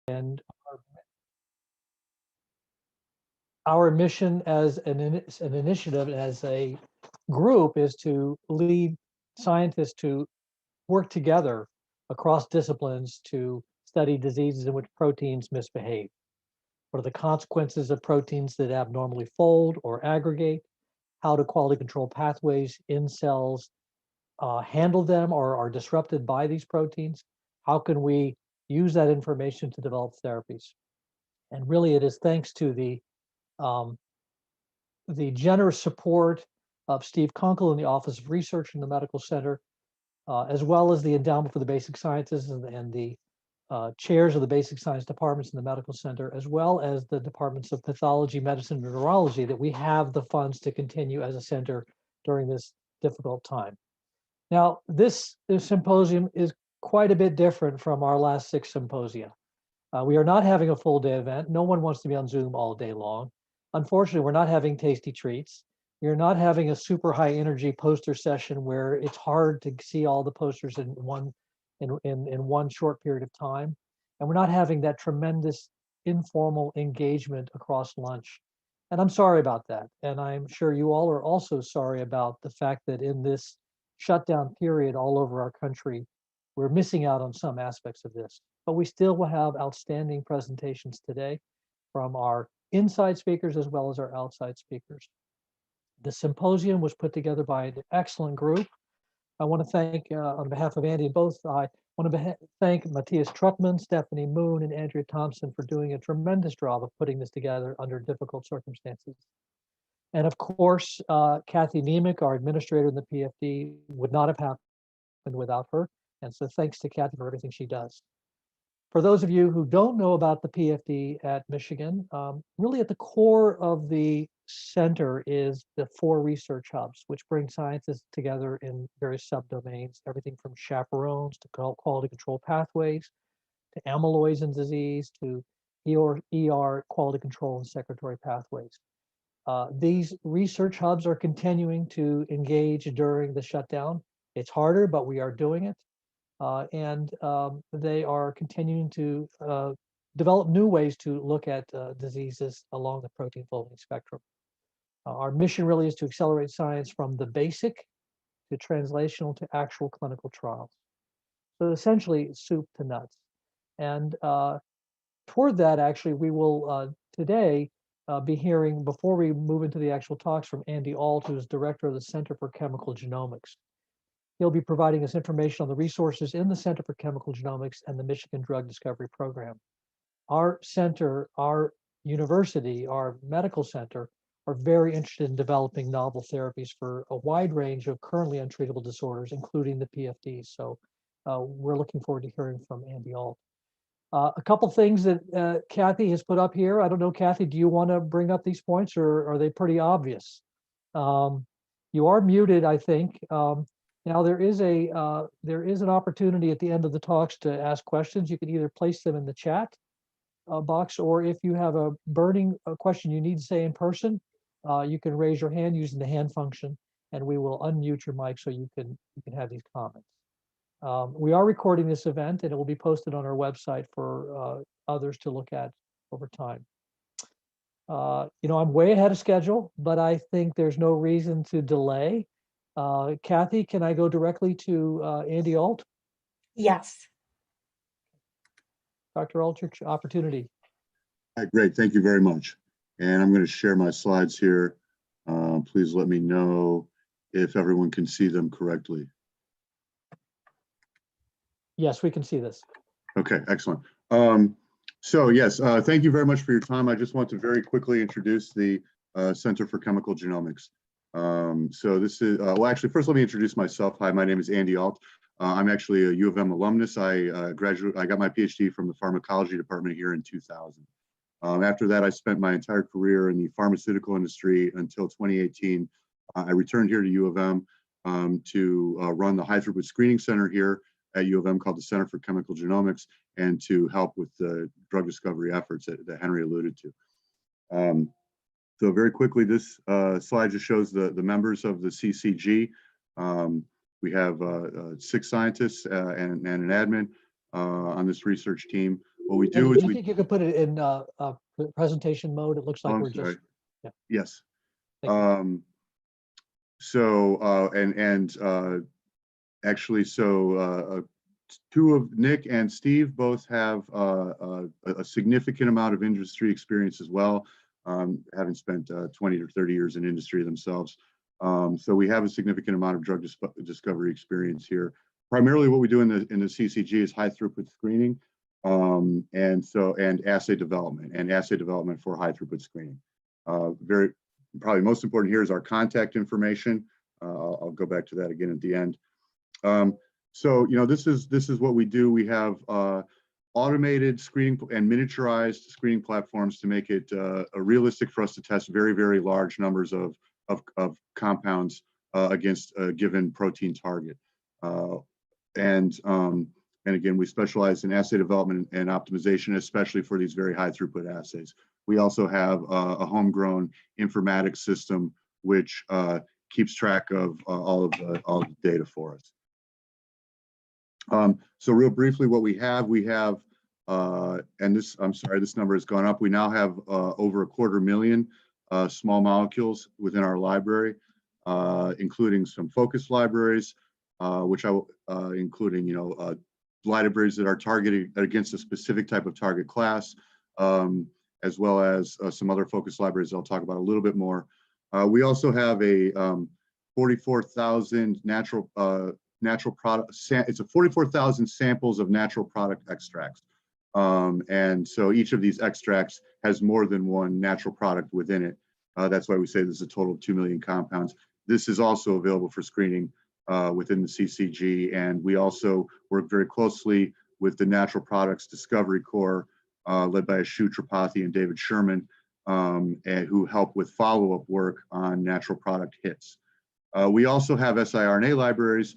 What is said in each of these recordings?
And our mission as an initiative, as a group, is to lead scientists to work together across disciplines to study diseases in which proteins misbehave. What are the consequences of proteins that abnormally fold or aggregate? How do quality control pathways in cells handle them or are disrupted by these proteins? How can we use that information to develop therapies? And really, it is thanks to the generous support of Steve Kunkel in the Office of Research in the Medical Center, as well as the Endowment for the Basic Sciences and the chairs of the basic science departments in the medical center, as well as the departments of pathology, medicine, and neurology, that we have the funds to continue as a center during this difficult time. Now, this symposium is quite a bit different from our last 6 symposia. We are not having a full day event. No one wants to be on Zoom all day long. Unfortunately, we're not having tasty treats. You're not having a super high energy poster session where it's hard to see all the posters in one short period of time. And we're not having that tremendous informal engagement across lunch. And I'm sorry about that. And I'm sure you all are also sorry about the fact that in this shutdown period all over our country, we're missing out on some aspects of this. But we still will have outstanding presentations today from our inside speakers as well as our outside speakers. The symposium was put together by an excellent group. I want to thank, on behalf of Andy and both, I want to thank Matthias Truckman, Stephanie Moon, and Andrea Thompson for doing a tremendous job of putting this together under difficult circumstances. And of course, Kathy Nemec, our administrator in the PFD, would not have happened without her. And so thanks to Kathy for everything she does. For those of you who don't know about the PFD at Michigan, really at the core of the center is the 4 research hubs, which bring scientists together in various subdomains, everything from chaperones to quality control pathways, to amyloids and disease, to ER quality control and secretory pathways. These research hubs are continuing to engage during the shutdown. It's harder, but we are doing it. And they are continuing to develop new ways to look at diseases along the protein folding spectrum. Our mission really is to accelerate science from the basic to translational to actual clinical trials. So essentially, soup to nuts. And toward that, actually, we will today be hearing, before we move into the actual talks, from Andy Alt, who is director of the Center for Chemical Genomics. He'll be providing us information on the resources in the Center for Chemical Genomics and the Michigan Drug Discovery Program. Our center, our university, our medical center are very interested in developing novel therapies for a wide range of currently untreatable disorders, including the PFD. So we're looking forward to hearing from Andy Alt. A couple things that Kathy has put up here. I don't know, Kathy, do you want to bring up these points, or are they pretty obvious? You are muted, I think. Now there is an opportunity at the end of the talks to ask questions. You can either place them in the chat box, or if you have a burning question you need to say in person, you can raise your hand using the hand function, and we will unmute your mic so you can have these comments. We are recording this event, and it will be posted on our website for others to look at over time. I'm way ahead of schedule, but I think there's no reason to delay. Kathy, can I go directly to Andy Alt? Yes. Dr. Alt, your opportunity. All right, great, thank you very much. And I'm going to share my slides here. Please let me know if everyone can see them correctly. Yes, we can see this. Okay, excellent. So yes, thank you very much for your time. I just want to very quickly introduce the Center for Chemical Genomics. So this is, well, actually, first let me introduce myself. Hi, my name is Andy Alt. I'm actually a U of M alumnus. I got my PhD from the pharmacology department here in 2000. After that, I spent my entire career in the pharmaceutical industry until 2018. I returned here to U of M to run the high throughput screening center here at U of M called the Center for Chemical Genomics, and to help with the drug discovery efforts that Henry alluded to. So very quickly, this slide just shows the members of the CCG. We have 6 scientists and an admin on this research team. what we Do do is you we, think you could put it in presentation mode? It looks oh, like I'm we're sorry. just, yeah. Yes. Thank you. Actually, two of Nick and Steve both have a significant amount of industry experience as well, having spent 20 to 30 years in industry themselves. So we have a significant amount of drug discovery experience here. Primarily what we do in the CCG is high throughput screening, and assay development for high throughput screening. Probably most important here is our contact information. I'll go back to that again at the end. So, this is what we do. We have automated screening and miniaturized screening platforms to make it realistic for us to test very, very large numbers of compounds against a given protein target. And again, we specialize in assay development and optimization, especially for these very high throughput assays. We also have a homegrown informatics system which keeps track of all of the data for us. So real briefly, what we have, and this, I'm sorry, this number has gone up. We now have over 250,000 small molecules within our library, including some focus libraries, which including, libraries that are targeted against a specific type of target class, as well as some other focus libraries I'll talk about a little bit more. We also have a 44,000 natural product, it's a 44,000 samples of natural product extracts. And so each of these extracts has more than one natural product within it. That's why we say there's a total of 2 million compounds. This is also available for screening within the CCG, and we also work very closely with the Natural Products Discovery Corps, led by Ashu Tripathi and David Sherman, and who help with follow-up work on natural product hits. We also have siRNA libraries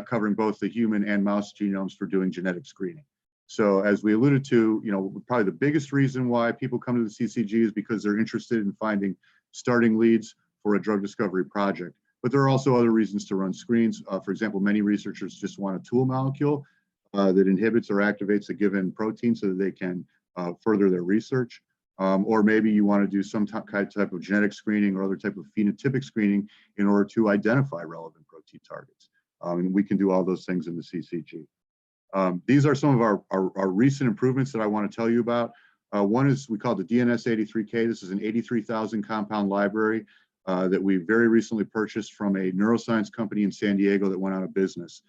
covering both the human and mouse genomes for doing genetic screening. So as we alluded to, probably the biggest reason why people come to the CCG is because they're interested in finding starting leads for a drug discovery project. But there are also other reasons to run screens. For example, many researchers just want a tool molecule that inhibits or activates a given protein so that they can further their research. Or maybe you want to do some type of genetic screening or other type of phenotypic screening in order to identify relevant protein targets. And we can do all those things in the CCG. These are some of our recent improvements that I want to tell you about. One is we call the DNS83K. This is an 83,000 compound library that we very recently purchased from a neuroscience company in San Diego that went out of business.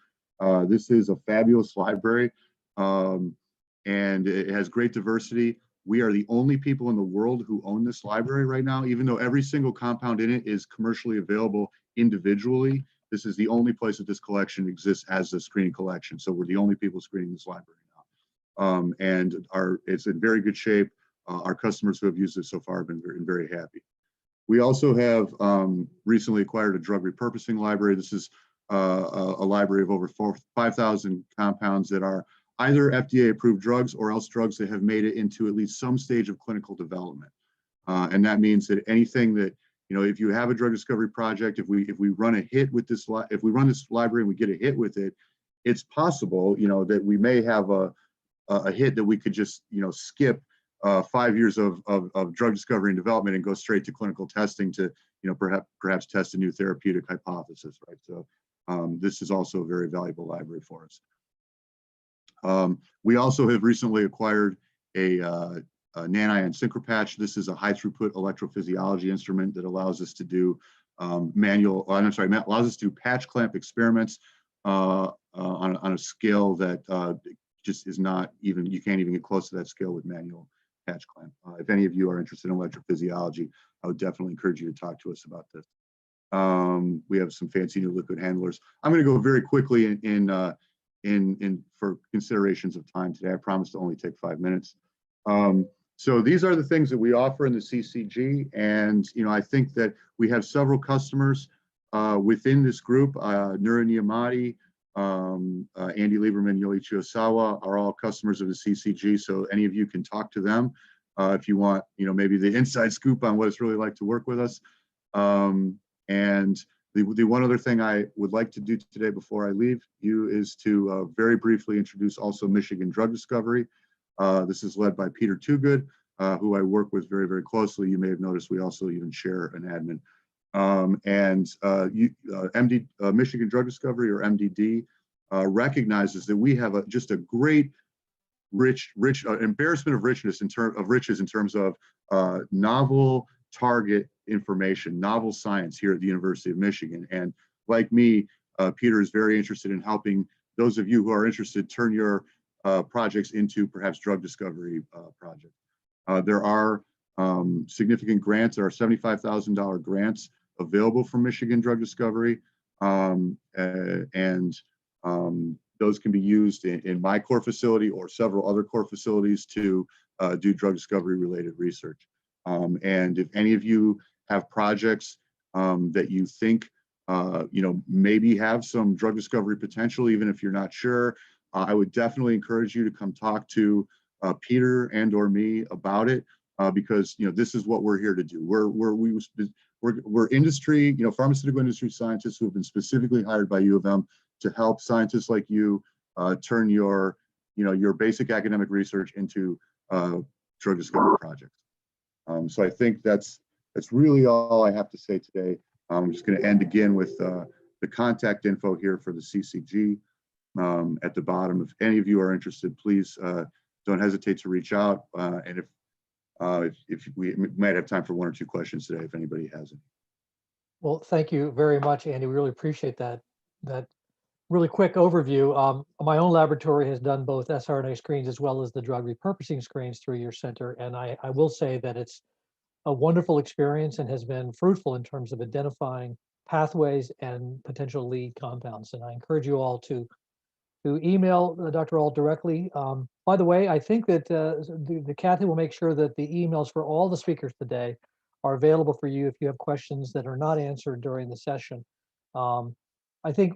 This is a fabulous library, and it has great diversity. We are the only people in the world who own this library right now, even though every single compound in it is commercially available individually. This is the only place that this collection exists as a screening collection. So we're the only people screening this library now. And it's in very good shape. Our customers who have used it so far have been very happy. We also have recently acquired a drug repurposing library. This is a library of over 5,000 compounds that are either FDA approved drugs or else drugs that have made it into at least some stage of clinical development. And that means that anything that, if you have a drug discovery project, if we run a hit with this, if we run this library and we get a hit with it, it's possible, that we may have a hit that we could just, skip 5 years of drug discovery and development and go straight to clinical testing to, perhaps test a new therapeutic hypothesis, right? So this is also a very valuable library for us. We also have recently acquired a NanIon synchropatch. This is a high throughput electrophysiology instrument that allows us to do allows us to do patch clamp experiments on a scale that just is not even, you can't even get close to that scale with manual patch clamp. If any of you are interested in electrophysiology, I would definitely encourage you to talk to us about this. We have some fancy new liquid handlers. I'm going to go very quickly for considerations of time today. I promise to only take 5 minutes. So these are the things that we offer in the CCG, and I think that we have several customers within this group. Mrna Niyamati, Andy Lieberman, Yoichi Osawa are all customers of the CCG. So any of you can talk to them if you want, maybe the inside scoop on what it's really like to work with us. And the one other thing I would like to do today before I leave you is to very briefly introduce also Michigan Drug Discovery. This is led by Peter Toogood, who I work with very, very closely. You may have noticed we also even share an admin. Michigan Drug Discovery, or MDD, recognizes that we have just a great, rich embarrassment of riches in terms of novel target information, novel science here at the University of Michigan. And like me, Peter is very interested in helping those of you who are interested turn your projects into perhaps drug discovery projects. There are significant grants. There are $75,000 grants available from Michigan Drug Discovery, those can be used in my core facility or several other core facilities to do drug discovery related research. And if any of you have projects that you think maybe have some drug discovery potential, even if you're not sure, I would definitely encourage you to come talk to Peter and or me about it, because this is what we're here to do. We're industry, pharmaceutical industry scientists who have been specifically hired by U of M to help scientists like you turn your basic academic research into drug discovery projects. So I think that's really all I have to say today. I'm just going to end again with the contact info here for the CCG at the bottom. If any of you are interested, please don't hesitate to reach out. And if we might have time for one or two questions today, if anybody has any. Well, thank you very much, Andy. We really appreciate that really quick overview. My own laboratory has done both sRNA screens as well as the drug repurposing screens through your center. And I will say that it's a wonderful experience and has been fruitful in terms of identifying pathways and potential lead compounds. And I encourage you all to email Dr. Alt directly. By the way, I think that the Kathy will make sure that the emails for all the speakers today are available for you if you have questions that are not answered during the session. I think,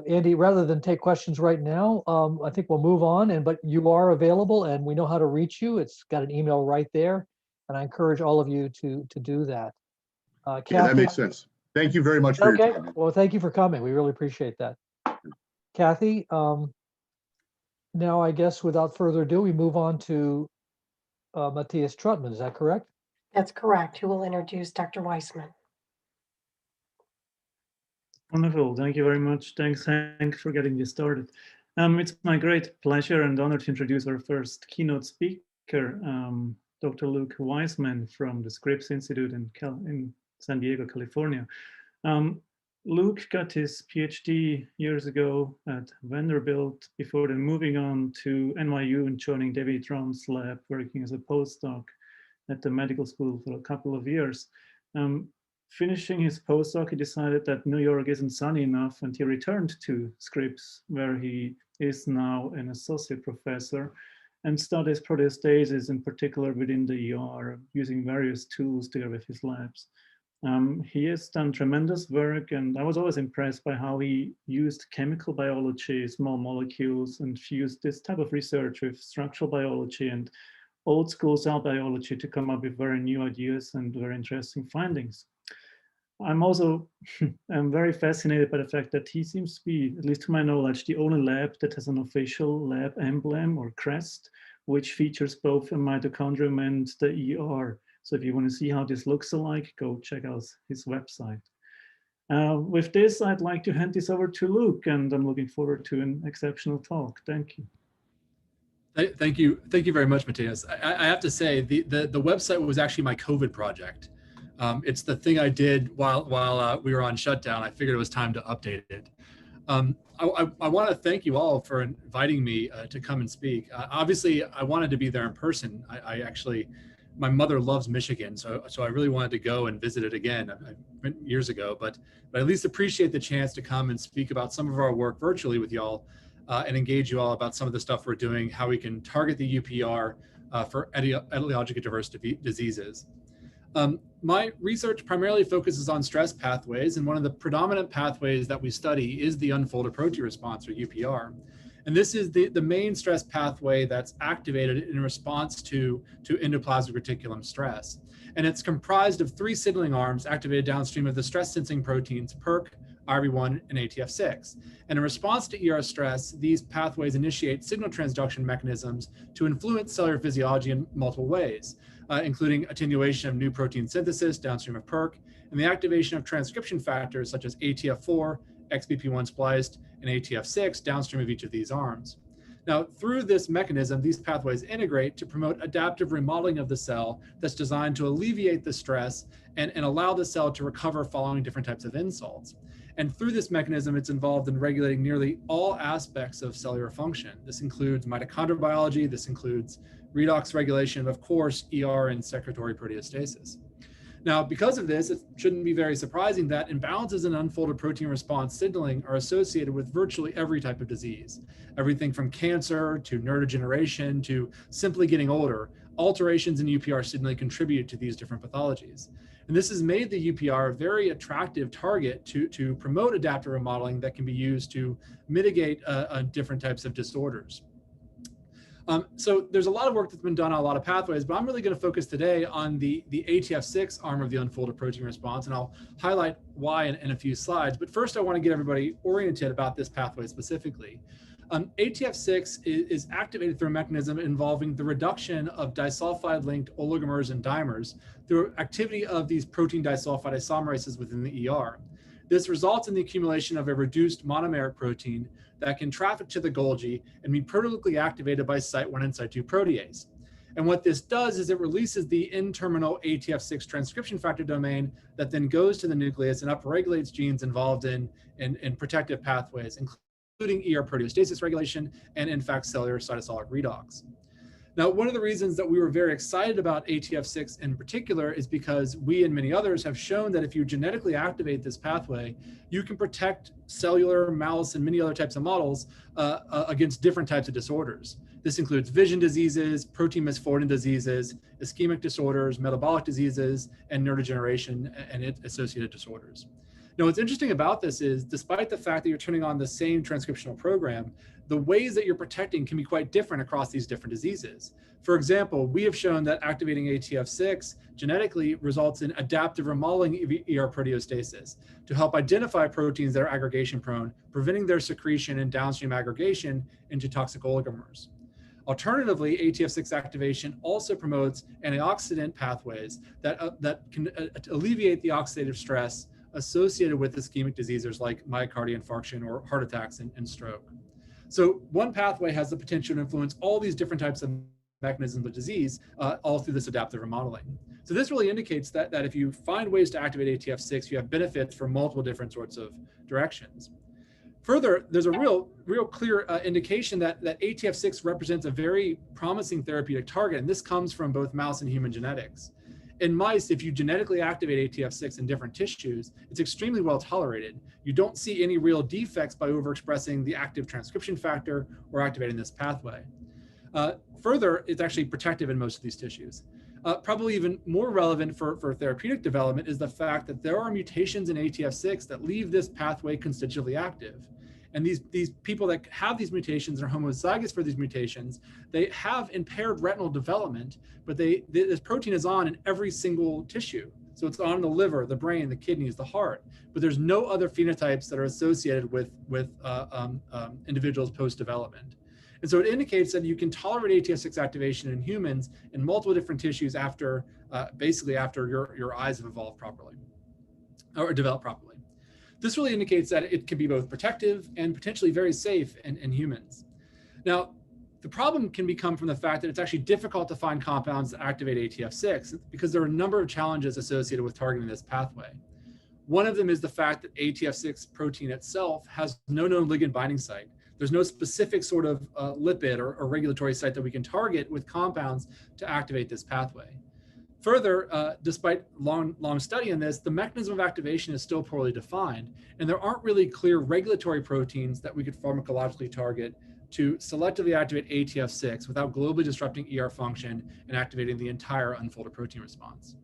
Andy, rather than take questions right now, I think we'll move on. But you are available and we know how to reach you. It's got an email right there. And I encourage all of you to do that. Kathy, yeah, that makes sense. Thank you very much for your time. Well, thank you for coming. We really appreciate that. Kathy, now I guess without further ado, we move on to Matthias Trutman. Is that correct? That's correct. Who will introduce Dr. Wiseman? Wonderful. Thank you very much. Thanks for getting this started. It's my great pleasure and honor to introduce our first keynote speaker, Dr. Luke Wiseman from the Scripps Institute in San Diego, California. Luke got his PhD years ago at Vanderbilt before then moving on to NYU and joining David Drum's lab, working as a postdoc at the medical school for a couple of years. Finishing his postdoc, he decided that New York isn't sunny enough, and he returned to Scripps, where he is now an associate professor and studies proteostasis, in particular within the ER, using various tools together with his labs. He has done tremendous work, and I was always impressed by how he used chemical biology, small molecules, and fused this type of research with structural biology and old school cell biology to come up with very new ideas and very interesting findings. I'm also very fascinated by the fact that he seems to be, at least to my knowledge, the only lab that has an official lab emblem or crest, which features both a mitochondrium and the ER. So if you want to see how this looks alike, go check out his website. With this, I'd like to hand this over to Luke, and I'm looking forward to an exceptional talk. Thank you. Thank you very much, Matthias. I have to say, the website was actually my COVID project. It's the thing I did while we were on shutdown. I figured it was time to update it. I want to thank you all for inviting me to come and speak. Obviously, I wanted to be there in person. My mother loves Michigan, so I really wanted to go and visit it again. I went years ago, but I at least appreciate the chance to come and speak about some of our work virtually with y'all and engage you all about some of the stuff we're doing, how we can target the UPR for etiologically diverse diseases. My research primarily focuses on stress pathways, and one of the predominant pathways that we study is the unfolded protein response, or UPR. And this is the main stress pathway that's activated in response to endoplasmic reticulum stress. And it's comprised of 3 signaling arms activated downstream of the stress sensing proteins PERK, IRB1, and ATF6. And in response to ER stress, these pathways initiate signal transduction mechanisms to influence cellular physiology in multiple ways, including attenuation of new protein synthesis downstream of PERK, and the activation of transcription factors such as ATF4, XBP1 spliced, and ATF6 downstream of each of these arms. Now, through this mechanism, these pathways integrate to promote adaptive remodeling of the cell that's designed to alleviate the stress and allow the cell to recover following different types of insults. And through this mechanism, it's involved in regulating nearly all aspects of cellular function. This includes mitochondrial biology, this includes redox regulation, and of course, ER and secretory proteostasis. Now, because of this, it shouldn't be very surprising that imbalances in unfolded protein response signaling are associated with virtually every type of disease. Everything from cancer to neurodegeneration to simply getting older, alterations in UPR signaling contribute to these different pathologies. And this has made the UPR a very attractive target to promote adaptive remodeling that can be used to mitigate different types of disorders. So there's a lot of work that's been done on a lot of pathways, but I'm really going to focus today on the ATF6 arm of the unfolded protein response, and I'll highlight why in a few slides. But first, I want to get everybody oriented about this pathway specifically. ATF6 is activated through a mechanism involving the reduction of disulfide-linked oligomers and dimers through activity of these protein disulfide isomerases within the ER. This results in the accumulation of a reduced monomeric protein that can traffic to the Golgi and be proteolytically activated by site 1 and site 2 protease. And what this does is it releases the N-terminal ATF6 transcription factor domain that then goes to the nucleus and upregulates genes involved in protective pathways, including ER proteostasis regulation and, in fact, cellular cytosolic redox. Now, one of the reasons that we were very excited about ATF6 in particular is because we and many others have shown that if you genetically activate this pathway, you can protect cellular, mouse, and many other types of models against different types of disorders. This includes vision diseases, protein misfolding diseases, ischemic disorders, metabolic diseases, and neurodegeneration and associated disorders. Now, what's interesting about this is, despite the fact that you're turning on the same transcriptional program, the ways that you're protecting can be quite different across these different diseases. For example, we have shown that activating ATF6 genetically results in adaptive remodeling of ER proteostasis to help identify proteins that are aggregation prone, preventing their secretion and downstream aggregation into toxic oligomers. Alternatively, ATF6 activation also promotes antioxidant pathways that can alleviate the oxidative stress associated with ischemic diseases like myocardial infarction or heart attacks and stroke. So one pathway has the potential to influence all these different types of mechanisms of disease, all through this adaptive remodeling. So this really indicates that if you find ways to activate ATF6, you have benefits for multiple different sorts of directions. Further, there's a real clear indication that ATF6 represents a very promising therapeutic target, and this comes from both mouse and human genetics. In mice, if you genetically activate ATF6 in different tissues, it's extremely well tolerated. You don't see any real defects by overexpressing the active transcription factor or activating this pathway. Further, it's actually protective in most of these tissues. Probably even more relevant for therapeutic development is the fact that there are mutations in ATF6 that leave this pathway constitutively active. And these people that have these mutations are homozygous for these mutations. They have impaired retinal development, but this protein is on in every single tissue. So it's on the liver, the brain, the kidneys, the heart, but there's no other phenotypes that are associated with individuals post-development. And so it indicates that you can tolerate ATF6 activation in humans in multiple different tissues after, basically after your eyes have evolved properly or developed properly. This really indicates that it can be both protective and potentially very safe in humans. Now, the problem can become from the fact that it's actually difficult to find compounds that activate ATF6 because there are a number of challenges associated with targeting this pathway. One of them is the fact that ATF6 protein itself has no known ligand binding site. There's no specific sort of lipid or regulatory site that we can target with compounds to activate this pathway. Further, despite long study in this, the mechanism of activation is still poorly defined, and there aren't really clear regulatory proteins that we could pharmacologically target to selectively activate ATF6 without globally disrupting ER function and activating the entire unfolded protein response.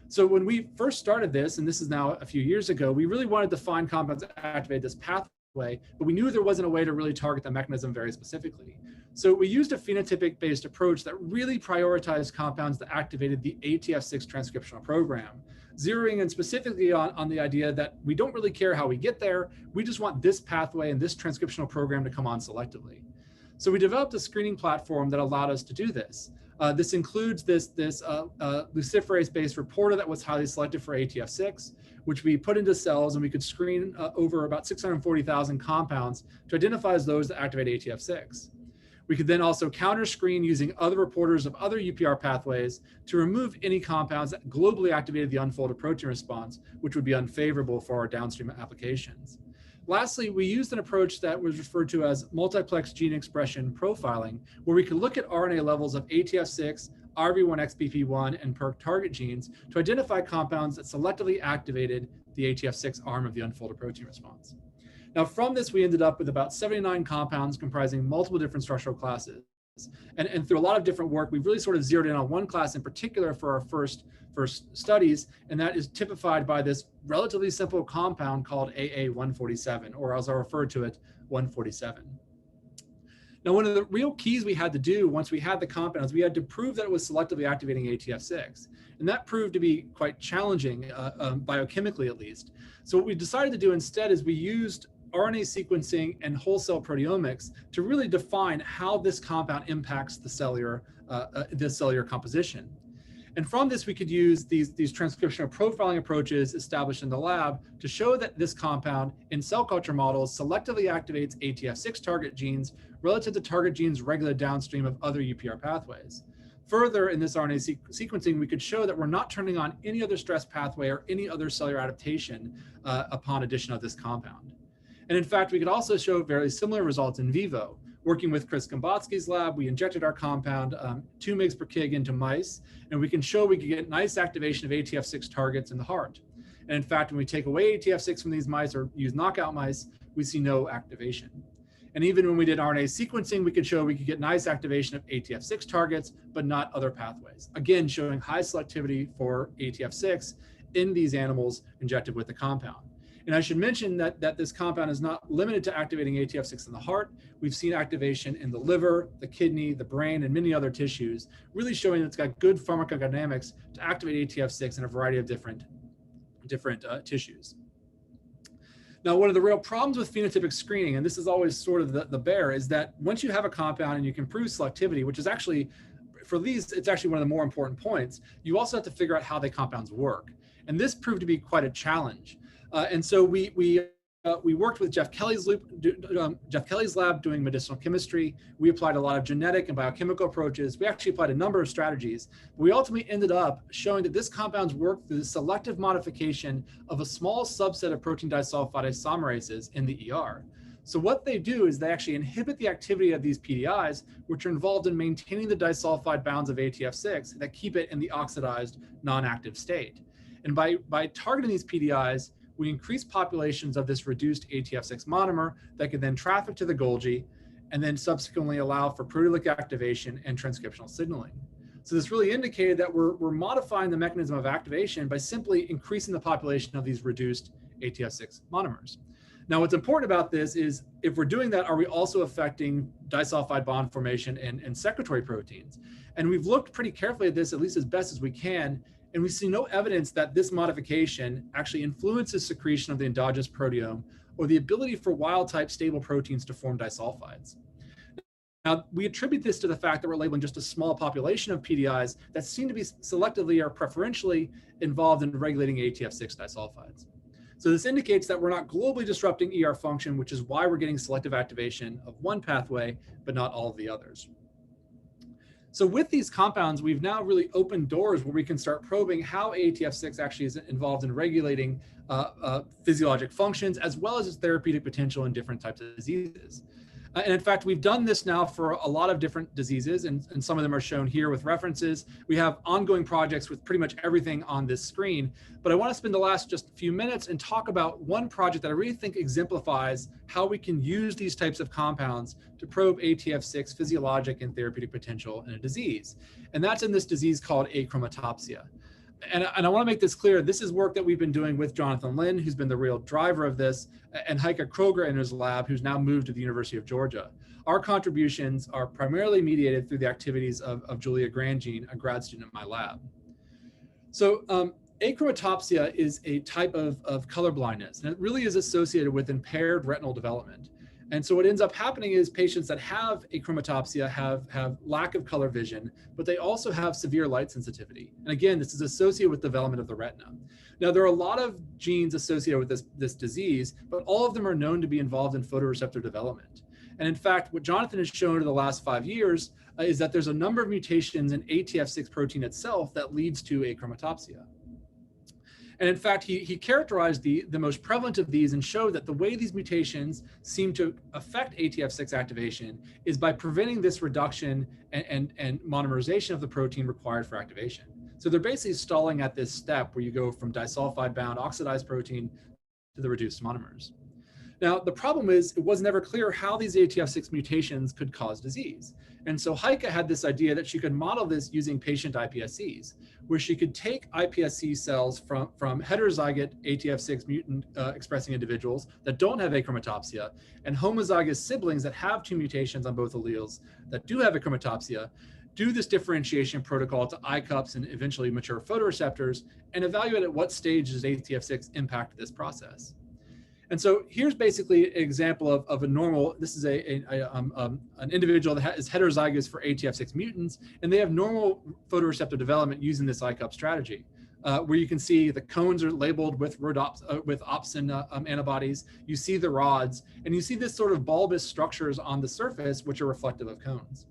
So when we first started this, and this is now a few years ago, we really wanted to find compounds that activate this pathway way, but we knew there wasn't a way to really target the mechanism very specifically. So we used a phenotypic-based approach that really prioritized compounds that activated the ATF6 transcriptional program, zeroing in specifically on the idea that we don't really care how we get there, we just want this pathway and this transcriptional program to come on selectively. So we developed a screening platform that allowed us to do this. This includes this luciferase-based reporter that was highly selective for ATF6, which we put into cells, and we could screen over about 640,000 compounds to identify as those that activate ATF6. We could then also counter screen using other reporters of other UPR pathways to remove any compounds that globally activated the unfolded protein response, which would be unfavorable for our downstream applications. Lastly, we used an approach that was referred to as multiplex gene expression profiling, where we could look at RNA levels of ATF6, RB1XBP1, and PERK target genes to identify compounds that selectively activated the ATF6 arm of the unfolded protein response. Now, from this, we ended up with about 79 compounds comprising multiple different structural classes. And through a lot of different work, we've really sort of zeroed in on one class in particular for our first studies, and that is typified by this relatively simple compound called AA147, or as I refer to it, 147. Now, one of the real keys we had to do once we had the compounds, we had to prove that it was selectively activating ATF6. And that proved to be quite challenging, biochemically at least. So what we decided to do instead is we used RNA sequencing and whole cell proteomics to really define how this compound impacts the cellular composition. And from this, we could use these transcriptional profiling approaches established in the lab to show that this compound in cell culture models selectively activates ATF6 target genes relative to target genes regulated downstream of other UPR pathways. Further, in this RNA sequencing, we could show that we're not turning on any other stress pathway or any other cellular adaptation upon addition of this compound. And in fact, we could also show very similar results in vivo. Working with Chris Gombotsky's lab, we injected our compound 2 mg per kg into mice, and we can show we can get nice activation of ATF6 targets in the heart. And in fact, when we take away ATF6 from these mice or use knockout mice, we see no activation. And even when we did RNA sequencing, we could show we could get nice activation of ATF6 targets, but not other pathways. Again, showing high selectivity for ATF6 in these animals injected with the compound. And I should mention that this compound is not limited to activating ATF6 in the heart. We've seen activation in the liver, the kidney, the brain, and many other tissues, really showing that it's got good pharmacodynamics to activate ATF6 in a variety of different tissues. Now, one of the real problems with phenotypic screening, and this is always sort of the bear, is that once you have a compound and you can prove selectivity, which is actually, for these, it's actually one of the more important points, you also have to figure out how the compounds work. And this proved to be quite a challenge. And so we worked with Jeff Kelly's lab doing medicinal chemistry. We applied a lot of genetic and biochemical approaches. We actually applied a number of strategies. We ultimately ended up showing that this compounds work through the selective modification of a small subset of protein disulfide isomerases in the ER. So what they do is they actually inhibit the activity of these PDIs, which are involved in maintaining the disulfide bounds of ATF6 that keep it in the oxidized, non-active state. And by targeting these PDIs, we increase populations of this reduced ATF6 monomer that can then traffic to the Golgi and then subsequently allow for proteolytic activation and transcriptional signaling. So this really indicated that we're modifying the mechanism of activation by simply increasing the population of these reduced ATF6 monomers. Now, what's important about this is if we're doing that, are we also affecting disulfide bond formation and secretory proteins? And we've looked pretty carefully at this, at least as best as we can, and we see no evidence that this modification actually influences secretion of the endogenous proteome or the ability for wild-type stable proteins to form disulfides. Now, we attribute this to the fact that we're labeling just a small population of PDIs that seem to be selectively or preferentially involved in regulating ATF6 disulfides. So this indicates that we're not globally disrupting ER function, which is why we're getting selective activation of one pathway, but not all of the others. So with these compounds, we've now really opened doors where we can start probing how ATF6 actually is involved in regulating physiologic functions, as well as its therapeutic potential in different types of diseases. And in fact, we've done this now for a lot of different diseases, and some of them are shown here with references. We have ongoing projects with pretty much everything on this screen, but I want to spend the last just few minutes and talk about one project that I really think exemplifies how we can use these types of compounds to probe ATF6 physiologic and therapeutic potential in a disease. And that's in this disease called achromatopsia. and I want to make this clear, this is work that we've been doing with Jonathan Lin, who's been the real driver of this, and Heike Kroger in his lab, who's now moved to the University of Georgia. Our contributions are primarily mediated through the activities of Julia Grandjean, a grad student in my lab. So achromatopsia is a type of color blindness, and it really is associated with impaired retinal development. And so what ends up happening is patients that have achromatopsia have lack of color vision, but they also have severe light sensitivity. And again, this is associated with development of the retina. Now, there are a lot of genes associated with this disease, but all of them are known to be involved in photoreceptor development. And in fact, what Jonathan has shown over the last 5 years is that there's a number of mutations in ATF6 protein itself that leads to achromatopsia. And in fact, he characterized the most prevalent of these and showed that the way these mutations seem to affect ATF6 activation is by preventing this reduction and monomerization of the protein required for activation. So they're basically stalling at this step where you go from disulfide-bound oxidized protein to the reduced monomers. Now, the problem is it was never clear how these ATF6 mutations could cause disease. And so Heike had this idea that she could model this using patient iPSCs, where she could take iPSC cells from heterozygote ATF6 mutant expressing individuals that don't have achromatopsia and homozygous siblings that have 2 mutations on both alleles that do have achromatopsia, do this differentiation protocol to eye cups and eventually mature photoreceptors, and evaluate at what stage does ATF6 impact this process. And so here's basically an example of a normal, this is an individual that is heterozygous for ATF6 mutants, and they have normal photoreceptor development using this ICUP strategy, where you can see the cones are labeled with opsin antibodies, you see the rods, and you see this sort of bulbous structures on the surface, which are reflective of cones.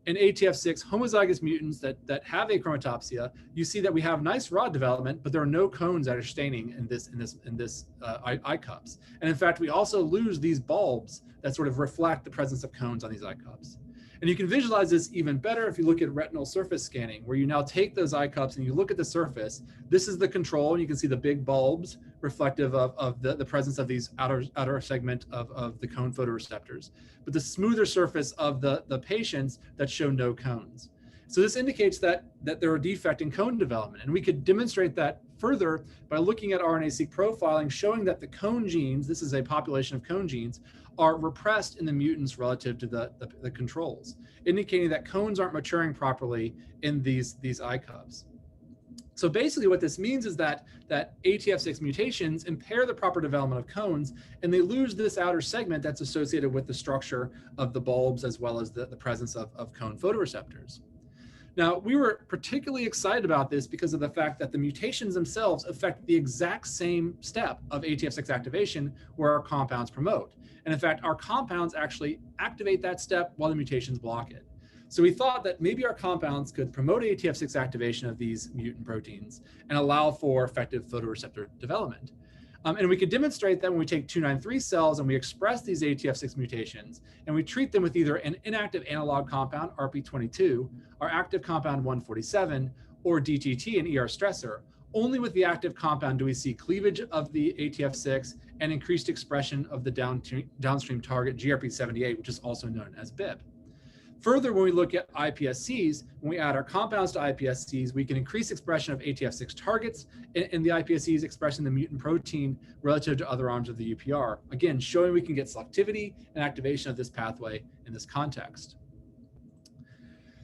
In ATF6 homozygous mutants that have achromatopsia, you see that we have nice rod development, but there are no cones that are staining in this eye cups. And in fact, we also lose these bulbs that sort of reflect the presence of cones on these eye cups. And you can visualize this even better if you look at retinal surface scanning, where you now take those eye cups and you look at the surface. This is the control, and you can see the big bulbs reflective of the presence of these outer segment of the cone photoreceptors, but the smoother surface of the patients that show no cones. So this indicates that there are defect in cone development, and we could demonstrate that further by looking at RNA-seq profiling, showing that the cone genes, this is a population of cone genes, are repressed in the mutants relative to the controls, indicating that cones aren't maturing properly in these eye cups. So basically what this means is that ATF6 mutations impair the proper development of cones, and they lose this outer segment that's associated with the structure of the bulbs as well as the presence of cone photoreceptors. Now, we were particularly excited about this because of the fact that the mutations themselves affect the exact same step of ATF6 activation where our compounds promote. And in fact, our compounds actually activate that step while the mutations block it. So we thought that maybe our compounds could promote ATF6 activation of these mutant proteins and allow for effective photoreceptor development. And we could demonstrate that when we take 293 cells and we express these ATF6 mutations and we treat them with either an inactive analog compound, RP22, or active compound 147, or DTT, an ER stressor, only with the active compound do we see cleavage of the ATF6 and increased expression of the downstream target GRP78, which is also known as BIP. Further, when we look at iPSCs, when we add our compounds to iPSCs, we can increase expression of ATF6 targets in the iPSCs expressing the mutant protein relative to other arms of the UPR. Again, showing we can get selectivity and activation of this pathway in this context.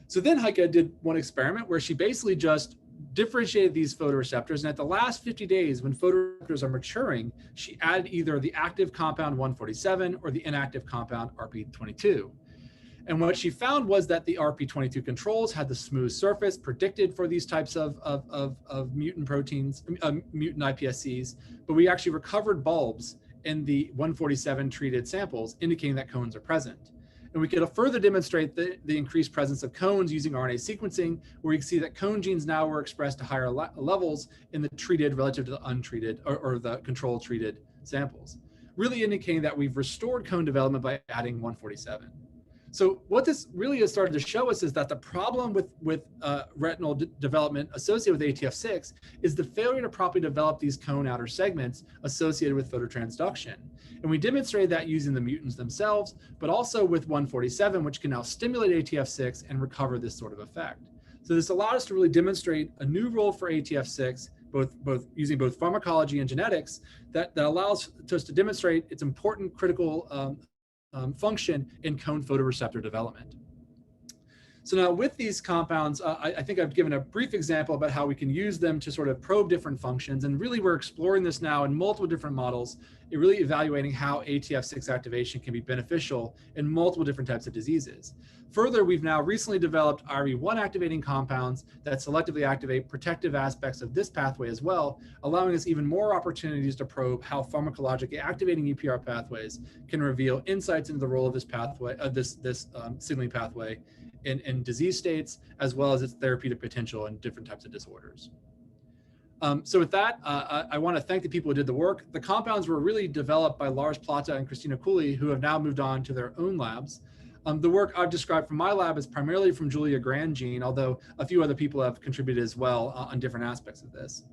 So then Heike did one experiment where she basically just differentiated these photoreceptors, and at the last 50 days when photoreceptors are maturing, she added either the active compound 147 or the inactive compound RP22. And what she found was that the RP22 controls had the smooth surface predicted for these types of mutant proteins, mutant iPSCs, but we actually recovered bulbs in the 147 treated samples, indicating that cones are present. And we could further demonstrate the increased presence of cones using RNA sequencing, where you can see that cone genes now were expressed to higher levels in the treated relative to the untreated or the control treated samples, really indicating that we've restored cone development by adding 147. So what this really has started to show us is that the problem with retinal development associated with ATF6 is the failure to properly develop these cone outer segments associated with phototransduction. And we demonstrated that using the mutants themselves, but also with 147, which can now stimulate ATF6 and recover this sort of effect. So this allowed us to really demonstrate a new role for ATF6, using both pharmacology and genetics, that allows us to demonstrate its important critical function in cone photoreceptor development. So now with these compounds, I think I've given a brief example about how we can use them to sort of probe different functions. And really we're exploring this now in multiple different models, really evaluating how ATF6 activation can be beneficial in multiple different types of diseases. Further, we've now recently developed RE1 activating compounds that selectively activate protective aspects of this pathway as well, allowing us even more opportunities to probe how pharmacologically activating EPR pathways can reveal insights into the role of this pathway, this signaling pathway in disease states, as well as its therapeutic potential in different types of disorders. So with that, I want to thank the people who did the work. The compounds were really developed by Lars Plata and Christina Cooley, who have now moved on to their own labs. The work I've described from my lab is primarily from Julia Grandjean, although a few other people have contributed as well on different aspects of this.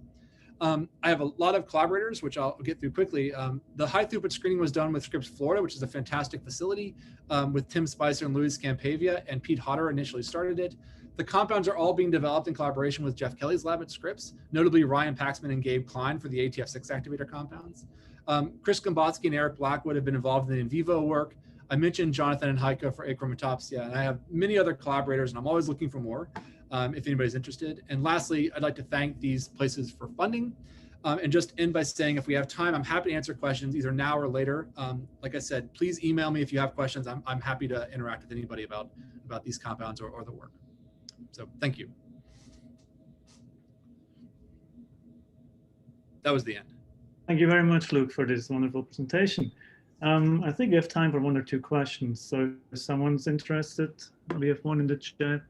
I have a lot of collaborators, which I'll get through quickly. The high throughput screening was done with Scripps Florida, which is a fantastic facility, with Tim Spicer and Louis Scampavia, and Pete Hodder initially started it. The compounds are all being developed in collaboration with Jeff Kelly's lab at Scripps, notably Ryan Paxman and Gabe Klein for the ATF6 activator compounds. Chris Gombotsky and Eric Blackwood have been involved in the in vivo work. I mentioned Jonathan and Heiko for Achromatopsia, and I have many other collaborators, and I'm always looking for more if anybody's interested. And lastly, I'd like to thank these places for funding, and just end by saying, if we have time, I'm happy to answer questions either now or later. Like I said, please email me if you have questions. I'm happy to interact with anybody about these compounds or the work. So thank you. That was the end. Thank you very much, Luke, for this wonderful presentation. I think we have time for one or two questions. So if someone's interested, we have one in the chat.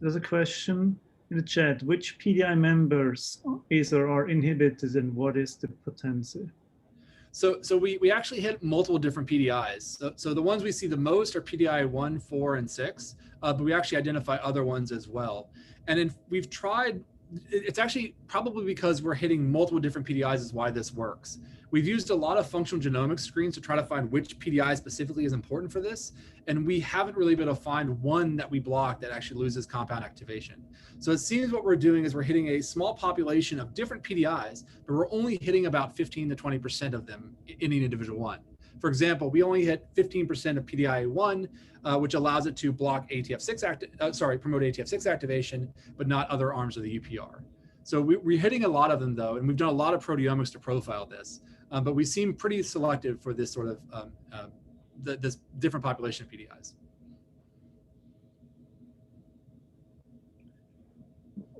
There's a question in the chat. Which PDI members is or are inhibited, and what is the potency? So we actually hit multiple different PDIs. So the ones we see the most are PDI 1, 4, and 6, but we actually identify other ones as well. And we've tried, it's actually probably because we're hitting multiple different PDIs is why this works. We've used a lot of functional genomics screens to try to find which PDI specifically is important for this. And we haven't really been able to find one that we block that actually loses compound activation. So it seems what we're doing is we're hitting a small population of different PDIs, but we're only hitting about 15 to 20% of them in an individual one. For example, we only hit 15% of PDI1, which allows it to block ATF6 promote ATF6 activation, but not other arms of the UPR. So we're hitting a lot of them though, and we've done a lot of proteomics to profile this, but we seem pretty selective for this sort of this different population of PDIs.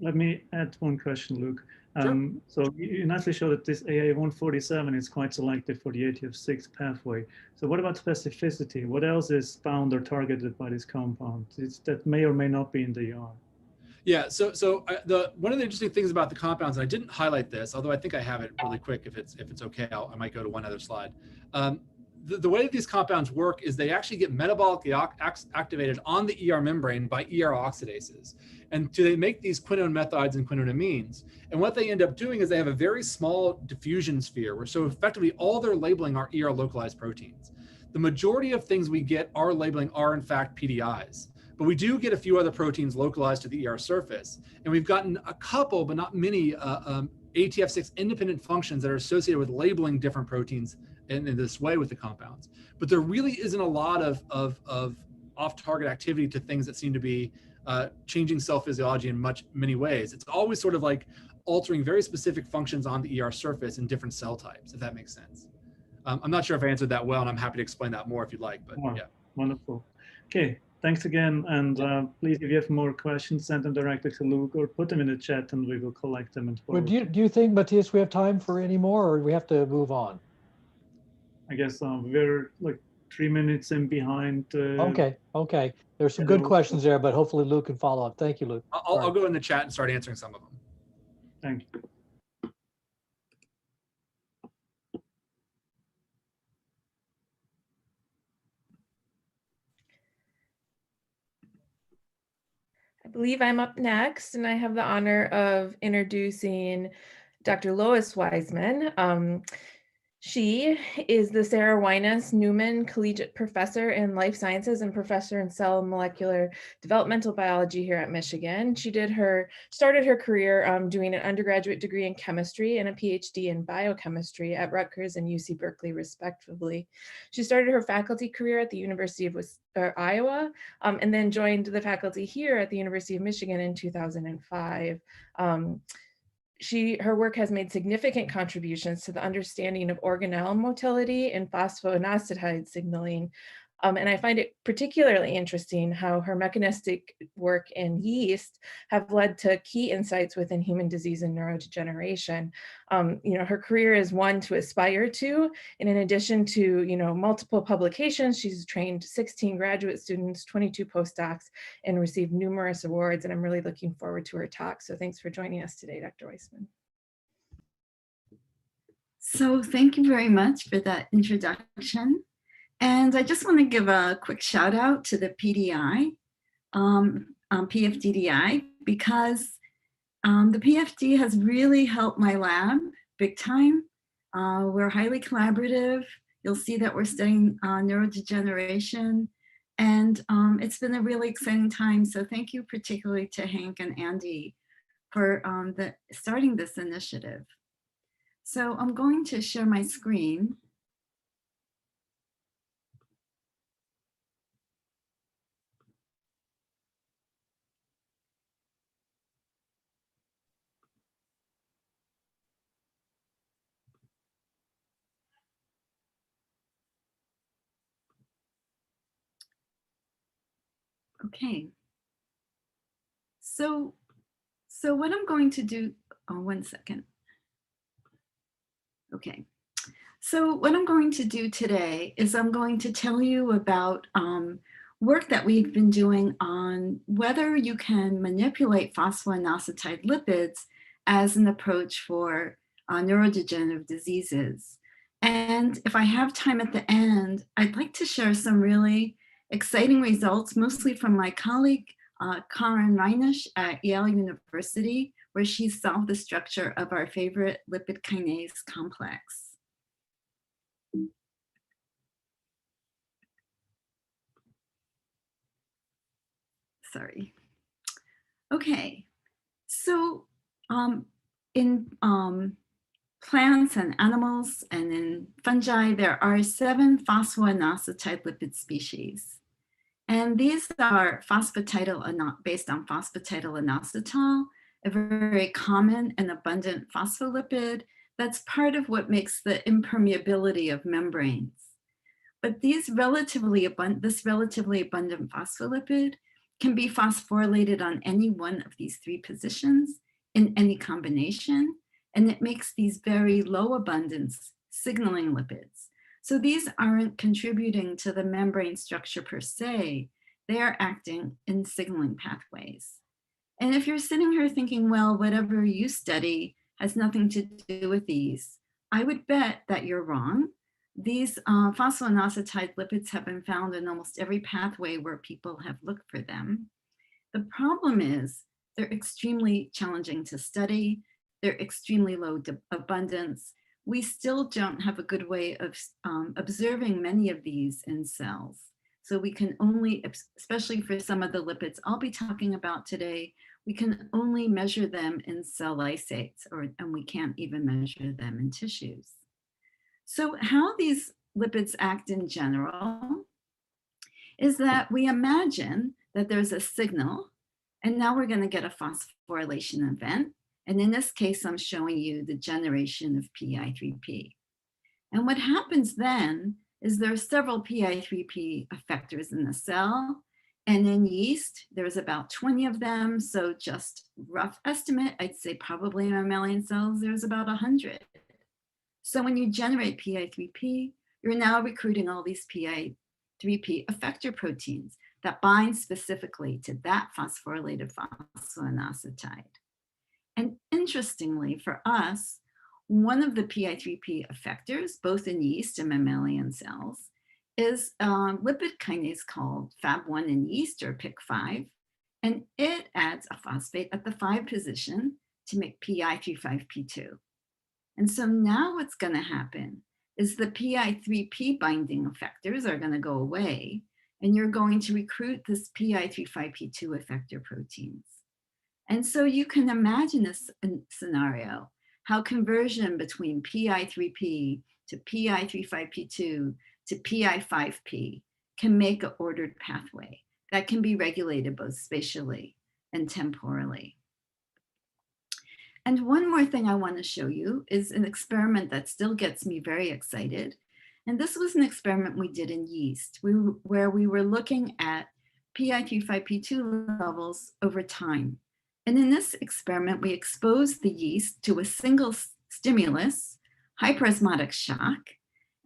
Let me add one question, Luke. Sure. So you nicely show that this AA147 is quite selective for the ATF6 pathway. So what about specificity? What else is found or targeted by this compound that may or may not be in the ER? Yeah, so one of the interesting things about the compounds, and I didn't highlight this, although I think I have it really quick. If it's okay, I might go to one other slide. The way that these compounds work is they actually get metabolically activated on the ER membrane by ER oxidases. And they make these quinone methydes and quinone amines. And what they end up doing is they have a very small diffusion sphere, where so effectively all they're labeling are ER localized proteins. The majority of things we get are labeling are in fact PDIs. But we do get a few other proteins localized to the ER surface. And we've gotten a couple, but not many, ATF6 independent functions that are associated with labeling different proteins in this way with the compounds. But there really isn't a lot of off-target activity to things that seem to be changing cell physiology in many ways. It's always sort of like altering very specific functions on the ER surface in different cell types, if that makes sense. I'm not sure if I answered that well, and I'm happy to explain that more if you'd like, but yeah. Wonderful. Okay, thanks again. And please, if you have more questions, send them directly to Luke or put them in the chat and we will collect them. And Well, do you think, Matthias, we have time for any more, or do we have to move on? I guess we're like 3 minutes in behind. Okay. There's some good questions there, but hopefully Luke can follow up. Thank you, Luke. I'll go in the chat and start answering some of them. Thank you. I believe I'm up next, and I have the honor of introducing Dr. Lois Wiseman. She is the Sarah Wynas Newman Collegiate Professor in Life Sciences and Professor in Cell and Molecular Developmental Biology here at Michigan. She started her career doing an undergraduate degree in chemistry and a PhD in biochemistry at Rutgers and UC Berkeley, respectively. She started her faculty career at the University of Iowa and then joined the faculty here at the University of Michigan in 2005. Her work has made significant contributions to the understanding of organelle motility and phosphoinositide signaling. And I find it particularly interesting how her mechanistic work in yeast have led to key insights within human disease and neurodegeneration. Her career is one to aspire to, and in addition to, multiple publications, she's trained 16 graduate students, 22 postdocs, and received numerous awards. And I'm really looking forward to her talk. So thanks for joining us today, Dr. Wiseman. So thank you very much for that introduction. And I just want to give a quick shout out to the PDI, PFDDI, because the PFD has really helped my lab big time. We're highly collaborative. You'll see that we're studying neurodegeneration, and it's been a really exciting time. So thank you particularly to Hank and Andy for starting this initiative. So I'm going to share my screen. Okay. So what I'm going to do, one second. Okay. So what I'm going to do today is I'm going to tell you about work that we've been doing on whether you can manipulate phosphoinositide lipids as an approach for neurodegenerative diseases. And if I have time at the end, I'd like to share some really exciting results, mostly from my colleague, Karen Reinisch at Yale University, where she solved the structure of our favorite lipid kinase complex. Sorry. Okay, so in plants and animals and in fungi, there are 7 phosphoinositide lipid species. And these are based on phosphatidylinositol, a very common and abundant phospholipid that's part of what makes the impermeability of membranes. But this relatively abundant phospholipid can be phosphorylated on any one of these 3 positions in any combination, and it makes these very low abundance signaling lipids. So these aren't contributing to the membrane structure per se, they are acting in signaling pathways. And if you're sitting here thinking, well, whatever you study has nothing to do with these, I would bet that you're wrong. These phosphoinositide lipids have been found in almost every pathway where people have looked for them. The problem is they're extremely challenging to study. They're extremely low abundance. We still don't have a good way of observing many of these in cells. So we can only, especially for some of the lipids I'll be talking about today, we can only measure them in cell lysates, and we can't even measure them in tissues. So how these lipids act in general is that we imagine that there's a signal, and now we're going to get a phosphorylation event. And in this case, I'm showing you the generation of PI3P. And what happens then is there are several PI3P effectors in the cell. And in yeast, there's about 20 of them. So just rough estimate, I'd say probably in mammalian cells, there's about 100. So when you generate PI3P, you're now recruiting all these PI3P effector proteins that bind specifically to that phosphorylated phosphoinositide. And interestingly for us, one of the PI3P effectors, both in yeast and mammalian cells, is a lipid kinase called Fab1 in yeast, or PIC5, and it adds a phosphate at the 5 position to make PI35P2. And so now what's going to happen is the PI3P binding effectors are going to go away, and you're going to recruit this PI352 effector proteins. And so you can imagine a scenario how conversion between PI3P to PI35P2 to PI5P can make an ordered pathway that can be regulated both spatially and temporally. And one more thing I want to show you is an experiment that still gets me very excited. And this was an experiment we did in yeast, where we were looking at PI352 levels over time. And in this experiment, we exposed the yeast to a single stimulus, hyperosmotic shock.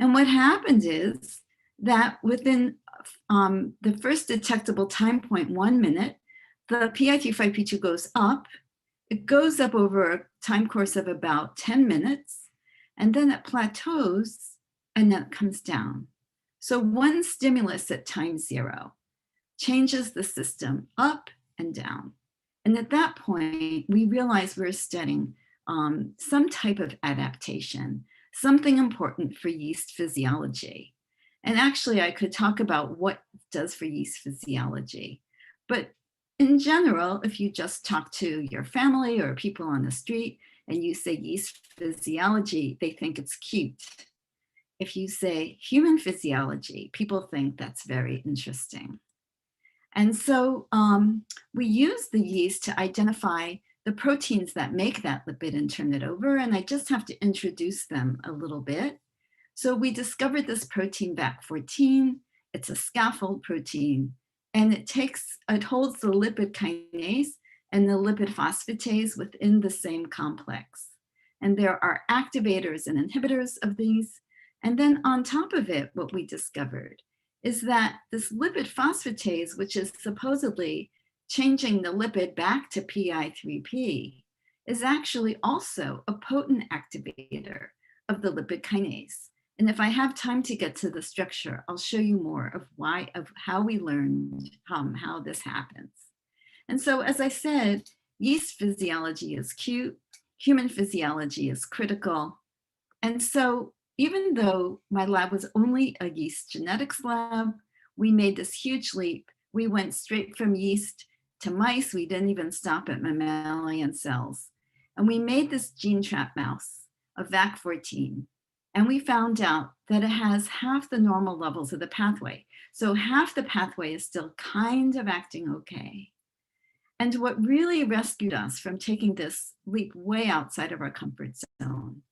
And what happened is that within the first detectable time point, 1 minute, the PI352 goes up. It goes up over a time course of about 10 minutes, and then it plateaus, and then it comes down. So one stimulus at time 0 changes the system up and down. And at that point, we realized we were studying some type of adaptation, something important for yeast physiology. And actually, I could talk about what it does for yeast physiology. But in general, if you just talk to your family or people on the street and you say yeast physiology, they think it's cute. If you say human physiology, people think that's very interesting. And so we use the yeast to identify the proteins that make that lipid and turn it over. And I just have to introduce them a little bit. So we discovered this protein VAC14. It's a scaffold protein, and it holds the lipid kinase and the lipid phosphatase within the same complex. And there are activators and inhibitors of these. And then on top of it, what we discovered is that this lipid phosphatase, which is supposedly changing the lipid back to PI3P, is actually also a potent activator of the lipid kinase. And if I have time to get to the structure, I'll show you more of how we learned how this happens. And so, as I said, yeast physiology is cute, human physiology is critical. And so even though my lab was only a yeast genetics lab, we made this huge leap. We went straight from yeast to mice. We didn't even stop at mammalian cells. And we made this gene trap mouse of VAC14. And we found out that it has half the normal levels of the pathway. So half the pathway is still kind of acting okay. And what really rescued us from taking this leap way outside of our comfort zone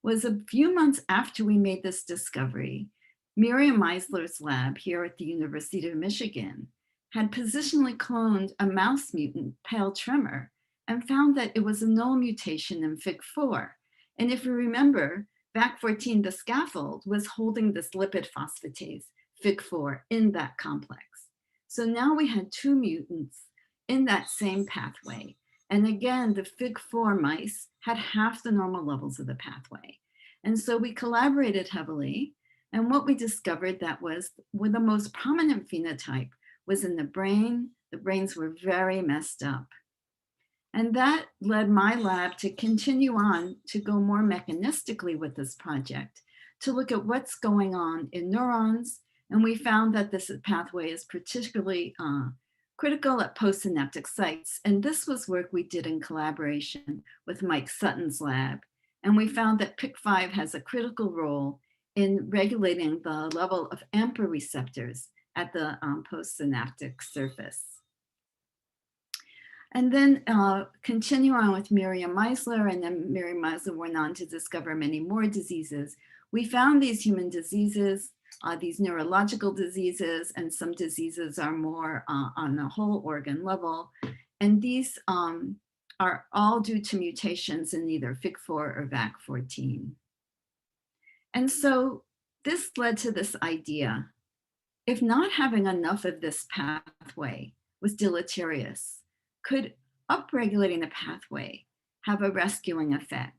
was a few months after we made this discovery, Miriam Meisler's lab here at the University of Michigan had positionally cloned a mouse mutant, pale tremor, and found that it was a null mutation in FIG4. And if you remember, VAC14, the scaffold, was holding this lipid phosphatase, FIG4, in that complex. So now we had 2 mutants in that same pathway. And again, the FIG4 mice had half the normal levels of the pathway. And so we collaborated heavily. And what we discovered that was the most prominent phenotype was in the brain. The brains were very messed up. And that led my lab to continue on to go more mechanistically with this project, to look at what's going on in neurons. And we found that this pathway is particularly critical at postsynaptic sites. And this was work we did in collaboration with Mike Sutton's lab. And we found that PIC5 has a critical role in regulating the level of AMPA receptors at the postsynaptic surface. And then continue on with Miriam Meisler, and then Miriam Meisler went on to discover many more diseases. We found these human diseases, these neurological diseases, and some diseases are more on the whole organ level. And these are all due to mutations in either FIG4 or VAC14. And so this led to this idea: if not having enough of this pathway was deleterious, could upregulating the pathway have a rescuing effect?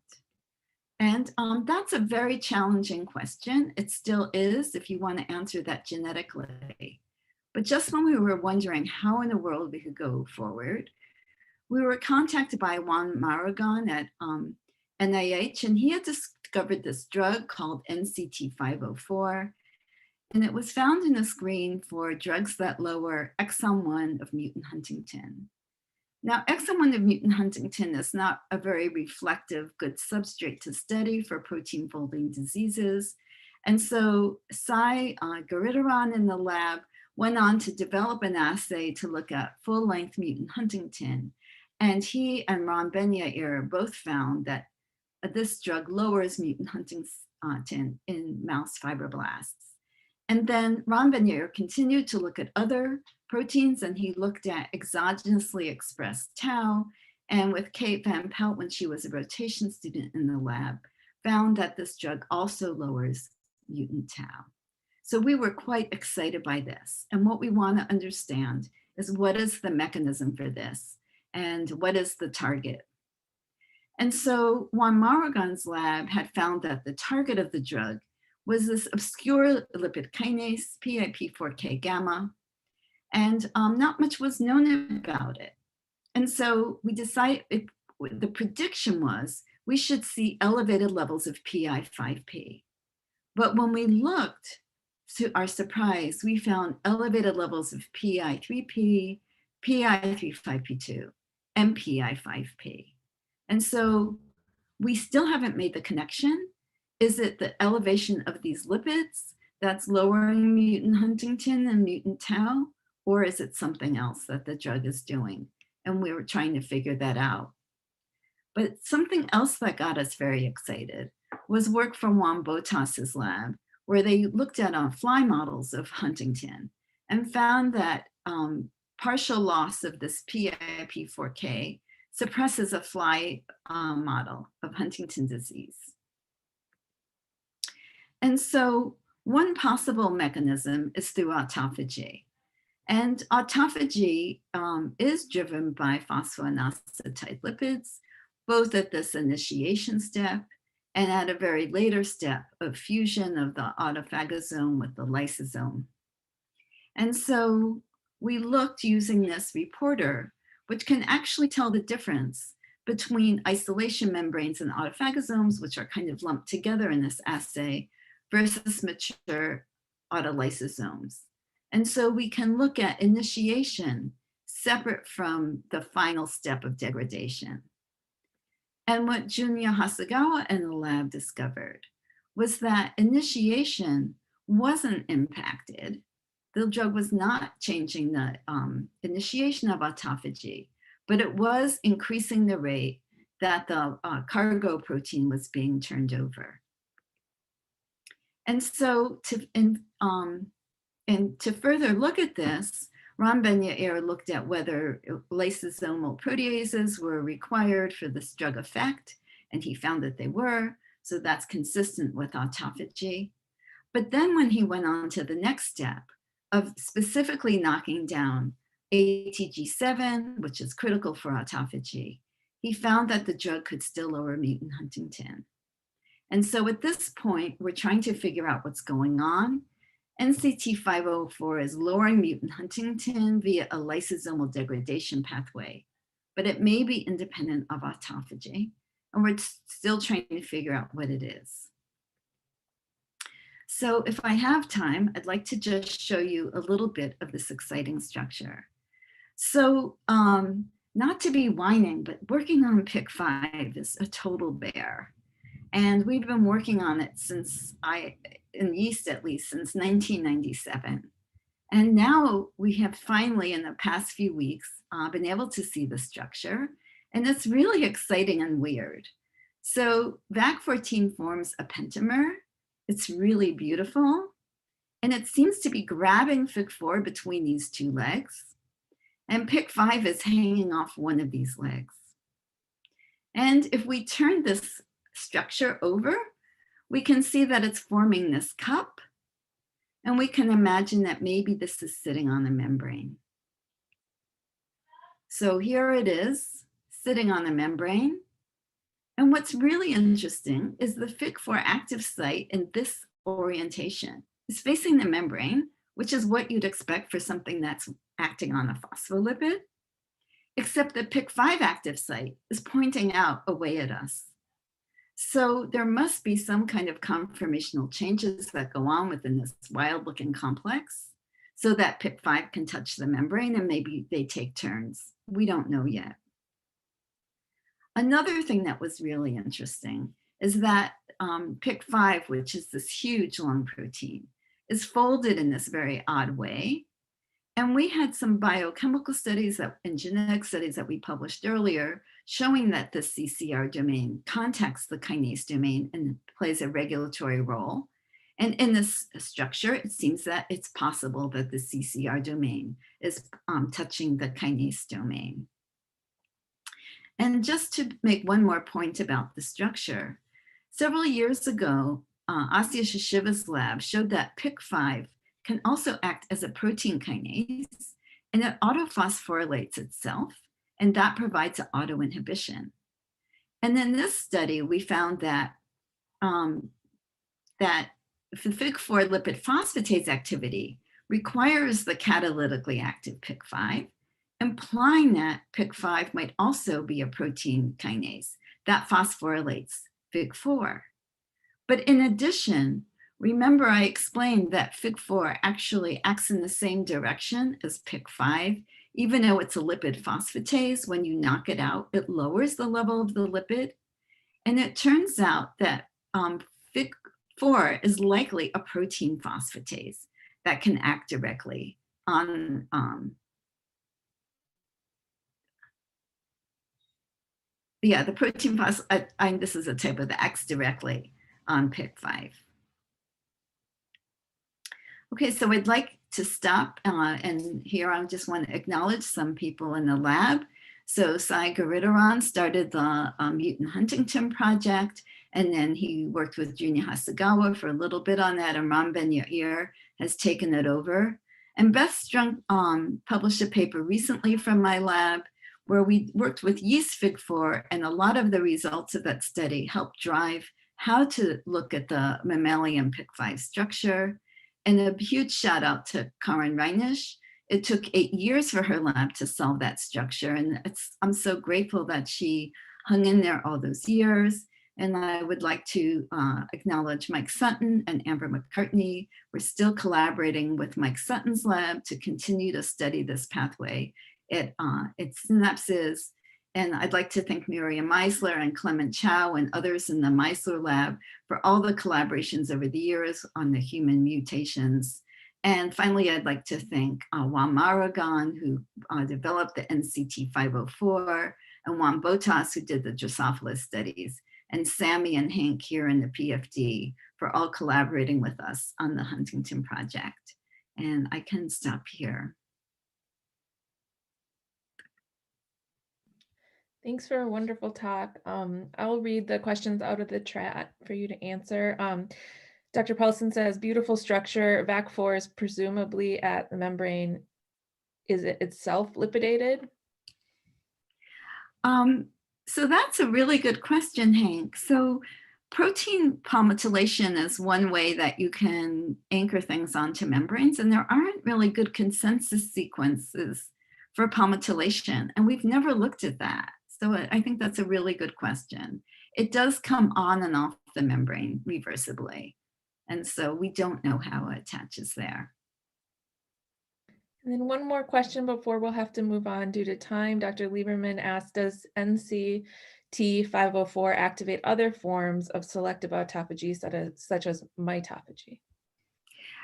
And that's a very challenging question. It still is, if you want to answer that genetically. But just when we were wondering how in the world we could go forward, we were contacted by Juan Maragón at NIH, and he had discovered this drug called NCT504, and it was found in a screen for drugs that lower exon 1 of mutant Huntingtin. Now, exon 1 of mutant Huntingtin is not a very reflective, good substrate to study for protein folding diseases. And so Sai Giridaran in the lab went on to develop an assay to look at full-length mutant Huntingtin. And he and Ron Benyaier both found that this drug lowers mutant Huntingtin in mouse fibroblasts. And then Ron Benyaier continued to look at other proteins, and he looked at exogenously expressed tau. And with Kate Van Pelt, when she was a rotation student in the lab, found that this drug also lowers mutant tau. So we were quite excited by this. And what we want to understand is, what is the mechanism for this? And what is the target? And so Juan Marragan's lab had found that the target of the drug was this obscure lipid kinase, PIP4K gamma, and not much was known about it. And so we decided, the prediction was we should see elevated levels of PI5P. But when we looked, to our surprise, we found elevated levels of PI3P, PI35P2, and PI5P. And so we still haven't made the connection. Is it the elevation of these lipids that's lowering mutant Huntingtin and mutant tau, or is it something else that the drug is doing? And we were trying to figure that out. But something else that got us very excited was work from Juan Botas's lab, where they looked at fly models of Huntingtin and found that partial loss of this PIP4K suppresses a fly model of Huntington disease. And so one possible mechanism is through autophagy. And autophagy is driven by phosphoinositide lipids, both at this initiation step and at a very later step of fusion of the autophagosome with the lysosome. And so we looked using this reporter, which can actually tell the difference between isolation membranes and autophagosomes, which are kind of lumped together in this assay, versus mature autolysosomes. And so we can look at initiation separate from the final step of degradation. And what Junya Hasegawa and the lab discovered was that initiation wasn't impacted. The drug was not changing the initiation of autophagy, but it was increasing the rate that the cargo protein was being turned over. And so to further look at this, Ron Benyaier looked at whether lysosomal proteases were required for this drug effect, and he found that they were, so that's consistent with autophagy. But then when he went on to the next step of specifically knocking down ATG7, which is critical for autophagy, he found that the drug could still lower mutant Huntingtin. And so at this point, we're trying to figure out what's going on. NCT504 is lowering mutant Huntingtin via a lysosomal degradation pathway, but it may be independent of autophagy, and we're still trying to figure out what it is. So if I have time, I'd like to just show you a little bit of this exciting structure. So not to be whining, but working on PIC5 is a total bear. And we've been working on it since in yeast at least, since 1997. And now we have finally, in the past few weeks, been able to see the structure. And it's really exciting and weird. So VAC14 forms a pentamer. It's really beautiful. And it seems to be grabbing FIC4 between these two legs. And PIC5 is hanging off one of these legs. And if we turn this structure over, we can see that it's forming this cup, and we can imagine that maybe this is sitting on a membrane. So here it is, sitting on a membrane. And what's really interesting is the FIC4 active site in this orientation is facing the membrane, which is what you'd expect for something that's acting on a phospholipid, except the PIC5 active site is pointing out away at us. So there must be some kind of conformational changes that go on within this wild-looking complex so that PIC5 can touch the membrane, and maybe they take turns. We don't know yet. Another thing that was really interesting is that PIC5, which is this huge long protein, is folded in this very odd way. And we had some biochemical studies and genetic studies that we published earlier showing that the CCR domain contacts the kinase domain and plays a regulatory role. And in this structure, it seems that it's possible that the CCR domain is touching the kinase domain. And just to make one more point about the structure, several years ago, Asya Shashiva's lab showed that PIC5 can also act as a protein kinase, and it autophosphorylates itself, and that provides an autoinhibition. And in this study, we found that, that the FIG4 lipid phosphatase activity requires the catalytically active PIC5, implying that PIC5 might also be a protein kinase that phosphorylates FIG4. But in addition, remember I explained that FIG4 actually acts in the same direction as PIC5, even though it's a lipid phosphatase. When you knock it out, it lowers the level of the lipid. And it turns out that FIG4 is likely a protein phosphatase that can act directly on the protein phosphatase. This is a typo that acts directly on PIC5. Okay, so I'd like to stop, and here I just want to acknowledge some people in the lab. So Sai Garudaran started the Mutant Huntington Project, and then he worked with Junya Hasegawa for a little bit on that, and Ram Ben Yair has taken it over. And Beth Strunk published a paper recently from my lab where we worked with yeast FIG4, and a lot of the results of that study helped drive how to look at the mammalian PIC5 structure. And a huge shout out to Karin Reinisch. It took 8 years for her lab to solve that structure. And I'm so grateful that she hung in there all those years. And I would like to acknowledge Mike Sutton and Amber McCartney. We're still collaborating with Mike Sutton's lab to continue to study this pathway at synapses. And I'd like to thank Miriam Meisler and Clement Chow and others in the Meisler lab for all the collaborations over the years on the human mutations. And finally, I'd like to thank Juan Maragon, who developed the NCT504, and Juan Botas, who did the Drosophila studies, and Sammy and Hank here in the PFD for all collaborating with us on the Huntington Project. And I can stop here. Thanks for a wonderful talk. I'll read the questions out of the chat for you to answer. Dr. Paulson says, beautiful structure, VAC4 is presumably at the membrane. Is it itself lipidated? So that's a really good question, Hank. So protein palmitoylation is one way that you can anchor things onto membranes, and there aren't really good consensus sequences for palmitoylation, and we've never looked at that. So I think that's a really good question. It does come on and off the membrane reversibly. And so we don't know how it attaches there. And then one more question before we'll have to move on due to time. Dr. Lieberman asked, does NCT504 activate other forms of selective autophagy such as Mytopogy?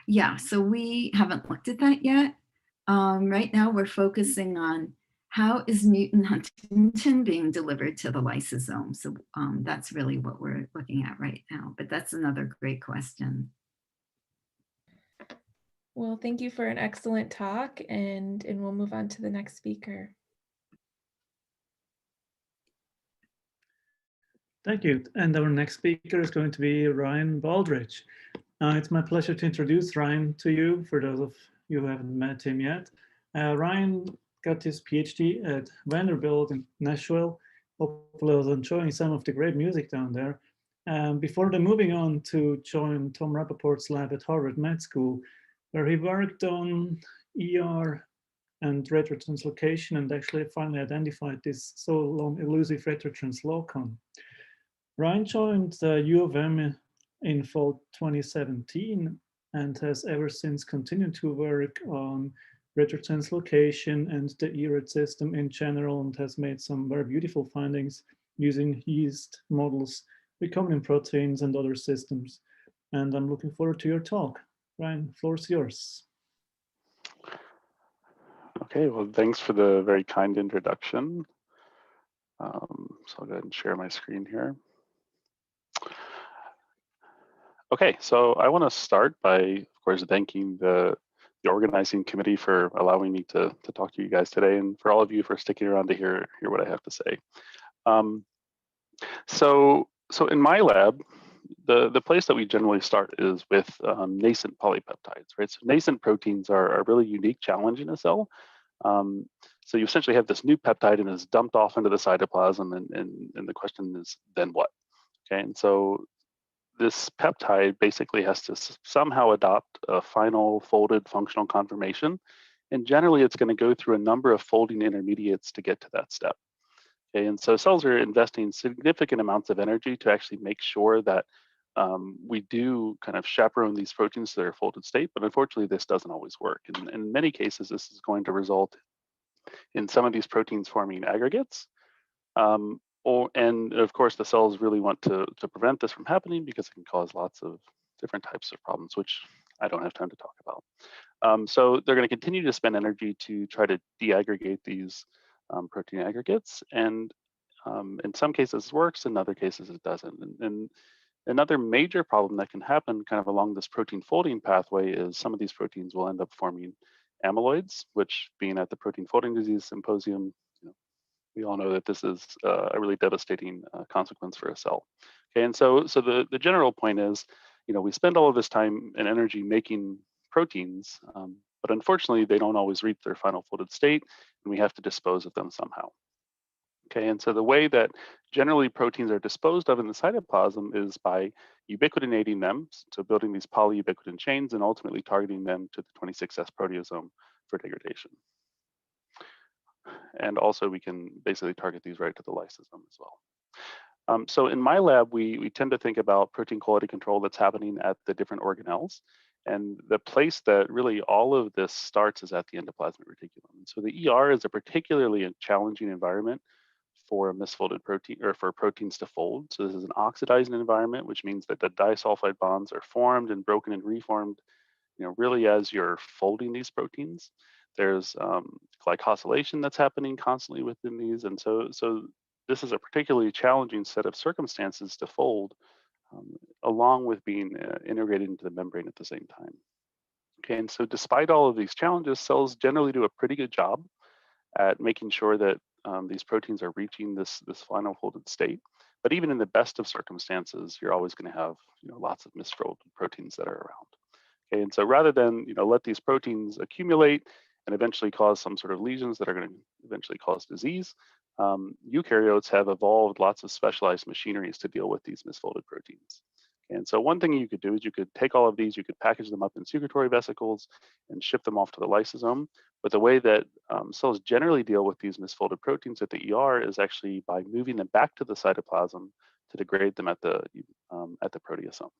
Yeah, so we haven't looked at that yet. Right now we're focusing on how is mutant huntingtin being delivered to the lysosome? So that's really what we're looking at right now, but that's another great question. Well, thank you for an excellent talk, and we'll move on to the next speaker. Thank you. And our next speaker is going to be Ryan Baldridge. It's my pleasure to introduce Ryan to you, for those of you who haven't met him yet. Ryan got his PhD at Vanderbilt in Nashville, hopefully was enjoying some of the great music down there. Before then moving on to join Tom Rappaport's lab at Harvard Med School, where he worked on ER and retrotranslocation and actually finally identified this so long elusive retrotranslocon. Ryan joined the U of M in fall 2017 and has ever since continued to work on retrotranslocation and the ERAD system in general, and has made some very beautiful findings using yeast models, recombinant proteins, and other systems. And I'm looking forward to your talk. Ryan, floor is yours. Okay, well, thanks for the very kind introduction. So I'll go ahead and share my screen here. Okay, so I want to start by, of course, thanking the organizing committee for allowing me to talk to you guys today, and for all of you for sticking around to hear what I have to say. So in my lab, the place that we generally start is with nascent polypeptides, right? So nascent proteins are a really unique challenge in a cell. So you essentially have this new peptide and it's dumped off into the cytoplasm, and the question is, then what? Okay, and so this peptide basically has to somehow adopt a final folded functional conformation, and generally it's going to go through a number of folding intermediates to get to that step. Okay, and so cells are investing significant amounts of energy to actually make sure that we do kind of chaperone these proteins to their folded state, but unfortunately this doesn't always work. And in many cases, this is going to result in some of these proteins forming aggregates. And of course, the cells really want to prevent this from happening because it can cause lots of different types of problems, which I don't have time to talk about. So they're going to continue to spend energy to try to deaggregate these protein aggregates. And in some cases it works, in other cases it doesn't. And another major problem that can happen kind of along this protein folding pathway is some of these proteins will end up forming amyloids, which, being at the Protein Folding Disease Symposium, we all know that this is a really devastating consequence for a cell. Okay, and so the general point is, we spend all of this time and energy making proteins, but unfortunately they don't always reach their final folded state, and we have to dispose of them somehow. Okay, and so the way that generally proteins are disposed of in the cytoplasm is by ubiquitinating them, so building these polyubiquitin chains and ultimately targeting them to the 26S proteasome for degradation. And also we can basically target these right to the lysosome as well. So in my lab, we tend to think about protein quality control that's happening at the different organelles. And the place that really all of this starts is at the endoplasmic reticulum. And so the ER is a particularly challenging environment for a misfolded protein, or for proteins to fold. So this is an oxidizing environment, which means that the disulfide bonds are formed and broken and reformed, really as you're folding these proteins. There's glycosylation that's happening constantly within these. And so this is a particularly challenging set of circumstances to fold, along with being integrated into the membrane at the same time. Okay, and so despite all of these challenges, cells generally do a pretty good job at making sure that these proteins are reaching this final folded state. But even in the best of circumstances, you're always going to have lots of misfolded proteins that are around. Okay, and so rather than let these proteins accumulate and eventually cause some sort of lesions that are going to eventually cause disease, eukaryotes have evolved lots of specialized machineries to deal with these misfolded proteins. And so one thing you could do is you could take all of these, you could package them up in secretory vesicles and ship them off to the lysosome. But the way that cells generally deal with these misfolded proteins at the ER is actually by moving them back to the cytoplasm to degrade them at the proteasome.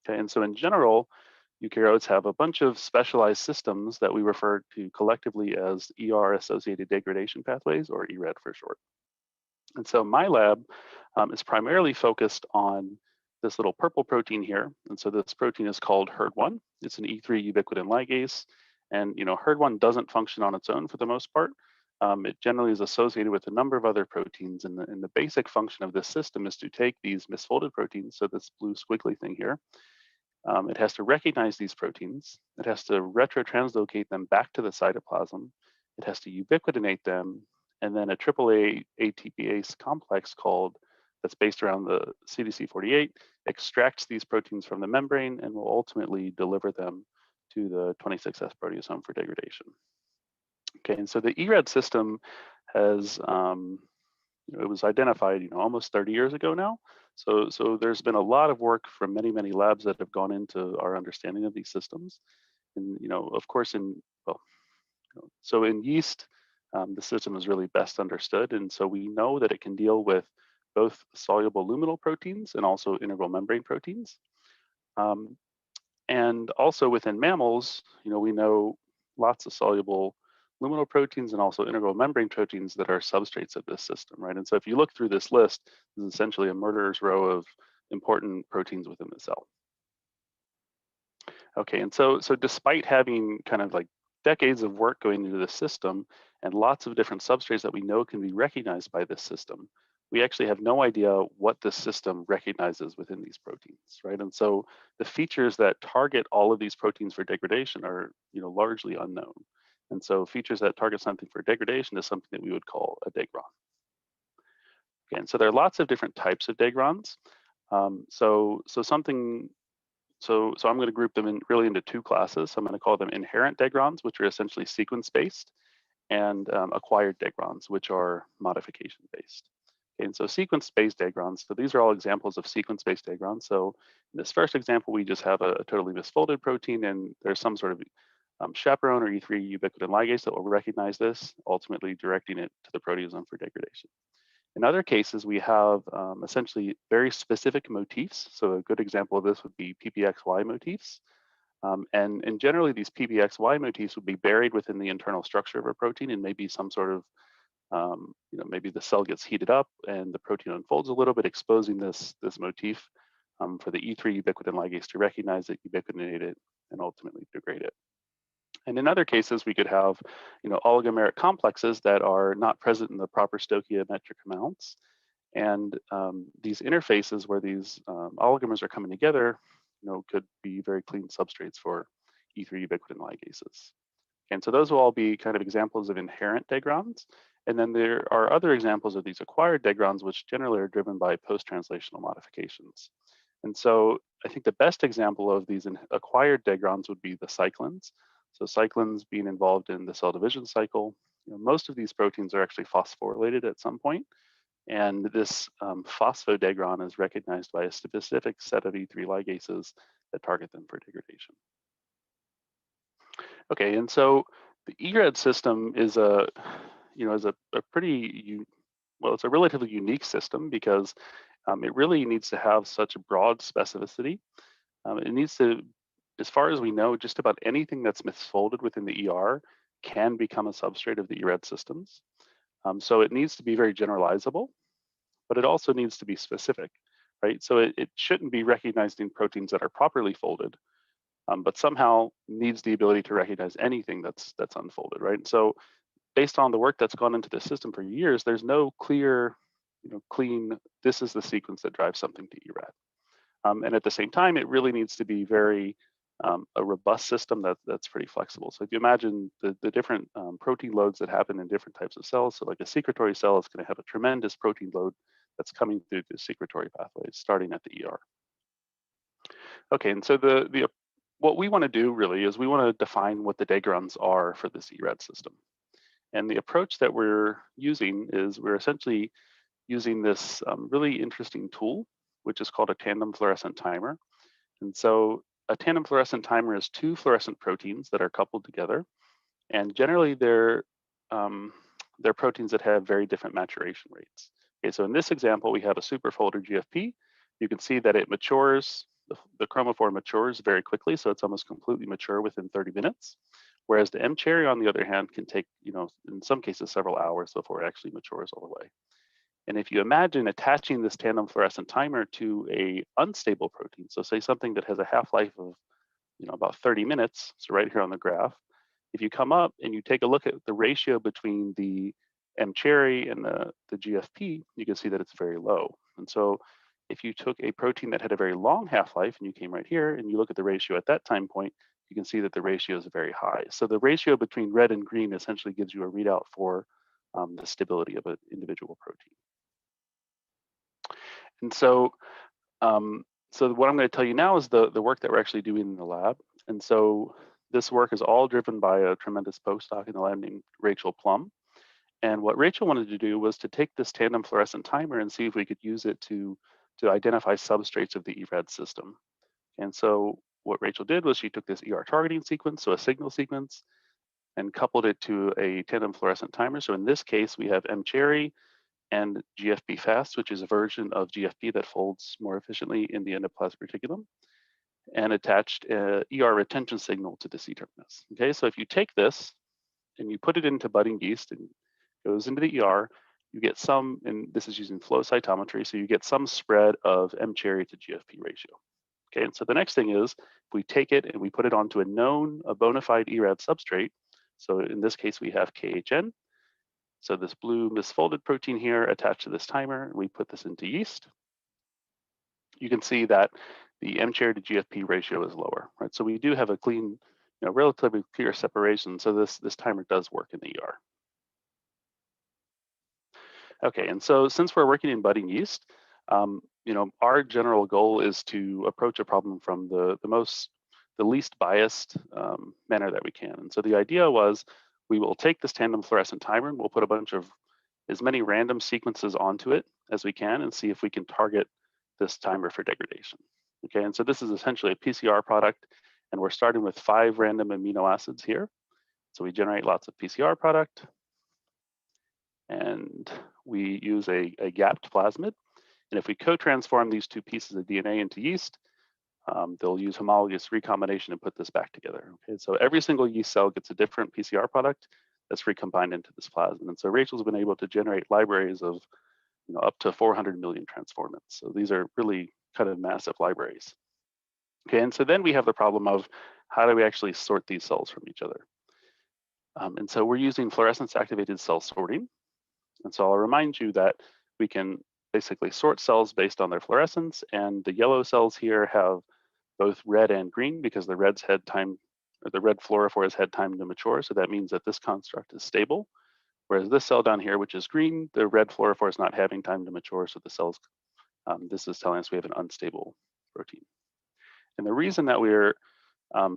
Okay, and so in general, eukaryotes have a bunch of specialized systems that we refer to collectively as ER-associated degradation pathways, or ERAD for short. And so my lab is primarily focused on this little purple protein here. And so this protein is called HERD1. It's an E3 ubiquitin ligase. And HERD1 doesn't function on its own for the most part. It generally is associated with a number of other proteins. And the basic function of this system is to take these misfolded proteins, so this blue squiggly thing here, it has to recognize these proteins. It has to retrotranslocation them back to the cytoplasm. It has to ubiquitinate them. And then a AAA ATPase complex that's based around the CDC48 extracts these proteins from the membrane and will ultimately deliver them to the 26S proteasome for degradation. Okay, and so the ERAD system has, it was identified, almost 30 years ago now. So there's been a lot of work from many labs that have gone into our understanding of these systems. And, of course, so in yeast, the system is really best understood. And so we know that it can deal with both soluble luminal proteins and also integral membrane proteins. And also within mammals, we know lots of soluble luminal proteins and also integral membrane proteins that are substrates of this system, right? And so if you look through this list, this is essentially a murderer's row of important proteins within the cell. Okay, and so despite having kind of like decades of work going into the system and lots of different substrates that we know can be recognized by this system, we actually have no idea what this system recognizes within these proteins, right? And so the features that target all of these proteins for degradation are, largely unknown. And so features that target something for degradation is something that we would call a degron. Okay, and so there are lots of different types of degrons. So I'm going to group them really into two classes. So I'm going to call them inherent degrons, which are essentially sequence-based, and acquired degrons, which are modification-based. Okay, and so sequence-based degrons, so these are all examples of sequence-based degrons. So in this first example, we just have a totally misfolded protein, and there's some sort of chaperone or E3 ubiquitin ligase that will recognize this, ultimately directing it to the proteasome for degradation. In other cases, we have essentially very specific motifs. So a good example of this would be PPXY motifs. And generally, these PPXY motifs would be buried within the internal structure of a protein and maybe some sort of, maybe the cell gets heated up and the protein unfolds a little bit, exposing this motif for the E3 ubiquitin ligase to recognize it, ubiquitinate it, and ultimately degrade it. And in other cases, we could have, oligomeric complexes that are not present in the proper stoichiometric amounts. And these interfaces where these oligomers are coming together, could be very clean substrates for E3 ubiquitin ligases. And so those will all be kind of examples of inherent degrons. And then there are other examples of these acquired degrons, which generally are driven by post-translational modifications. And so I think the best example of these acquired degrons would be the cyclins. So cyclins being involved in the cell division cycle. Most of these proteins are actually phosphorylated at some point, and this phosphodegron is recognized by a specific set of E3 ligases that target them for degradation. Okay, and so the ERAD system is a pretty, it's a relatively unique system because it really needs to have such a broad specificity. It needs to, as far as we know, just about anything that's misfolded within the ER can become a substrate of the ERAD systems. So it needs to be very generalizable, but it also needs to be specific, right? So it shouldn't be recognizing proteins that are properly folded, but somehow needs the ability to recognize anything that's unfolded, right? And so based on the work that's gone into the system for years, there's no clear, clean, this is the sequence that drives something to ERAD. And at the same time, it really needs to be very a robust system that's pretty flexible. So if you imagine the different protein loads that happen in different types of cells, so like a secretory cell is going to have a tremendous protein load that's coming through the secretory pathways, starting at the ER. Okay, and so what we want to do really is we want to define what the degrons are for this ERAD system. And the approach that we're using is we're essentially using this really interesting tool, which is called a tandem fluorescent timer. And so a tandem fluorescent timer is two fluorescent proteins that are coupled together. And generally they're proteins that have very different maturation rates. Okay, so in this example, we have a superfolder GFP. You can see that it matures, the chromophore matures very quickly. So it's almost completely mature within 30 minutes. Whereas the M cherry, on the other hand, can take, in some cases, several hours before it actually matures all the way. And if you imagine attaching this tandem fluorescent timer to a unstable protein, so say something that has a half-life of, about 30 minutes, so right here on the graph, if you come up and you take a look at the ratio between the M cherry and the GFP, you can see that it's very low. And so if you took a protein that had a very long half-life and you came right here and you look at the ratio at that time point, you can see that the ratio is very high. So the ratio between red and green essentially gives you a readout for the stability of an individual protein. And so, so what I'm going to tell you now is the work that we're actually doing in the lab. And so this work is all driven by a tremendous postdoc in the lab named Rachel Plum. And what Rachel wanted to do was to take this tandem fluorescent timer and see if we could use it to identify substrates of the ERAD system. And so what Rachel did was she took this ER targeting sequence, so a signal sequence, and coupled it to a tandem fluorescent timer. So in this case, we have M cherry and GFP fast, which is a version of GFP that folds more efficiently in the endoplasmic reticulum, and attached a ER retention signal to the C-terminus. Okay, so if you take this and you put it into budding yeast and it goes into the ER, you get some, and this is using flow cytometry, so you get some spread of M cherry to GFP ratio. Okay, and so the next thing is, if we take it and we put it onto a known, a bona fide ERAD substrate, so in this case we have KHN, so this blue misfolded protein here attached to this timer, and we put this into yeast, you can see that the M cherry to GFP ratio is lower, right? So we do have a clean, relatively clear separation, so this timer does work in the ER. Okay, and so since we're working in budding yeast, our general goal is to approach a problem from the least biased manner that we can. And so the idea was, we will take this tandem fluorescent timer and we'll put a bunch of as many random sequences onto it as we can and see if we can target this timer for degradation. Okay, and so this is essentially a PCR product, and we're starting with 5 random amino acids here. So we generate lots of PCR product, and we use a gapped plasmid. And if we co-transform these 2 pieces of DNA into yeast, they'll use homologous recombination and put this back together. Okay, so every single yeast cell gets a different PCR product that's recombined into this plasmid. And so Rachel's been able to generate libraries of up to 400 million transformants. So these are really kind of massive libraries. Okay, and so then we have the problem of how do we actually sort these cells from each other? And so we're using fluorescence activated cell sorting. And so I'll remind you that we can basically sort cells based on their fluorescence, and the yellow cells here have both red and green because the red fluorophore has had time to mature. So that means that this construct is stable. Whereas this cell down here, which is green, the red fluorophore is not having time to mature. So the cells, this is telling us we have an unstable protein. And the reason that we're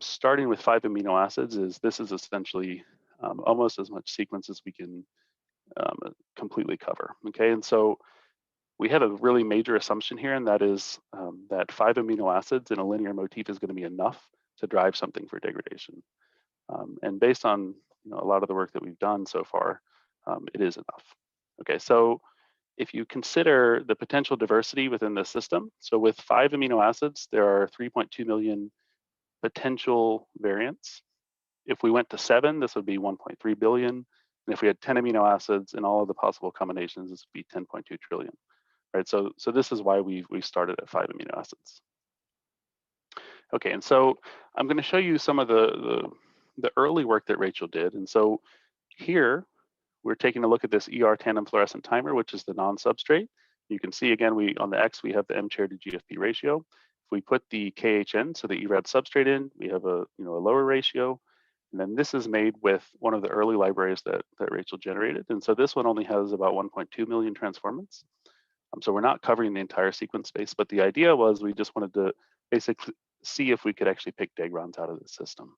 starting with 5 amino acids is this is essentially almost as much sequence as we can completely cover. Okay, and so we have a really major assumption here, and that is that 5 amino acids in a linear motif is going to be enough to drive something for degradation. And based on a lot of the work that we've done so far, it is enough. Okay, so if you consider the potential diversity within the system, so with 5 amino acids, there are 3.2 million potential variants. If we went to 7, this would be 1.3 billion. And if we had 10 amino acids in all of the possible combinations, this would be 10.2 trillion. Right, so this is why we started at 5 amino acids. Okay, and so I'm going to show you some of the early work that Rachel did. And so here we're taking a look at this ER tandem fluorescent timer, which is the non-substrate. You can see again, on the X we have the M cherry to GFP ratio. If we put the KHN, so the ERAD substrate in, we have a lower ratio. And then this is made with one of the early libraries that Rachel generated. And so this one only has about 1.2 million transformants. So we're not covering the entire sequence space, but the idea was we just wanted to basically see if we could actually pick degrons out of the system.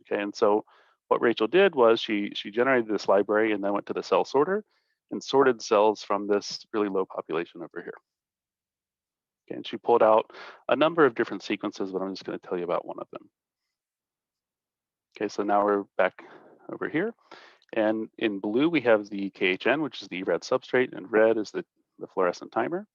Okay, and so what Rachel did was she generated this library and then went to the cell sorter and sorted cells from this really low population over here. Okay, and she pulled out a number of different sequences, but I'm just going to tell you about one of them. Okay, so now we're back over here. And in blue, we have the KHN, which is the ERAD substrate, and red is the fluorescent timer.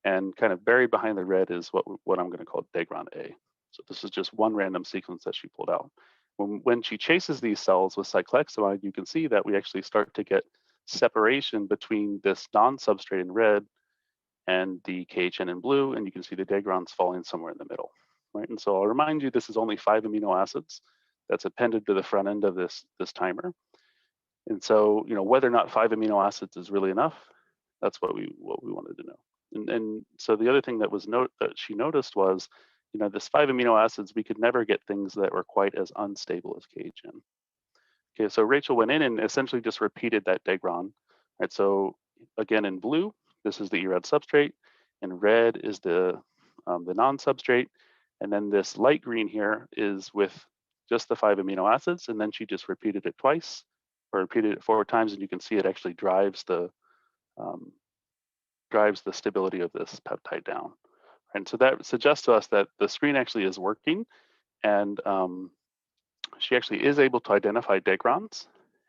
And kind of buried behind the red is what I'm going to call Degron A. So this is just one random sequence that she pulled out. When she chases these cells with cyclexamide, you can see that we actually start to get separation between this non-substrate in red and the KHN in blue, and you can see the degrons falling somewhere in the middle. Right? And so I'll remind you, this is only 5 amino acids that's appended to the front end of this timer. And so, whether or not 5 amino acids is really enough, that's what we wanted to know. And so the other thing that she noticed was, this 5 amino acids, we could never get things that were quite as unstable as KHN. Okay, so Rachel went in and essentially just repeated that degron. Right, so again in blue, this is the ERAD substrate, and red is the non-substrate, and then this light green here is with just the 5 amino acids, and then she just repeated it twice, or repeated it 4 times, and you can see it actually drives the stability of this peptide down. And so that suggests to us that the screen actually is working, and she actually is able to identify degrons.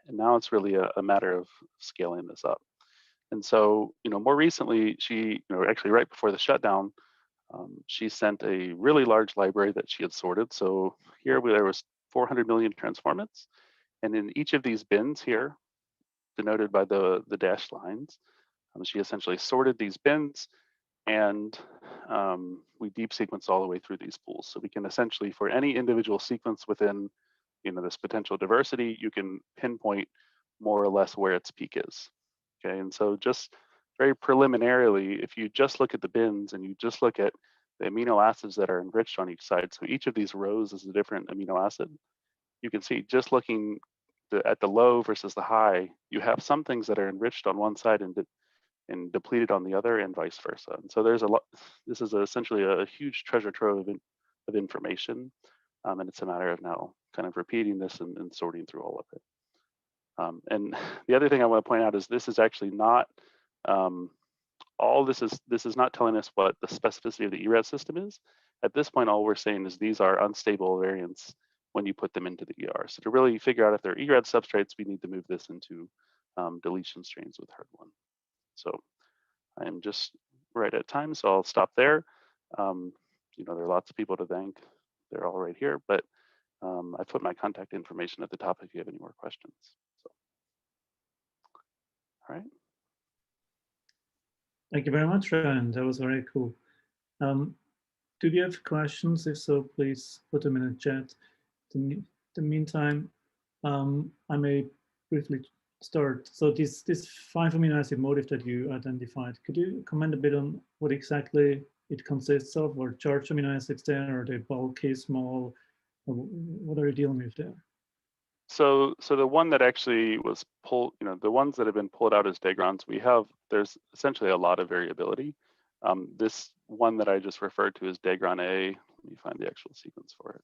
And now it's really a matter of scaling this up. And so, more recently, she, actually right before the shutdown, she sent a really large library that she had sorted. So here there was 400 million transformants. And in each of these bins here, denoted by the dashed lines, she essentially sorted these bins, and we deep sequenced all the way through these pools. So we can essentially, for any individual sequence within this potential diversity, you can pinpoint more or less where its peak is. Okay, and so just very preliminarily, if you just look at the bins and you just look at the amino acids that are enriched on each side, so each of these rows is a different amino acid, you can see just looking at the low versus the high, you have some things that are enriched on one side and depleted on the other, and vice versa. And so there's a lot. This is essentially a huge treasure trove of information, and it's a matter of now kind of repeating this and sorting through all of it. And the other thing I want to point out is this is actually not this is not telling us what the specificity of the ERAD system is. At this point, all we're saying is these are unstable variants when you put them into the ER. So to really figure out if they're ERAD substrates, we need to move this into deletion strains with HERD1. So I'm just right at time, so I'll stop there. There are lots of people to thank. They're all right here, but I put my contact information at the top if you have any more questions. So, all right. Thank you very much, Ryan. That was very cool. Do you have questions? If so, please put them in the chat. In the meantime, I may briefly start. So this 5 amino acid motif that you identified, could you comment a bit on what exactly it consists of? Or charged amino acids there? Are they bulky, small? Or what are you dealing with there? So the one that actually was pulled, the ones that have been pulled out as degrons, there's essentially a lot of variability. This one that I just referred to as degron A, let me find the actual sequence for it.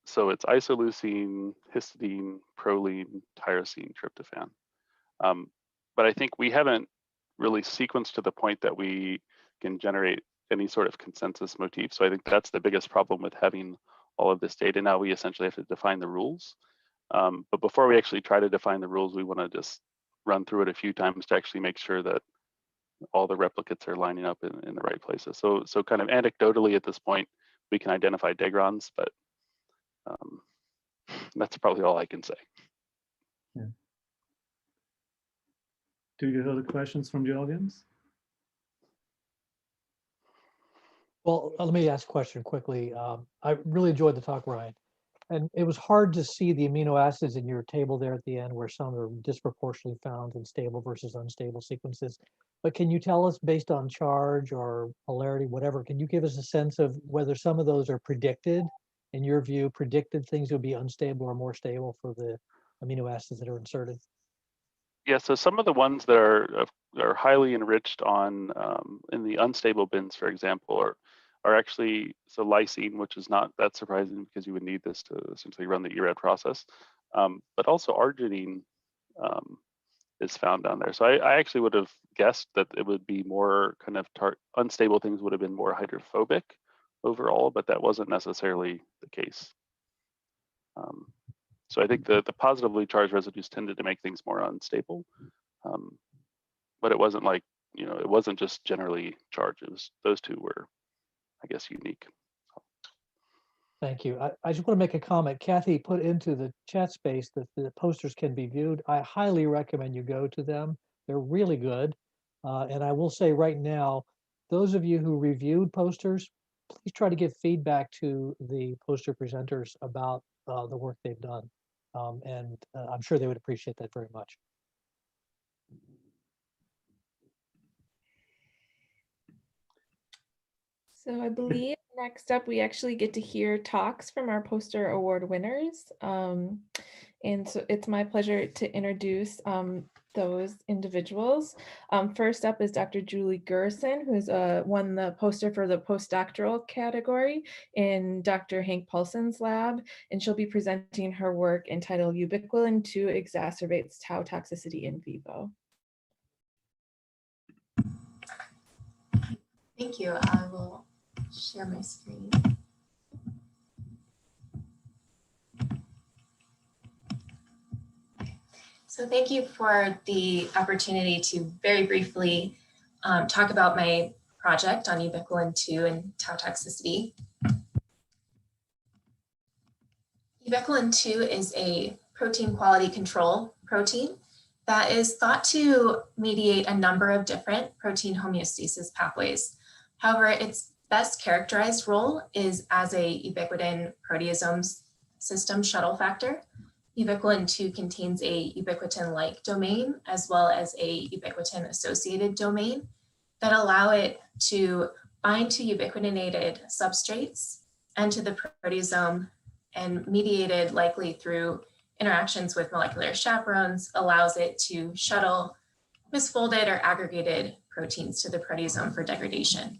So it's isoleucine, histidine, proline, tyrosine, tryptophan. But I think we haven't really sequenced to the point that we can generate any sort of consensus motif. So I think that's the biggest problem with having all of this data. Now we essentially have to define the rules. But before we actually try to define the rules, we want to just run through it a few times to actually make sure that all the replicates are lining up in the right places. So kind of anecdotally at this point, we can identify degrons, but that's probably all I can say. Yeah. Do you have other questions from the audience? Well, let me ask a question quickly. I really enjoyed the talk, Ryan. And it was hard to see the amino acids in your table there at the end where some are disproportionately found in stable versus unstable sequences. But can you tell us, based on charge or polarity, whatever, can you give us a sense of whether some of those are predicted, in your view, predicted things will be unstable or more stable for the amino acids that are inserted? Yeah, so some of the ones that are highly enriched on in the unstable bins, for example, are actually, so lysine, which is not that surprising because you would need this to essentially run the ERAD process, but also arginine is found down there. So I actually would have guessed that it would be more kind of unstable things would have been more hydrophobic overall, but that wasn't necessarily the case. So I think the positively charged residues tended to make things more unstable, but it wasn't like, it wasn't just generally charged. It was, those two were, I guess, unique. Thank you. I just want to make a comment. Kathy put into the chat space that the posters can be viewed. I highly recommend you go to them. They're really good. And I will say right now, those of you who reviewed posters, please try to give feedback to the poster presenters about the work they've done. And I'm sure they would appreciate that very much. So I believe next up, we actually get to hear talks from our poster award winners. And so it's my pleasure to introduce those individuals. First up is Dr. Julie Gerson, who's won the poster for the postdoctoral category in Dr. Hank Paulson's lab, and she'll be presenting her work entitled Ubiquilin 2 Exacerbates Tau Toxicity in Vivo. Thank you. I will share my screen. So thank you for the opportunity to very briefly talk about my project on ubiquinol-2 and tau toxicity. Ubiquinol-2 is a protein quality control protein that is thought to mediate a number of different protein homeostasis pathways. However, its best characterized role is as a ubiquitin proteasome system shuttle factor. Ubiquinol-2 contains a ubiquitin-like domain as well as a ubiquitin-associated domain that allow it to bind to ubiquitinated substrates and to the proteasome, and mediated likely through interactions with molecular chaperones allows it to shuttle misfolded or aggregated proteins to the proteasome for degradation.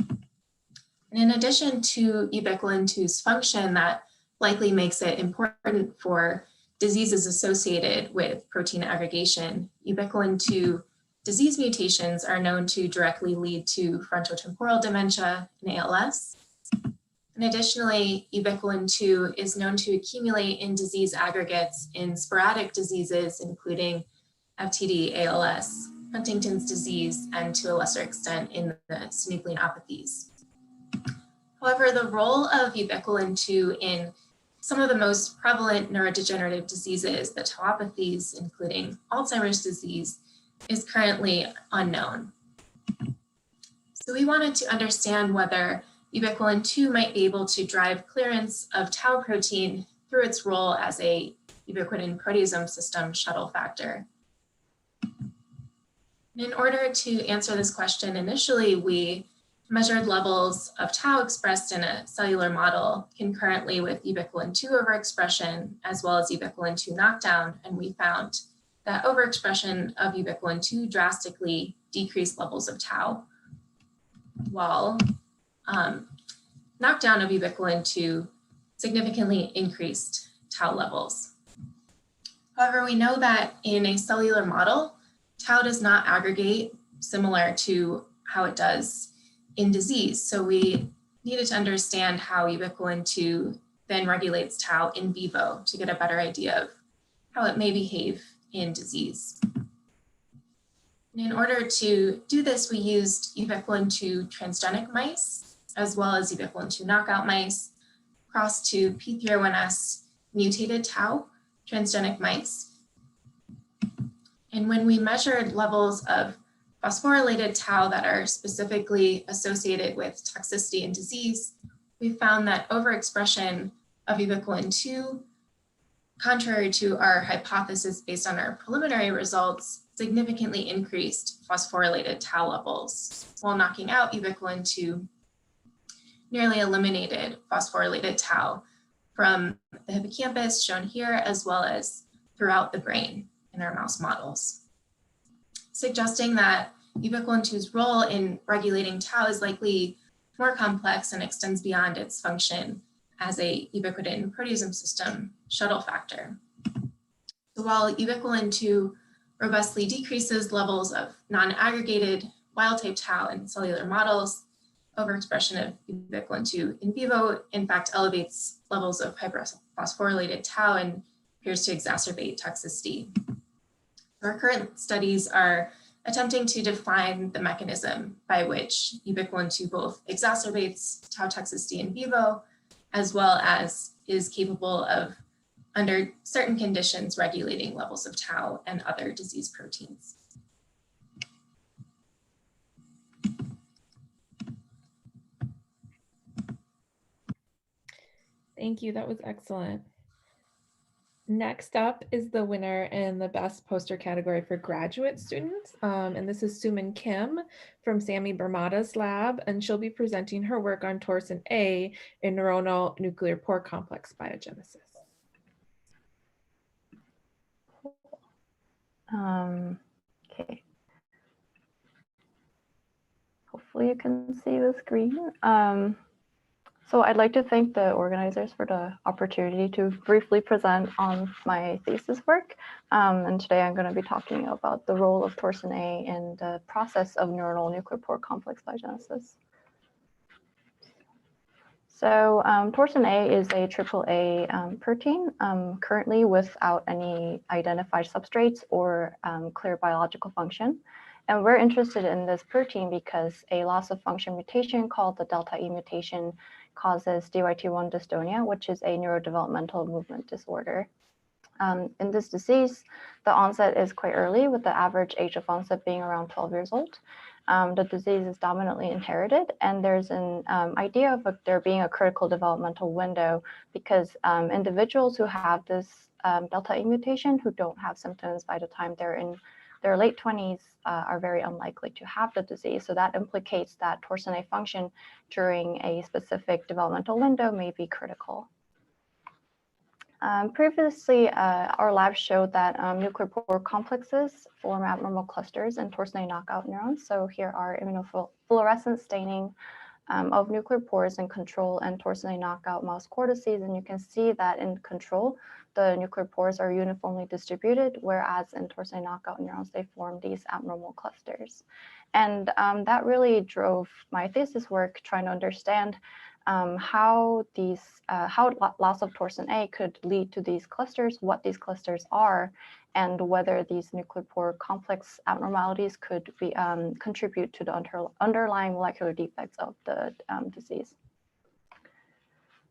And in addition to ubiquinol-2's function that likely makes it important for diseases associated with protein aggregation, ubiquinol-2 disease mutations are known to directly lead to frontotemporal dementia and ALS. And additionally, ubiquinol-2 is known to accumulate in disease aggregates in sporadic diseases, including FTD, ALS, Huntington's disease, and to a lesser extent in the synucleinopathies. However, the role of ubiquinol-2 in some of the most prevalent neurodegenerative diseases, the tauopathies, including Alzheimer's disease, is currently unknown. So we wanted to understand whether ubiquinol-2 might be able to drive clearance of tau protein through its role as a ubiquitin proteasome system shuttle factor. In order to answer this question, initially we measured levels of tau expressed in a cellular model concurrently with ubiquinol-2 overexpression as well as ubiquinol-2 knockdown, and we found that overexpression of ubiquinol-2 drastically decreased levels of tau, while knockdown of ubiquinol-2 significantly increased tau levels. However, we know that in a cellular model, tau does not aggregate similar to how it does in disease. So we needed to understand how ubiquinol-2 then regulates tau in vivo to get a better idea of how it may behave in disease. And in order to do this, we used ubiquinol-2 transgenic mice as well as ubiquinol-2 knockout mice crossed to P301S mutated tau transgenic mice. And when we measured levels of phosphorylated tau that are specifically associated with toxicity and disease, we found that overexpression of ubiquinol-2, contrary to our hypothesis based on our preliminary results, significantly increased phosphorylated tau levels, while knocking out ubiquinol-2 nearly eliminated phosphorylated tau from the hippocampus shown here, as well as throughout the brain in our mouse models, suggesting that ubiquinol-2's role in regulating tau is likely more complex and extends beyond its function as a ubiquitin proteasome system shuttle factor. So while ubiquinol-2 robustly decreases levels of non-aggregated wild-type tau in cellular models, overexpression of ubiquinol-2 in vivo, in fact, elevates levels of hyperphosphorylated tau and appears to exacerbate toxicity. Our current studies are attempting to define the mechanism by which ubiquinol-2 both exacerbates tau toxicity in vivo, as well as is capable of, under certain conditions, regulating levels of tau and other disease proteins. Thank you, that was excellent. Next up is the winner in the best poster category for graduate students. And this is Suman Kim from Sammy Bermada's lab, and she'll be presenting her work on Torsion A in neuronal nuclear pore complex biogenesis. Okay. Hopefully you can see the screen. So I'd like to thank the organizers for the opportunity to briefly present on my thesis work. And today I'm going to be talking about the role of Torsion A in the process of neuronal nuclear pore complex biogenesis. So Torsion A is a AAA protein currently without any identified substrates or clear biological function. And we're interested in this protein because a loss of function mutation called the delta E mutation causes DYT1 dystonia, which is a neurodevelopmental movement disorder. In this disease, the onset is quite early, with the average age of onset being around 12 years old. The disease is dominantly inherited, and there's an idea of there being a critical developmental window because individuals who have this delta E mutation who don't have symptoms by the time they're in their late 20s are very unlikely to have the disease. So that implicates that Torsion A function during a specific developmental window may be critical. Previously, our lab showed that nuclear pore complexes form abnormal clusters in Torsion A knockout neurons. So here are immunofluorescence staining of nuclear pores in control and Torsion A knockout mouse cortices. And you can see that in control, the nuclear pores are uniformly distributed, whereas in Torsion A knockout neurons, they form these abnormal clusters. And that really drove my thesis work, trying to understand how loss of Torsion A could lead to these clusters, what these clusters are, and whether these nuclear pore complex abnormalities could be, contribute to the underlying molecular defects of the disease.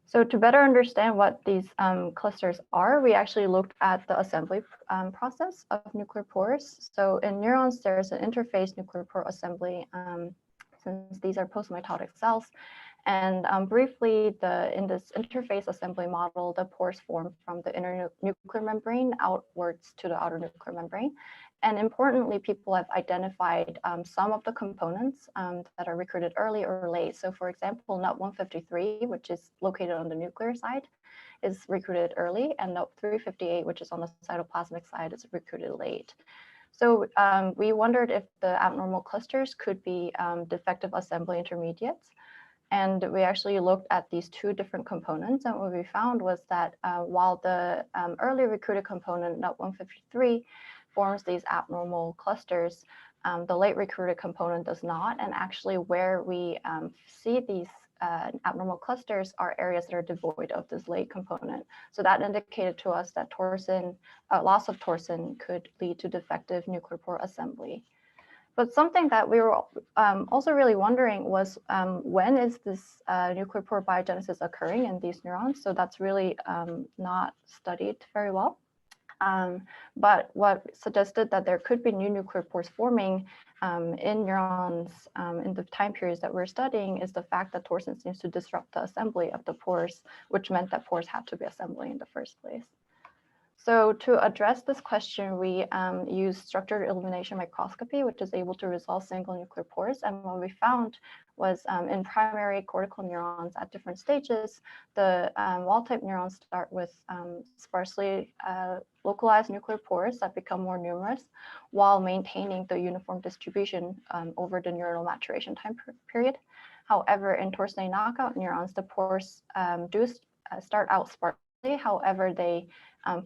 So to better understand what these clusters are, we actually looked at the assembly process of nuclear pores. So in neurons, there's an interface nuclear pore assembly, since these are postmitotic cells. And briefly, in this interface assembly model, the pores form from the inner nuclear membrane outwards to the outer nuclear membrane. And importantly, people have identified some of the components that are recruited early or late. So for example, NUT153, which is located on the nuclear side, is recruited early, and NUT358, which is on the cytoplasmic side, is recruited late. So we wondered if the abnormal clusters could be defective assembly intermediates. And we actually looked at these two different components. And what we found was that while the early recruited component, NUT153, forms these abnormal clusters, the late recruited component does not. And actually where we see these abnormal clusters are areas that are devoid of this late component. So that indicated to us that Torsion, loss of Torsion could lead to defective nuclear pore assembly. But something that we were also really wondering was when is this nuclear pore biogenesis occurring in these neurons? So that's really not studied very well. But what suggested that there could be new nuclear pores forming in neurons in the time periods that we're studying is the fact that Torsion seems to disrupt the assembly of the pores, which meant that pores had to be assembly in the first place. So to address this question, we used structured illumination microscopy, which is able to resolve single nuclear pores. And what we found was in primary cortical neurons at different stages, the wild-type neurons start with sparsely localized nuclear pores that become more numerous while maintaining the uniform distribution over the neuronal maturation time period. However, in Torsion A knockout neurons, the pores do start out sparsely. However, they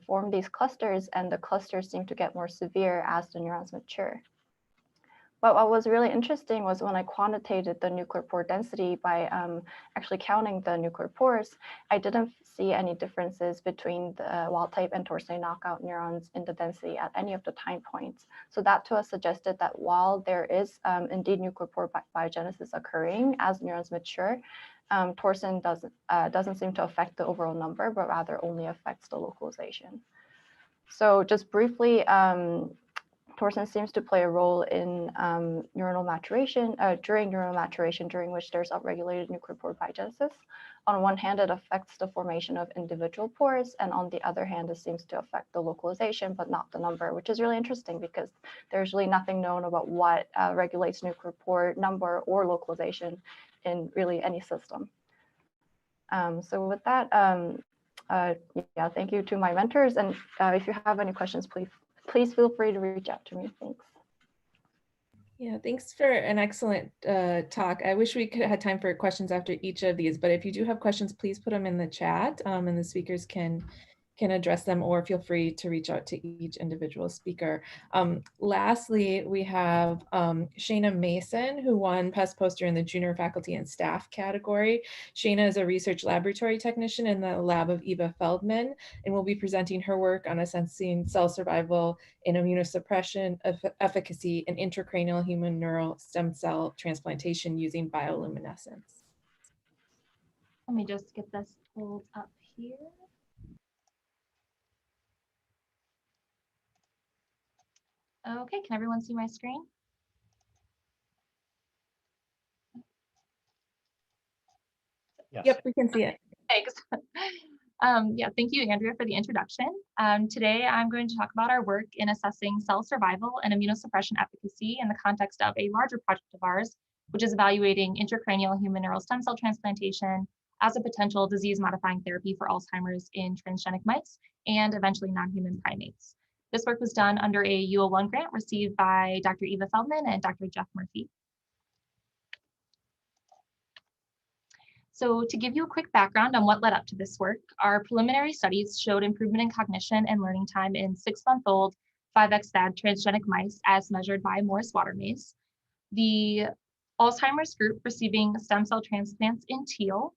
form these clusters, and the clusters seem to get more severe as the neurons mature. But what was really interesting was when I quantitated the nuclear pore density by actually counting the nuclear pores, I didn't see any differences between the wild type and Torsion A knockout neurons in the density at any of the time points. So that to us suggested that while there is indeed nuclear pore biogenesis occurring as neurons mature, Torsion doesn't seem to affect the overall number, but rather only affects the localization. So just briefly, Torsion seems to play a role in neuronal maturation, during which there's upregulated nuclear pore biogenesis. On one hand, it affects the formation of individual pores, and on the other hand, it seems to affect the localization, but not the number, which is really interesting because there's really nothing known about what regulates nuclear pore number or localization in really any system. So with that, yeah, thank you to my mentors. And if you have any questions, please feel free to reach out to me. Thanks. Yeah, thanks for an excellent talk. I wish we could have had time for questions after each of these, but if you do have questions, please put them in the chat and the speakers can can address them, or feel free to reach out to each individual speaker. Lastly, we have Shayna Mason, who won Pest Poster in the Junior Faculty and Staff category. Shayna is a research laboratory technician in the lab of Eva Feldman, and will be presenting her work on assessing cell survival in immunosuppression, efficacy, and intracranial human neural stem cell transplantation using bioluminescence. Let me just get this pulled up here. Okay, can everyone see my screen? Yes. Yep, we can see it. Thanks. Yeah, thank you, Andrea, for the introduction. Today, I'm going to talk about our work in assessing cell survival and immunosuppression efficacy in the context of a larger project of ours, which is evaluating intracranial human neural stem cell transplantation as a potential disease-modifying therapy for Alzheimer's in transgenic mice and eventually non-human primates. This work was done under a UO1 grant received by Dr. Eva Feldman and Dr. Jeff Murphy. So to give you a quick background on what led up to this work, our preliminary studies showed improvement in cognition and learning time in 6-month-old 5X-STAD transgenic mice as measured by Morris Water maze. The Alzheimer's group receiving stem cell transplants in teal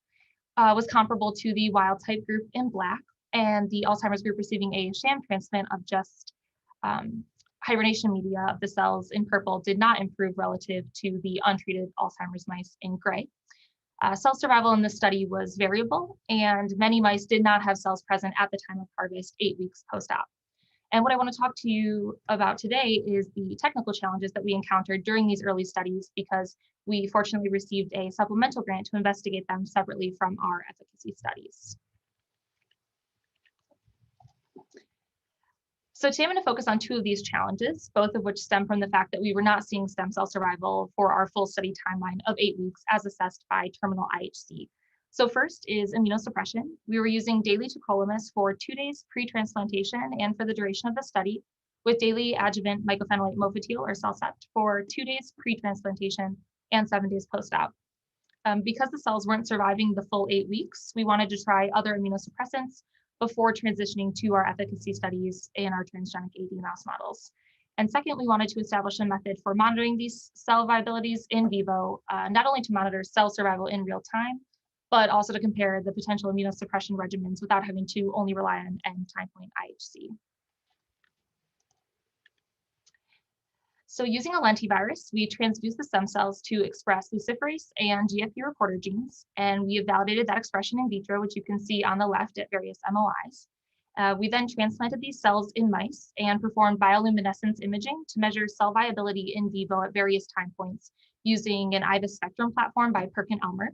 was comparable to the wild type group in black, and the Alzheimer's group receiving a sham transplant of just hibernation media of the cells in purple did not improve relative to the untreated Alzheimer's mice in gray. Cell survival in this study was variable, and many mice did not have cells present at the time of harvest 8 weeks post-op. And what I want to talk to you about today is the technical challenges that we encountered during these early studies, because we fortunately received a supplemental grant to investigate them separately from our efficacy studies. So today I'm going to focus on 2 of these challenges, both of which stem from the fact that we were not seeing stem cell survival for our full study timeline of 8 weeks as assessed by terminal IHC. So first is immunosuppression. We were using daily tacrolimus for 2 days pre-transplantation and for the duration of the study, with daily adjuvant mycophenolate mofetil or CellCept for 2 days pre-transplantation and 7 days post-op. Because the cells weren't surviving the full 8 weeks, we wanted to try other immunosuppressants before transitioning to our efficacy studies in our transgenic AD mouse models. And second, we wanted to establish a method for monitoring these cell viabilities in vivo, not only to monitor cell survival in real time, but also to compare the potential immunosuppression regimens without having to only rely on end time point IHC. So using a lentivirus, we transduced the stem cells to express luciferase and GFP reporter genes, and we have validated that expression in vitro, which you can see on the left at various MOIs. We then transplanted these cells in mice and performed bioluminescence imaging to measure cell viability in vivo at various time points using an IVIS spectrum platform by Perkin-Elmer.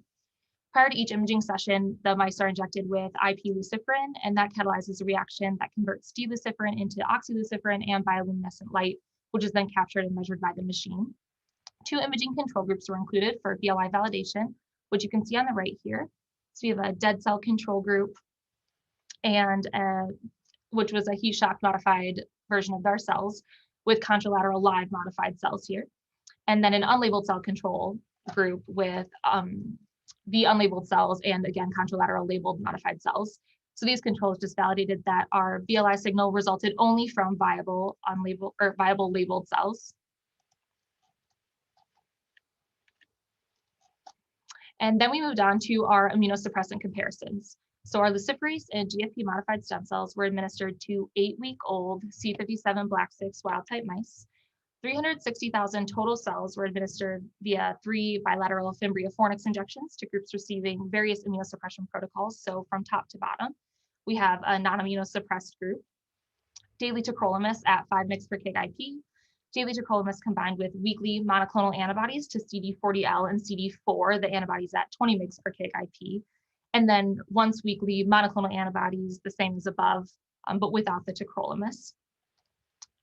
Prior to each imaging session, the mice are injected with IP luciferin, and that catalyzes a reaction that converts D-luciferin into oxyluciferin and bioluminescent light, which is then captured and measured by the machine. 2 imaging control groups were included for BLI validation, which you can see on the right here. So we have a dead cell control group, and which was a heat shock modified version of our cells with contralateral live modified cells here. And then an unlabeled cell control group with the unlabeled cells and again, contralateral labeled modified cells. So these controls just validated that our BLI signal resulted only from viable unlabeled or viable labeled cells. And then we moved on to our immunosuppressant comparisons. So our luciferase and GFP modified stem cells were administered to 8-week-old C57 black 6 wild type mice. 360,000 total cells were administered via 3 bilateral Fimbria fornix injections to groups receiving various immunosuppression protocols. So from top to bottom, we have a non-immunosuppressed group, daily tacrolimus at 5 mg/kg IP, daily tacrolimus combined with weekly monoclonal antibodies to CD40L and CD4, the antibodies at 20 mg/kg IP, and then once weekly monoclonal antibodies, the same as above, but without the tacrolimus.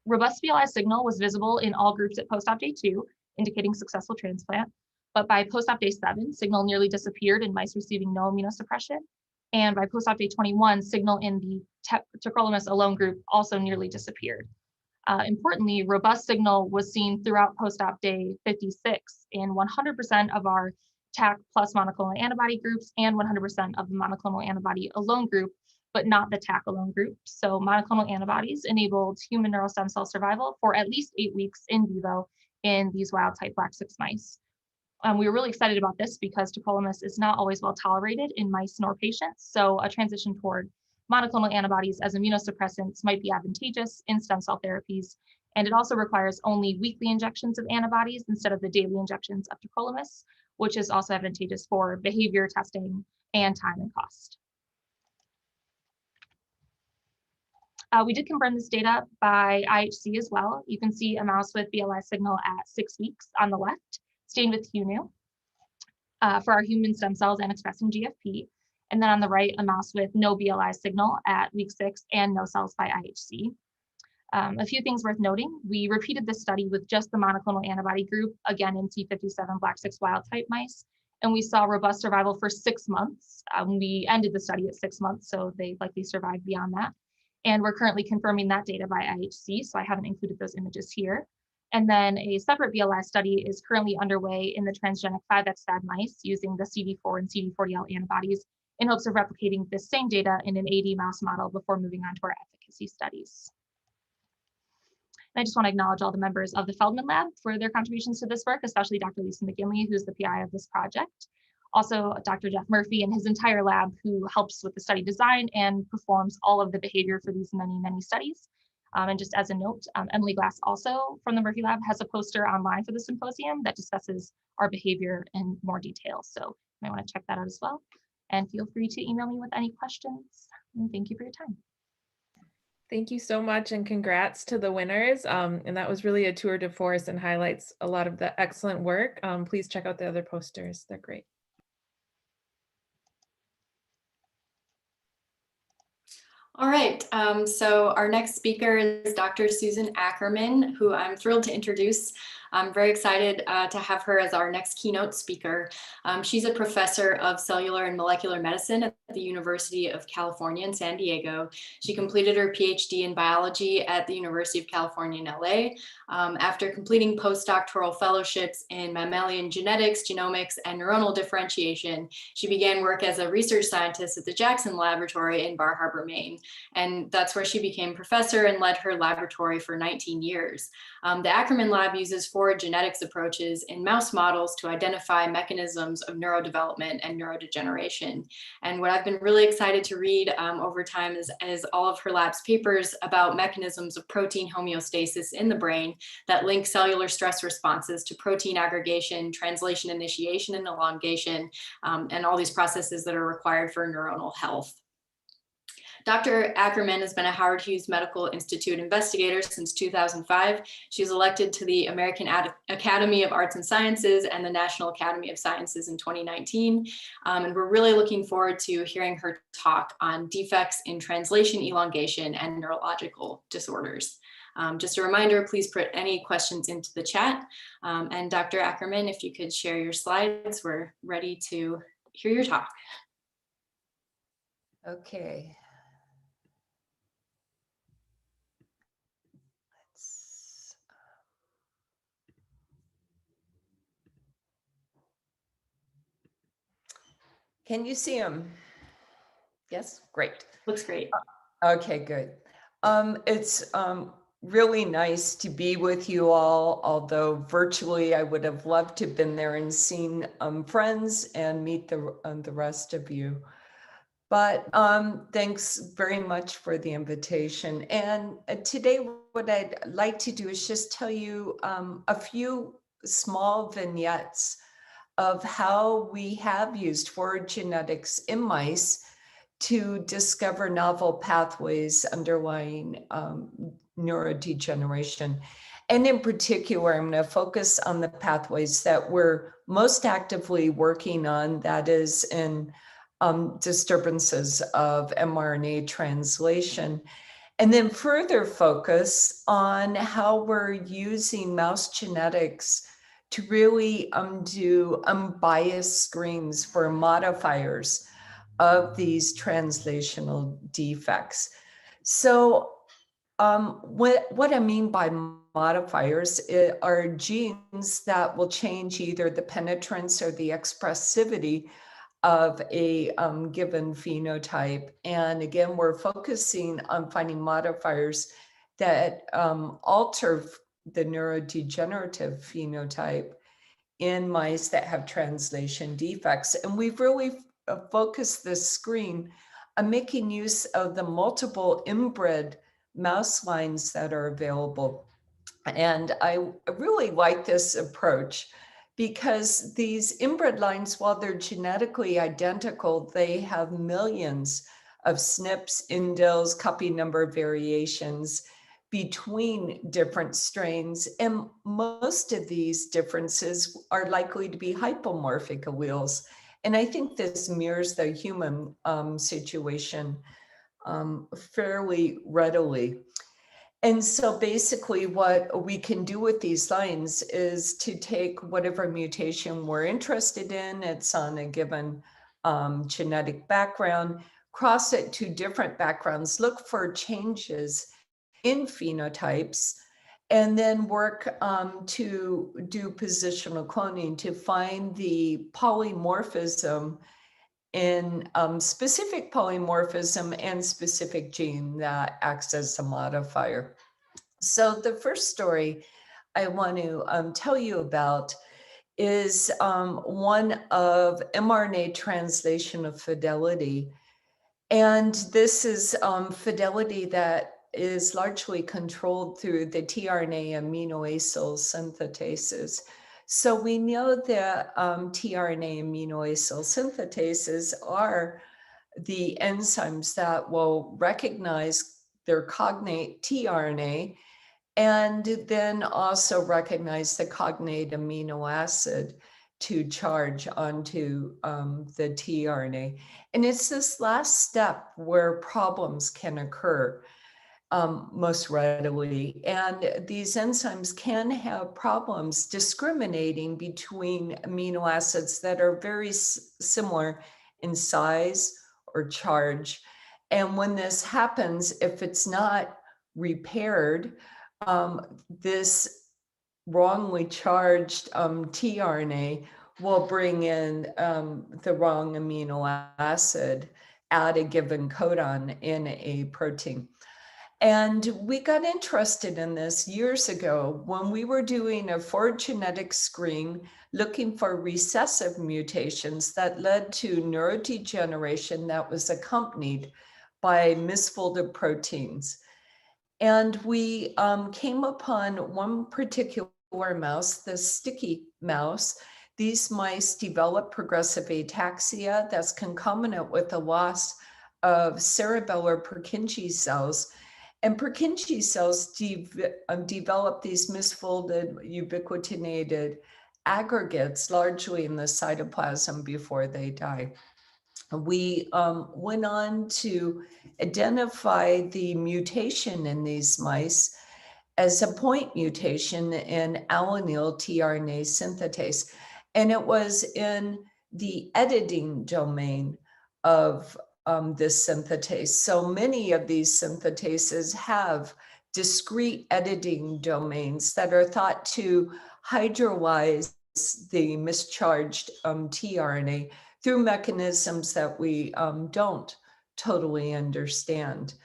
Robust BLI signal was visible in all groups at post-op day 2, indicating successful transplant, but by post-op day 7, signal nearly disappeared in mice receiving no immunosuppression, and by post-op day 21, signal in the tacrolimus alone group also nearly disappeared. Importantly, robust signal was seen throughout post-op day 56 in 100% of our TAC plus monoclonal antibody groups and 100% of the monoclonal antibody alone group, but not the TAC alone group. So monoclonal antibodies enabled human neural stem cell survival for at least 8 weeks in vivo in these wild type Black 6 mice. We were really excited about this because tacrolimus is not always well tolerated in mice nor patients. So a transition toward monoclonal antibodies as immunosuppressants might be advantageous in stem cell therapies. And it also requires only weekly injections of antibodies instead of the daily injections of tacrolimus, which is also advantageous for behavior testing and time and cost. We did confirm this data by IHC as well. You can see a mouse with BLI signal at 6 weeks on the left, stained with HUNU for our human stem cells and expressing GFP. And then on the right, a mouse with no BLI signal at week 6 and no cells by IHC. A few things worth noting. We repeated this study with just the monoclonal antibody group, again in T57 Black 6 wild type mice, and we saw robust survival for 6 months. We ended the study at 6 months, so they likely survived beyond that. And we're currently confirming that data by IHC, so I haven't included those images here. And then a separate BLI study is currently underway in the transgenic 5X SAD mice using the CD4 and CD40L antibodies in hopes of replicating this same data in an AD mouse model before moving on to our efficacy studies. And I just want to acknowledge all the members of the Feldman Lab for their contributions to this work, especially Dr. Lisa McGinley, who's the PI of this project. Also, Dr. Jeff Murphy and his entire lab, who helps with the study design and performs all of the behavior for these many, many studies. And just as a note, Emily Glass, also from the Murphy Lab, has a poster online for the symposium that discusses our behavior in more detail. So you might want to check that out as well. And feel free to email me with any questions. And thank you for your time. Thank you so much, and congrats to the winners. And that was really a tour de force and highlights a lot of the excellent work. Please check out the other posters. They're great. All right, so our next speaker is Dr. Susan Ackerman, who I'm thrilled to introduce. I'm very excited to have her as our next keynote speaker. She's a professor of cellular and molecular medicine at the University of California in San Diego. She completed her PhD in biology at the University of California in LA. After completing postdoctoral fellowships in mammalian genetics, genomics, and neuronal differentiation, she began work as a research scientist at the Jackson Laboratory in Bar Harbor, Maine. And that's where she became professor and led her laboratory for 19 years. The Ackerman Lab uses forward genetics approaches in mouse models to identify mechanisms of neurodevelopment and neurodegeneration. And what I've been really excited to read over time is all of her lab's papers about mechanisms of protein homeostasis in the brain that link cellular stress responses to protein aggregation, translation initiation and elongation, and all these processes that are required for neuronal health. Dr. Ackerman has been a Howard Hughes Medical Institute investigator since 2005. She was elected to the American Academy of Arts and Sciences and the National Academy of Sciences in 2019. And we're really looking forward to hearing her talk on defects in translation elongation and neurological disorders. Just a reminder, please put any questions into the chat. And Dr. Ackerman, if you could share your slides, we're ready to hear your talk. Okay. Can you see them? Yes, great. Looks great. Okay, good. It's really nice to be with you all, although virtually I would have loved to have been there and seen friends and meet the rest of you. But thanks very much for the invitation. And today what I'd like to do is just tell you a few small vignettes of how we have used forward genetics in mice to discover novel pathways underlying neurodegeneration. And in particular, I'm going to focus on the pathways that we're most actively working on, that is in disturbances of mRNA translation. And then further focus on how we're using mouse genetics to really do unbiased screens for modifiers of these translational defects. So what I mean by modifiers are genes that will change either the penetrance or the expressivity of a given phenotype. And again, we're focusing on finding modifiers that alter the neurodegenerative phenotype in mice that have translation defects. And we've really focused this screen on making use of the multiple inbred mouse lines that are available. And I really like this approach because these inbred lines, while they're genetically identical, they have millions of SNPs, indels, copy number variations between different strains. And most of these differences are likely to be hypomorphic alleles. And I think this mirrors the human situation fairly readily. And so basically what we can do with these lines is to take whatever mutation we're interested in, it's on a given genetic background, cross it to different backgrounds, look for changes in phenotypes, and then work to do positional cloning to find the polymorphism in specific polymorphism and specific gene that acts as a modifier. So the first story I want to tell you about is one of mRNA translation of Fidelity. And this is Fidelity that is largely controlled through the tRNA aminoacyl synthetases. So we know that tRNA aminoacyl synthetases are the enzymes that will recognize their cognate tRNA and then also recognize the cognate amino acid to charge onto the tRNA. And it's this last step where problems can occur most readily. And these enzymes can have problems discriminating between amino acids that are very similar in size or charge. And when this happens, if it's not repaired, this wrongly charged tRNA will bring in the wrong amino acid at a given codon in a protein. And we got interested in this years ago when we were doing a forward genetic screen looking for recessive mutations that led to neurodegeneration that was accompanied by misfolded proteins. And we came upon one particular mouse, the sticky mouse. These mice develop progressive ataxia that's concomitant with the loss of cerebellar Purkinje cells. And Purkinje cells develop these misfolded ubiquitinated aggregates largely in the cytoplasm before they die. We went on to identify the mutation in these mice as a point mutation in alanine tRNA synthetase. And it was in the editing domain of this synthetase. So many of these synthetases have discrete editing domains that are thought to hydrolyze the mischarged tRNA through mechanisms that we don't totally understand.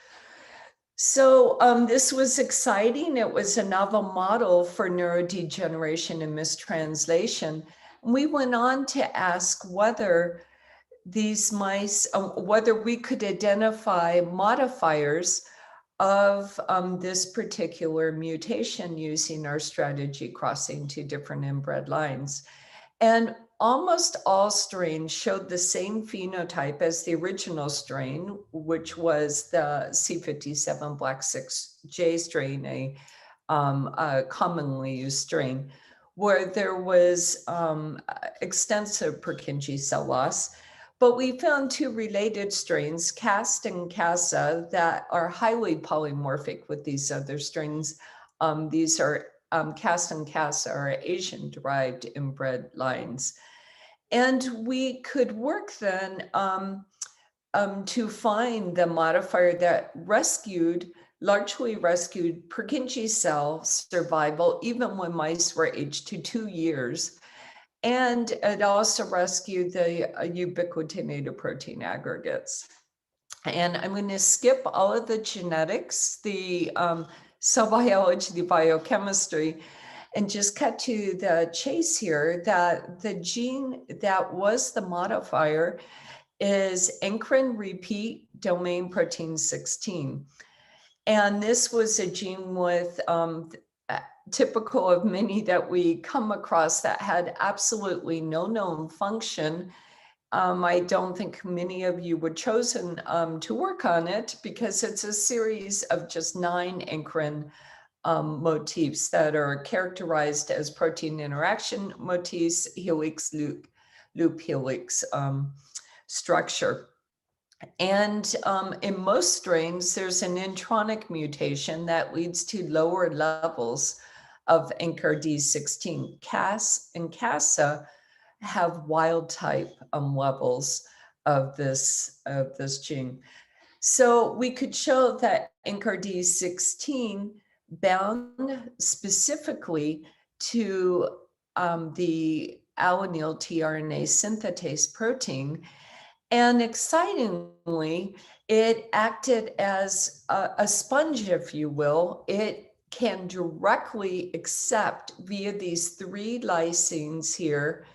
So this was exciting. It was a novel model for neurodegeneration and mistranslation. We went on to ask whether these mice, whether we could identify modifiers of this particular mutation using our strategy crossing two different inbred lines. And almost all strains showed the same phenotype as the original strain, which was the C57 Black 6J strain, a commonly used strain, where there was extensive Purkinje cell loss. But we found two related strains, CAST and CASA, that are highly polymorphic with these other strains. These are CAST and CASA are Asian-derived inbred lines. And we could work then to find the modifier that largely rescued Purkinje cell survival, even when mice were aged to 2 years. And it also rescued the ubiquitinated protein aggregates. And I'm going to skip all of the genetics, the cell biology, the biochemistry, and just cut to the chase here that the gene that was the modifier is ankyrin repeat domain protein 16. And this was a gene with typical of many that we come across that had absolutely no known function. I don't think many of you were chosen to work on it because it's a series of just 9 ankyrin motifs that are characterized as protein interaction motifs, helix, loop helix structure. And in most strains, there's an intronic mutation that leads to lower levels of NKRD16. CAS and CASA have wild type levels of this gene. So we could show that NKRD16 bound specifically to the alanine tRNA synthetase protein. And excitingly, it acted as a sponge, if you will. It can directly accept via these 3 lysines here,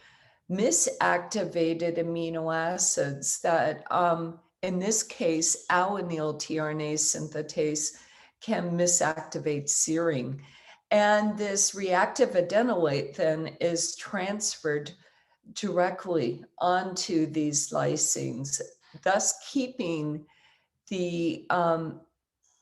misactivated amino acids that, in this case, alanine tRNA synthetase can misactivate serine. And this reactive adenylate then is transferred directly onto these lysines, thus keeping the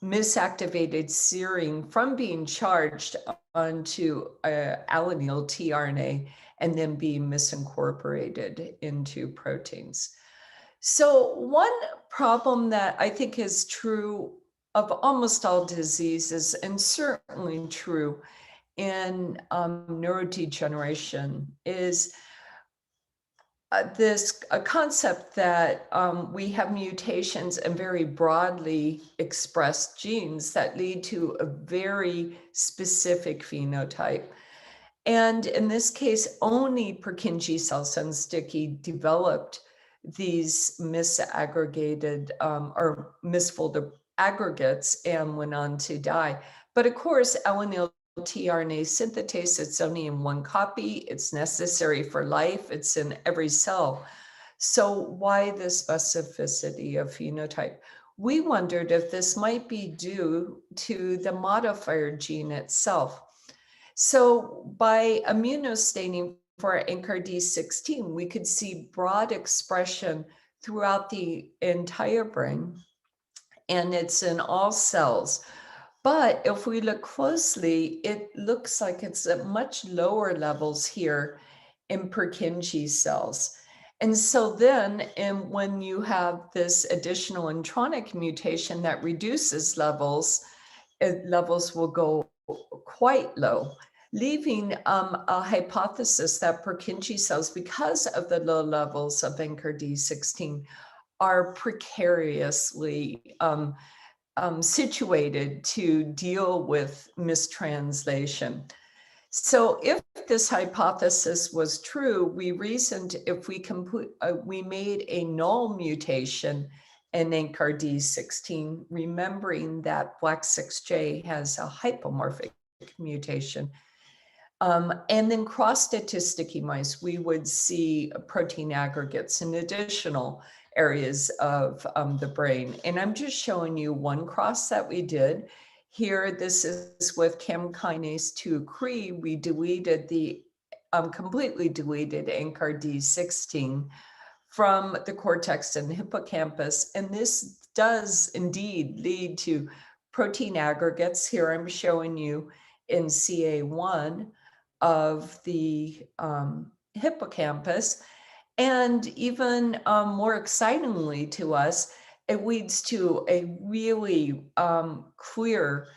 misactivated serine from being charged onto alanine tRNA and then being misincorporated into proteins. So one problem that I think is true of almost all diseases, and certainly true in neurodegeneration, is this concept that we have mutations and very broadly expressed genes that lead to a very specific phenotype. And in this case, only Purkinje cells and sticky developed these misaggregated or misfolded aggregates and went on to die. But of course, alanine tRNA synthetase, it's only in 1 copy. It's necessary for life. It's in every cell. So why the specificity of phenotype? We wondered if this might be due to the modifier gene itself. So by immunostaining for NKRD16, we could see broad expression throughout the entire brain, and it's in all cells. But if we look closely, it looks like it's at much lower levels here in Purkinje cells. And so then, when you have this additional intronic mutation that reduces levels, levels will go quite low, leaving a hypothesis that Purkinje cells, because of the low levels of NKRD16, are precariously situated to deal with mistranslation. So if this hypothesis was true, we reasoned if we made a null mutation in NKRD16, remembering that Black6J has a hypomorphic mutation, and then crossed it to sticky mice, we would see protein aggregates in additional areas of the brain. And I'm just showing you one cross that we did. Here, this is with chem kinase 2 Cre. We deleted the, completely deleted NKRD16 from the cortex and hippocampus. And this does indeed lead to protein aggregates. Here I'm showing you in CA1 of the hippocampus. And even more excitingly to us, it leads to a really clear,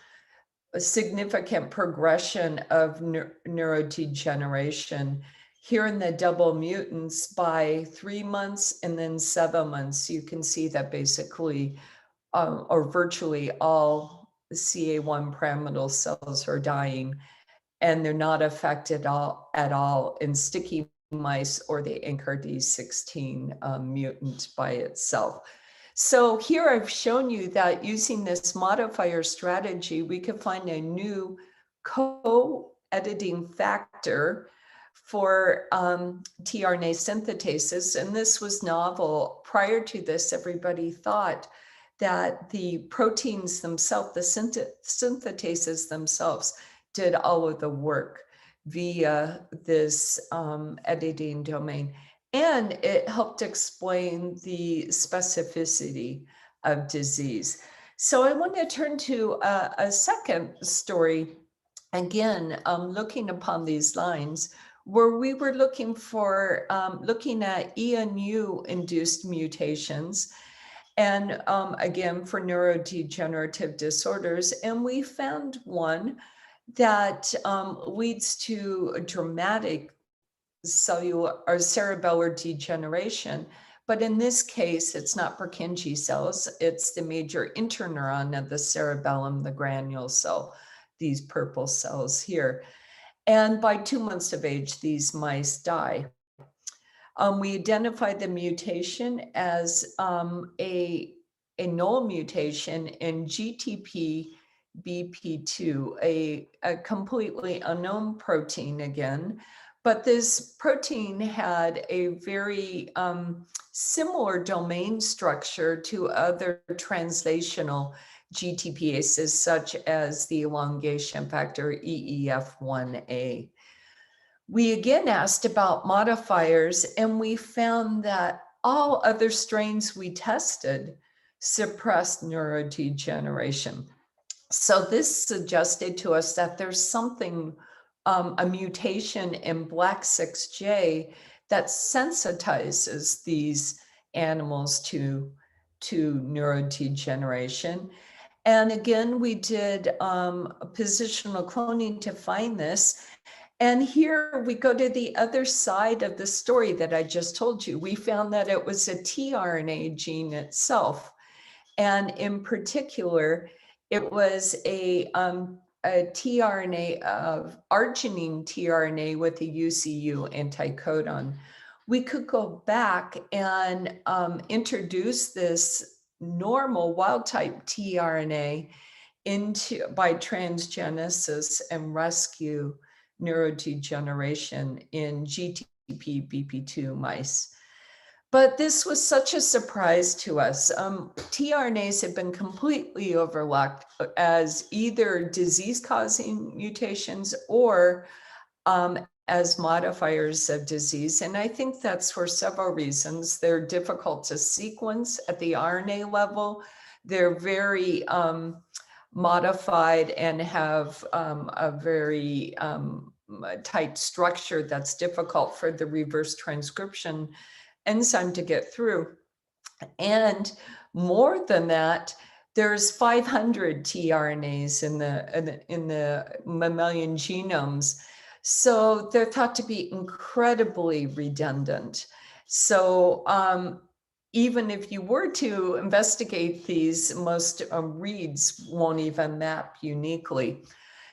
significant progression of neurodegeneration. Here in the double mutants, by 3 months and then 7 months, you can see that basically, or virtually all CA1 pyramidal cells are dying, and they're not affected at all in sticky mice or the NKRD16 mutant by itself. So here I've shown you that using this modifier strategy, we could find a new co-editing factor for tRNA synthetases. And this was novel. Prior to this, everybody thought that the proteins themselves, the synthetases themselves, did all of the work via this editing domain. And it helped explain the specificity of disease. So I want to turn to a second story, again, looking upon these lines, where we were looking for, looking at ENU-induced mutations, and again, for neurodegenerative disorders. And we found one that leads to a dramatic cellular or cerebellar degeneration. But in this case, it's not Purkinje cells, it's the major interneuron of the cerebellum, the granule cell, these purple cells here. And by 2 months of age, these mice die. We identified the mutation as a null mutation in GTP-BP2, a completely unknown protein again. But this protein had a very similar domain structure to other translational GTPases, such as the elongation factor EEF1A. We again asked about modifiers, and we found that all other strains we tested suppressed neurodegeneration. So this suggested to us that there's something, a mutation in Black6J that sensitizes these animals to neurodegeneration. And again, we did positional cloning to find this. And here we go to the other side of the story that I just told you. We found that it was a tRNA gene itself. And in particular, it was a tRNA of arginine tRNA with a UCU anticodon. We could go back and introduce this normal wild type tRNA by transgenesis and rescue neurodegeneration in GTP-BP2 mice. But this was such a surprise to us. tRNAs have been completely overlooked as either disease-causing mutations or as modifiers of disease. And I think that's for several reasons. They're difficult to sequence at the RNA level. They're very modified and have a very tight structure that's difficult for the reverse transcription enzyme to get through. And more than that, there's 500 tRNAs in the mammalian genomes. So they're thought to be incredibly redundant. So even if you were to investigate these, most reads won't even map uniquely.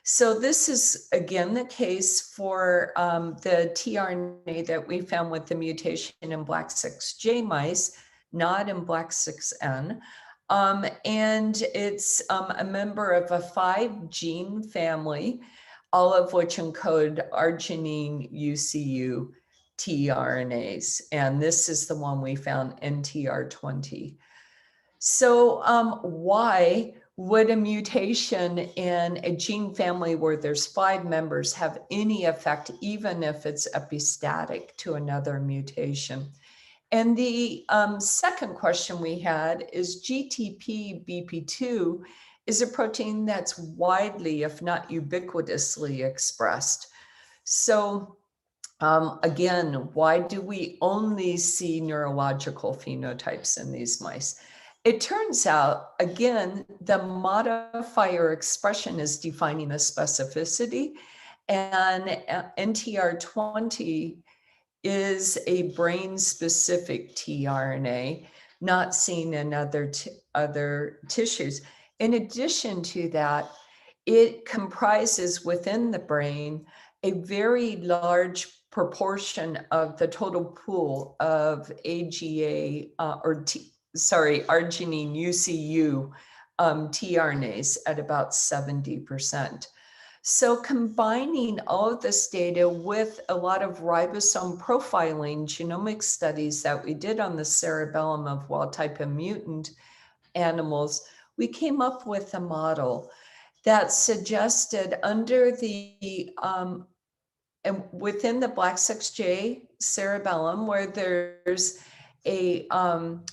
So this is, again, the case for the tRNA that we found with the mutation in Black6J mice, not in Black6N. And it's a member of a 5-gene family, all of which encode arginine UCU tRNAs. And this is the one we found, NTR20. So why would a mutation in a gene family where there's 5 members have any effect, even if it's epistatic to another mutation? And the second question we had is GTP-BP2 is a protein that's widely, if not ubiquitously, expressed. So again, why do we only see neurological phenotypes in these mice? It turns out, again, the modifier expression is defining the specificity, and NTR20 is a brain-specific tRNA, not seen in other tissues. In addition to that, it comprises within the brain a very large proportion of the total pool of AGA arginine UCU tRNAs at about 70%. So combining all of this data with a lot of ribosome profiling genomic studies that we did on the cerebellum of wild type and mutant animals, we came up with a model that suggested under the and within the Black 6J cerebellum, where there's a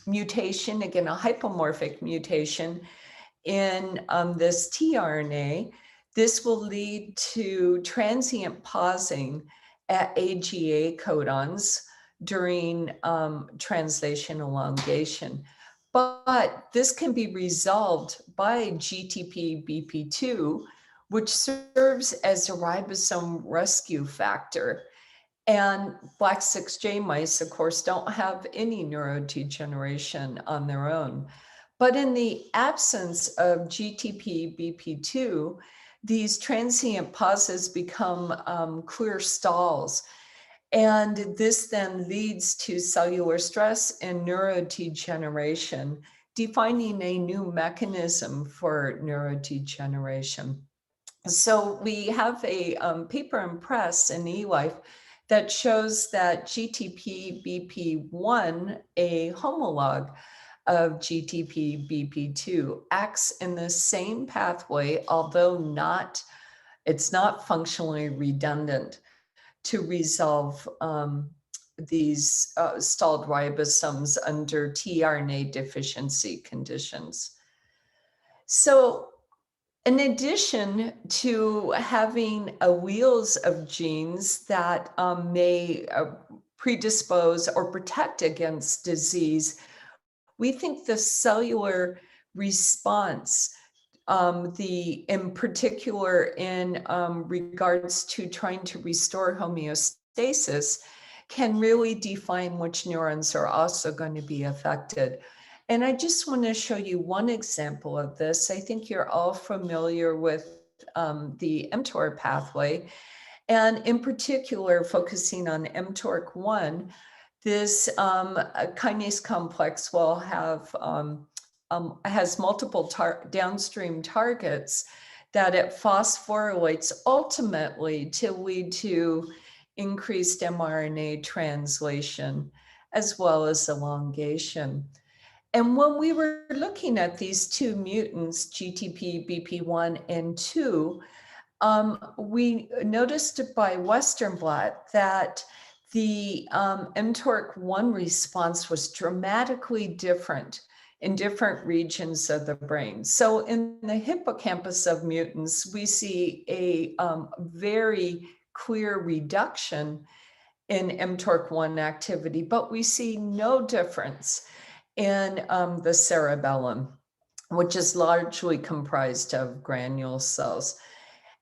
mutation, again, a hypomorphic mutation in this tRNA, this will lead to transient pausing at AGA codons during translation elongation. But this can be resolved by GTP-BP2, which serves as a ribosome rescue factor. And Black 6J mice, of course, don't have any neurodegeneration on their own. But in the absence of GTP-BP2, these transient pauses become clear stalls. And this then leads to cellular stress and neurodegeneration, defining a new mechanism for neurodegeneration. So we have a paper in Press in eLife that shows that GTP-BP1, a homolog of GTP-BP2, acts in the same pathway, although it's not functionally redundant, to resolve these stalled ribosomes under tRNA deficiency conditions. So in addition to having alleles of genes that may predispose or protect against disease, we think the cellular response, in particular in regards to trying to restore homeostasis, can really define which neurons are also going to be affected. And I just want to show you one example of this. I think you're all familiar with the mTOR pathway, and in particular, focusing on mTORC1, this kinase complex will have has multiple downstream targets that it phosphorylates ultimately to lead to increased mRNA translation as well as elongation. And when we were looking at these two mutants, GTP-BP1 and 2, we noticed by Western blot that the mTORC1 response was dramatically different in different regions of the brain. So in the hippocampus of mutants, we see a very clear reduction in mTORC1 activity, but we see no difference in the cerebellum, which is largely comprised of granule cells.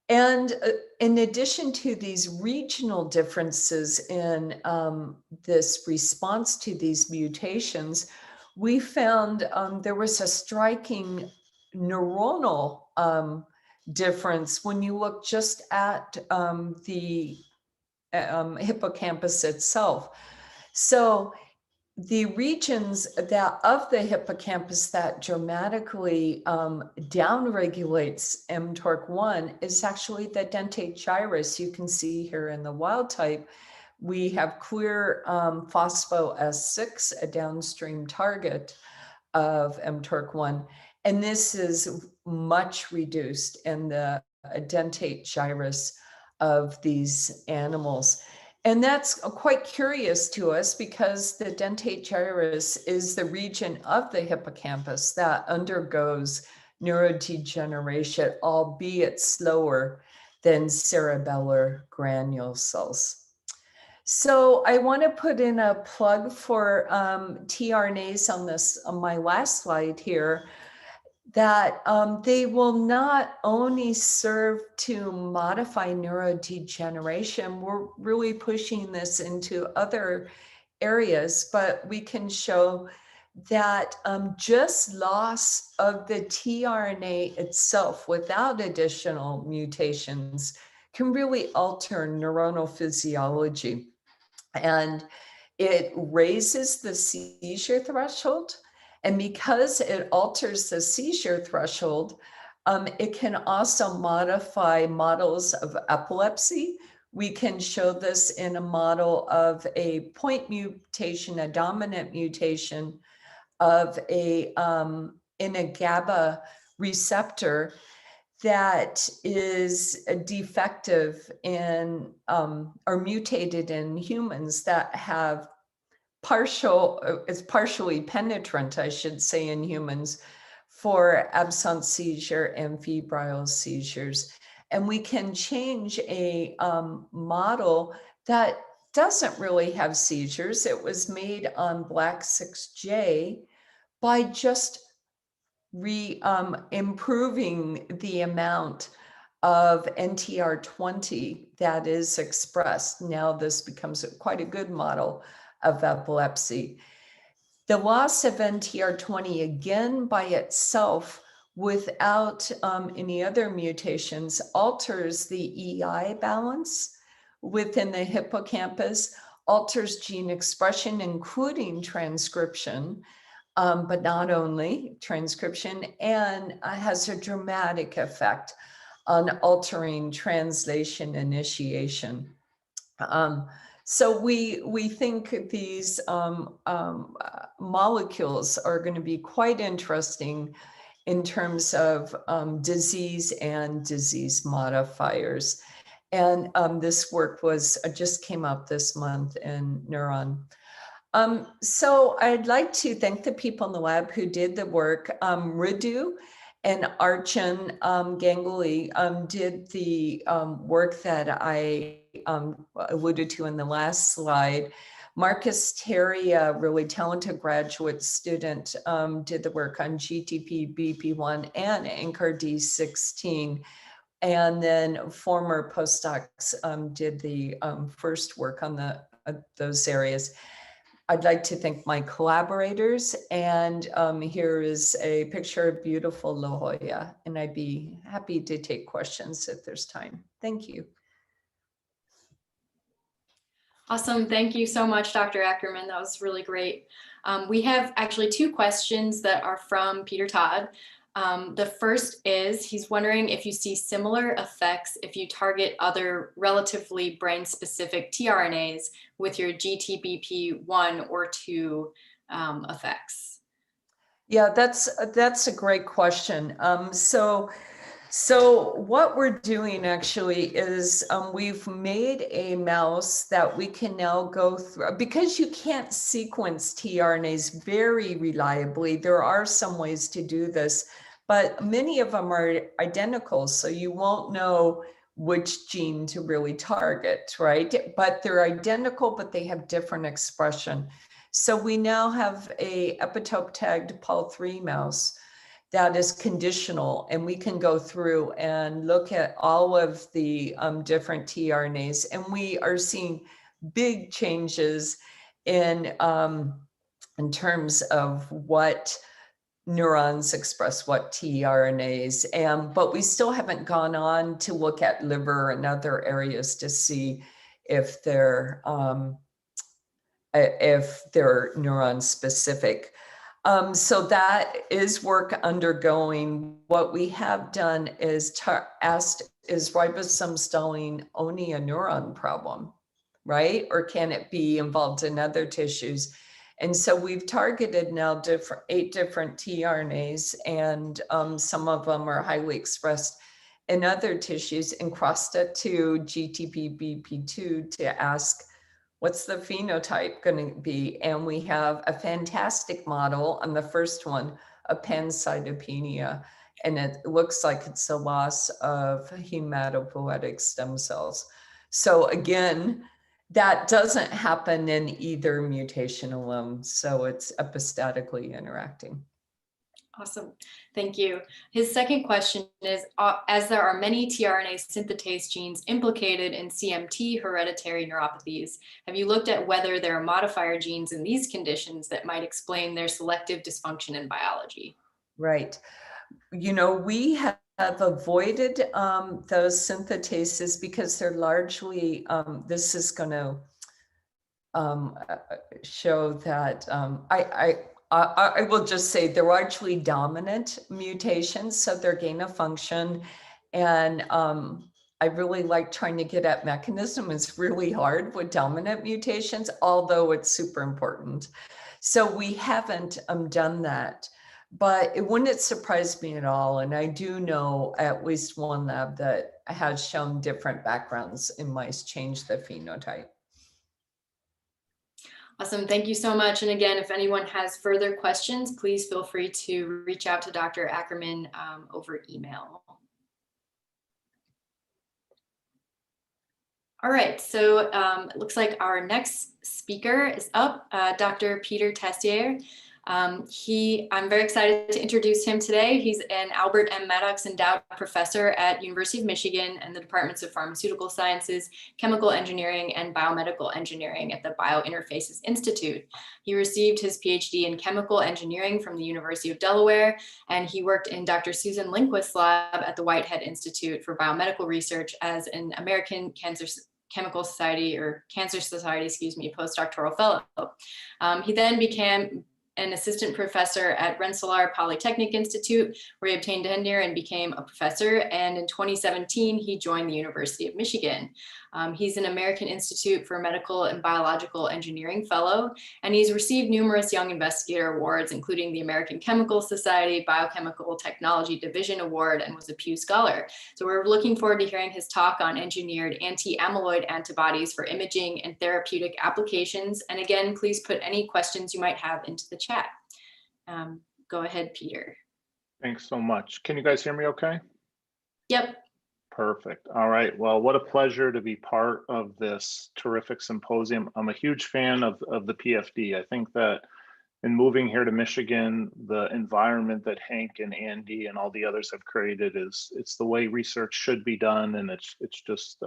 And in addition to these regional differences in this response to these mutations, we found there was a striking neuronal difference when you look just at the hippocampus itself. So the regions that of the hippocampus that dramatically downregulates mTORC1 is actually the dentate gyrus. You can see here in the wild type, we have clear phospho S6, a downstream target of mTORC1. And this is much reduced in the dentate gyrus of these animals. And that's quite curious to us because the dentate gyrus is the region of the hippocampus that undergoes neurodegeneration, albeit slower than cerebellar granule cells. So I want to put in a plug for tRNAs on my last slide here, that they will not only serve to modify neurodegeneration, we're really pushing this into other areas, but we can show that just loss of the tRNA itself without additional mutations can really alter neuronal physiology. And it raises the seizure threshold. And because it alters the seizure threshold, it can also modify models of epilepsy. We can show this in a model of a point mutation, a dominant mutation of in a GABA receptor that is defective in or mutated in humans that have is partially penetrant, I should say, in humans for absence seizure and febrile seizures. And we can change a model that doesn't really have seizures. It was made on Black 6J by just improving the amount of NTR20 that is expressed. Now this becomes quite a good model of epilepsy. The loss of NTR20 again by itself without any other mutations alters the EI balance within the hippocampus, alters gene expression, including transcription, but not only transcription, and has a dramatic effect on altering translation initiation. So we think these molecules are going to be quite interesting in terms of disease and disease modifiers. And this work just came out this month in Neuron. So I'd like to thank the people in the lab who did the work. Ridu and Archon Ganguly did the work that I alluded to in the last slide. Marcus Terry, a really talented graduate student, did the work on GTP, BP1, and ANCHOR-D16. And then former postdocs did the first work on those areas. I'd like to thank my collaborators, and here is a picture of beautiful La Jolla, and I'd be happy to take questions if there's time. Thank you. Awesome. Thank you so much, Dr. Ackerman. That was really great. We have actually two questions that are from Peter Todd. The first is, he's wondering if you see similar effects if you target other relatively brain-specific tRNAs with your GTBP1 or 2 effects. Yeah, that's a great question. So what we're doing actually is we've made a mouse that we can now go through, because you can't sequence tRNAs very reliably. There are some ways to do this, but many of them are identical, so you won't know which gene to really target, right? But they're identical, but they have different expression. So we now have a epitope tagged Pol3 mouse that is conditional, and we can go through and look at all of the different tRNAs, and we are seeing big changes in terms of what neurons express what tRNAs, but we still haven't gone on to look at liver and other areas to see if they're neuron specific. So that is work undergoing. What we have done is asked, is ribosome stalling only a neuron problem, right? Or can it be involved in other tissues? And so we've targeted now 8 different tRNAs, and some of them are highly expressed in other tissues, and crossed it to GTP-BP2 to ask, what's the phenotype going to be? And we have a fantastic model on the first one, a pancytopenia, and it looks like it's a loss of hematopoietic stem cells. So again, that doesn't happen in either mutation alone. So it's epistatically interacting. Awesome. Thank you. His second question is, as there are many tRNA synthetase genes implicated in CMT hereditary neuropathies, have you looked at whether there are modifier genes in these conditions that might explain their selective dysfunction in biology? Right. You know, we have have avoided those synthetases because they're largely, this is going to show that I will just say they're largely dominant mutations, so they're gain of function. And I really like trying to get at mechanism. It's really hard with dominant mutations, although it's super important. So we haven't done that, but it wouldn't surprise me at all. And I do know at least one lab that has shown different backgrounds in mice change the phenotype. Awesome, thank you so much. And again, if anyone has further questions, please feel free to reach out to Dr. Ackerman over email. All right, so it looks like our next speaker is up, Dr. Peter Tessier. I'm very excited to introduce him today. He's an Albert M. Maddox Endowed Professor at University of Michigan and the Departments of Pharmaceutical Sciences, Chemical Engineering, and Biomedical Engineering at the Biointerfaces Institute. He received his PhD in Chemical Engineering from the University of Delaware, and he worked in Dr. Susan Lindquist's lab at the Whitehead Institute for Biomedical Research as an American Cancer Society, postdoctoral fellow. He then became an assistant professor at Rensselaer Polytechnic Institute, where he obtained tenure and became a professor. And in 2017, he joined the University of Michigan. He's an American Institute for Medical and Biological Engineering Fellow, and he's received numerous Young Investigator Awards, including the American Chemical Society Biochemical Technology Division Award, and was a Pew Scholar. So we're looking forward to hearing his talk on engineered anti-amyloid antibodies for imaging and therapeutic applications. And again, please put any questions you might have into the chat. Go ahead, Peter. Thanks so much. Can you guys hear me okay? Yep. Perfect. All right. Well, what a pleasure to be part of this terrific symposium. I'm a huge fan of the PFD. I think that in moving here to Michigan, the environment that Hank and Andy and all the others have created it's the way research should be done, and it's just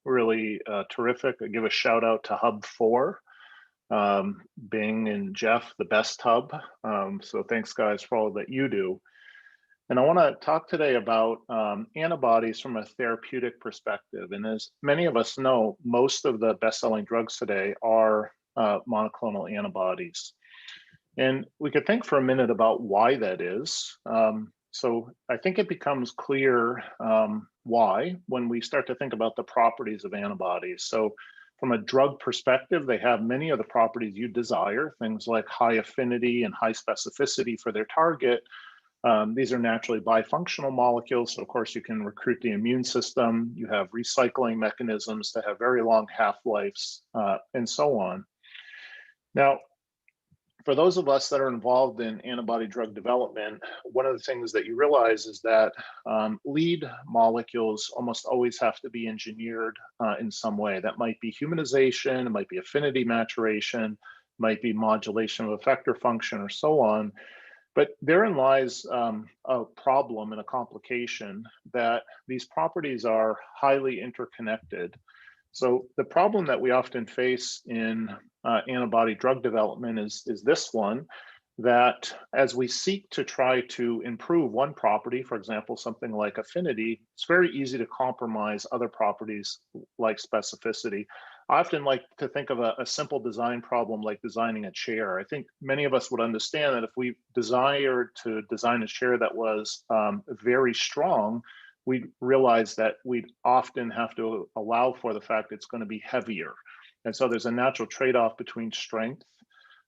really terrific. I give a shout out to Hub 4, Bing and Jeff, the best hub. So thanks guys for all that you do. And I want to talk today about antibodies from a therapeutic perspective. And as many of us know, most of the best-selling drugs today are monoclonal antibodies. And we could think for a minute about why that is. So I think it becomes clear why when we start to think about the properties of antibodies. So from a drug perspective, they have many of the properties you desire, things like high affinity and high specificity for their target. These are naturally bifunctional molecules, so of course you can recruit the immune system, you have recycling mechanisms that have very long half-lives, and so on. Now, for those of us that are involved in antibody drug development, one of the things that you realize is that lead molecules almost always have to be engineered in some way. That might be humanization, it might be affinity maturation, might be modulation of effector function, or so on. But therein lies a problem and a complication that these properties are highly interconnected. So the problem that we often face in antibody drug development is this one, that as we seek to try to improve one property, for example, something like affinity, it's very easy to compromise other properties like specificity. I often like to think of a simple design problem like designing a chair. I think many of us would understand that if we desired to design a chair that was very strong, we'd realize that we'd often have to allow for the fact it's going to be heavier. And so there's a natural trade-off between strength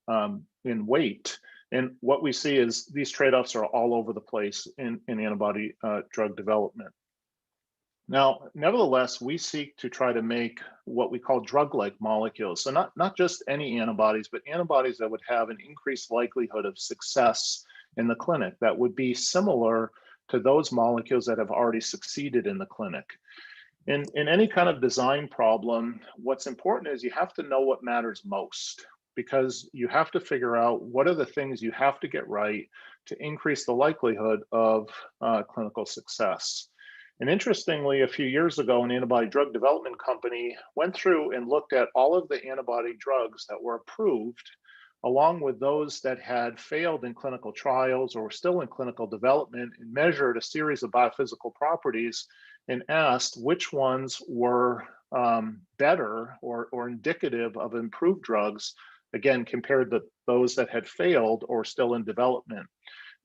and weight. And what we see is these trade-offs are all over the place in antibody drug development. Now, nevertheless, we seek to try to make what we call drug-like molecules. So not just any antibodies, but antibodies that would have an increased likelihood of success in the clinic that would be similar to those molecules that have already succeeded in the clinic. In any kind of design problem, what's important is you have to know what matters most, because you have to figure out what are the things you have to get right to increase the likelihood of clinical success. And interestingly, a few years ago, an antibody drug development company went through and looked at all of the antibody drugs that were approved along with those that had failed in clinical trials or were still in clinical development, and measured a series of biophysical properties and asked which ones were better or indicative of improved drugs, again, compared to those that had failed or still in development.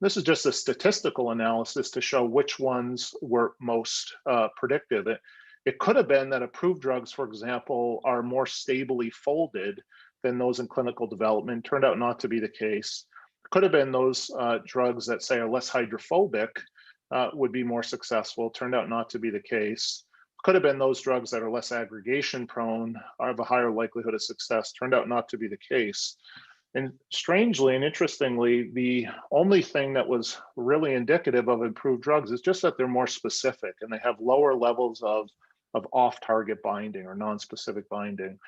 This is just a statistical analysis to show which ones were most predictive. It could have been that approved drugs, for example, are more stably folded than those in clinical development. Turned out not to be the case. It could have been those drugs that say are less hydrophobic would be more successful. Turned out not to be the case. Could have been those drugs that are less aggregation prone, have a higher likelihood of success. Turned out not to be the case. And strangely and interestingly, the only thing that was really indicative of improved drugs is just that they're more specific and they have lower levels of off-target binding or non-specific binding.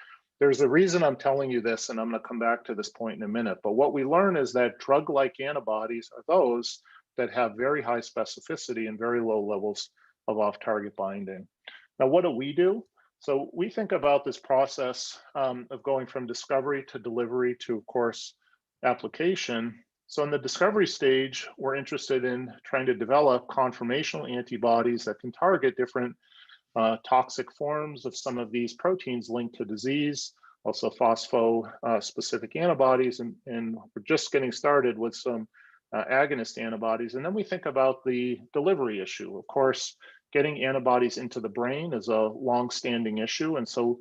There's a reason I'm telling you this, and I'm going to come back to this point in a minute. But what we learn is that drug-like antibodies are those that have very high specificity and very low levels of off-target binding. Now, what do? So we think about this process of going from discovery to delivery to, of course, application. So in the discovery stage, we're interested in trying to develop conformational antibodies that can target different toxic forms of some of these proteins linked to disease, also phospho-specific antibodies, and we're just getting started with some agonist antibodies. And then we think about the delivery issue. Of course, getting antibodies into the brain is a long-standing issue, and so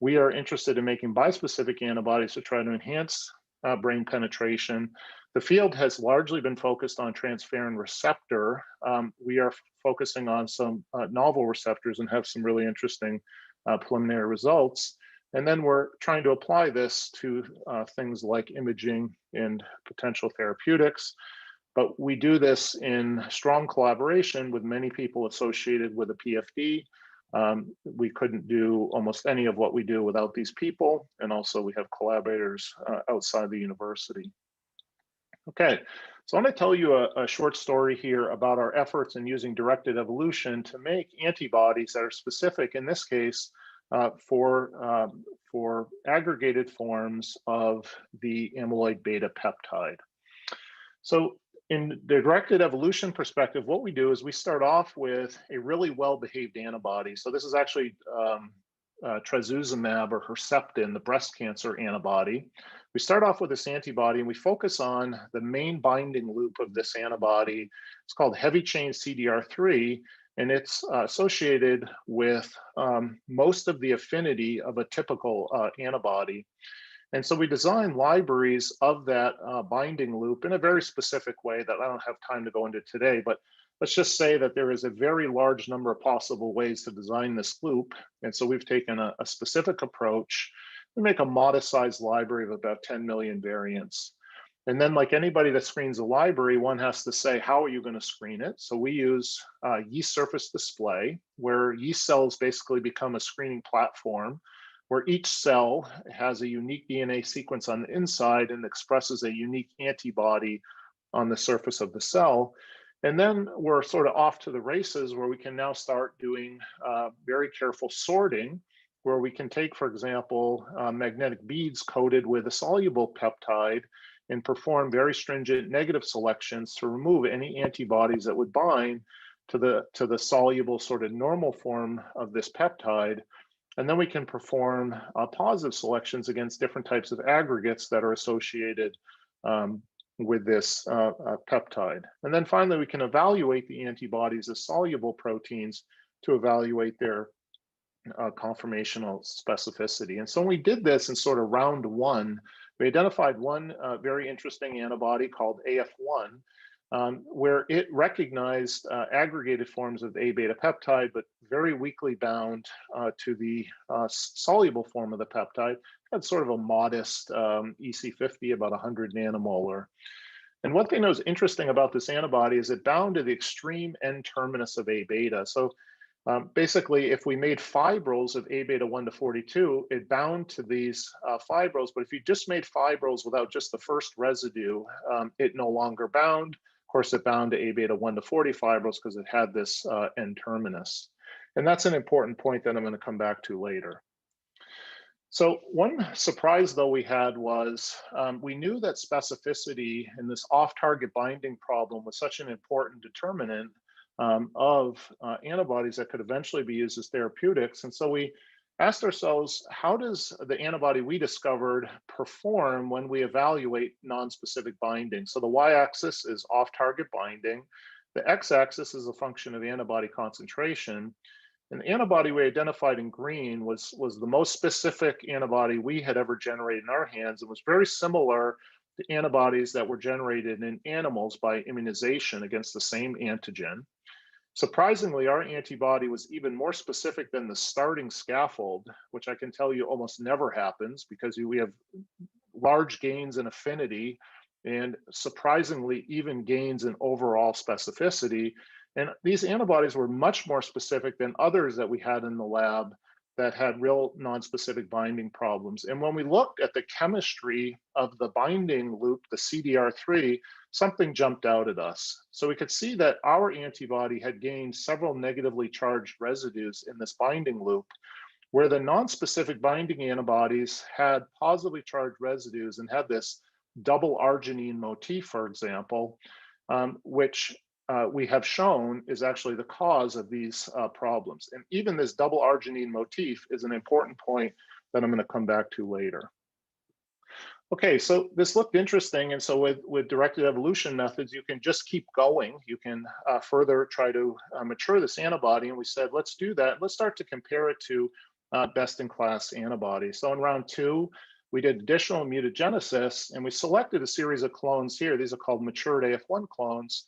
we are interested in making bispecific antibodies to try to enhance brain penetration. The field has largely been focused on transferrin receptor. We are focusing on some novel receptors and have some really interesting preliminary results. And then we're trying to apply this to things like imaging and potential therapeutics. But we do this in strong collaboration with many people associated with a PFD. We couldn't do almost any of what we do without these people. And also we have collaborators outside the university. Okay, so I want to tell you a short story here about our efforts in using directed evolution to make antibodies that are specific, in this case, for aggregated forms of the amyloid beta peptide. So in the directed evolution perspective, what we do is we start off with a really well-behaved antibody. So this is actually trastuzumab or Herceptin, the breast cancer antibody. We start off with this antibody and we focus on the main binding loop of this antibody. It's called heavy chain CDR3, and it's associated with most of the affinity of a typical antibody. And so we design libraries of that binding loop in a very specific way that I don't have time to go into today, but let's just say that there is a very large number of possible ways to design this loop. And so we've taken a specific approach. We make a modest sized library of about 10 million variants. And then like anybody that screens a library, one has to say, how are you going to screen it? So we use yeast surface display, where yeast cells basically become a screening platform, where each cell has a unique DNA sequence on the inside and expresses a unique antibody on the surface of the cell. And then we're sort of off to the races, where we can now start doing very careful sorting, where we can take, for example, magnetic beads coated with a soluble peptide and perform very stringent negative selections to remove any antibodies that would bind to the soluble sort of normal form of this peptide. And then we can perform positive selections against different types of aggregates that are associated with this peptide. And then finally, we can evaluate the antibodies as soluble proteins to evaluate their conformational specificity. And so when we did this in sort of round one, we identified one very interesting antibody called AF1, where it recognized aggregated forms of the A beta peptide, but very weakly bound to the soluble form of the peptide. Had sort of a modest EC50, about 100 nanomolar. And one thing that was interesting about this antibody is it bound to the extreme N-terminus of A beta. So basically, if we made fibrils of A beta 1 to 42, it bound to these fibrils. But if you just made fibrils without just the first residue, it no longer bound. Of course, it bound to A beta 1 to 40 fibrils because it had this N-terminus. And that's an important point that I'm going to come back to later. So one surprise though we had was we knew that specificity in this off-target binding problem was such an important determinant of antibodies that could eventually be used as therapeutics. And so we asked ourselves, how does the antibody we discovered perform when we evaluate non-specific binding? So the y-axis is off-target binding. The x-axis is a function of antibody concentration. And the antibody we identified in green was the most specific antibody we had ever generated in our hands. It was very similar to antibodies that were generated in animals by immunization against the same antigen. Surprisingly, our antibody was even more specific than the starting scaffold, which I can tell you almost never happens because we have large gains in affinity and surprisingly even gains in overall specificity. And these antibodies were much more specific than others that we had in the lab that had real non-specific binding problems. And when we looked at the chemistry of the binding loop, the CDR3, something jumped out at us. So we could see that our antibody had gained several negatively charged residues in this binding loop, where the non-specific binding antibodies had positively charged residues and had this double arginine motif, for example, which we have shown is actually the cause of these problems. And even this double arginine motif is an important point that I'm going to come back to later. Okay, so this looked interesting. And so with directed evolution methods, you can just keep going. You can further try to mature this antibody. And we said, let's do that. Let's start to compare it to best-in-class antibodies. So in round 2, we did additional mutagenesis, and we selected a series of clones here. These are called matured AF1 clones.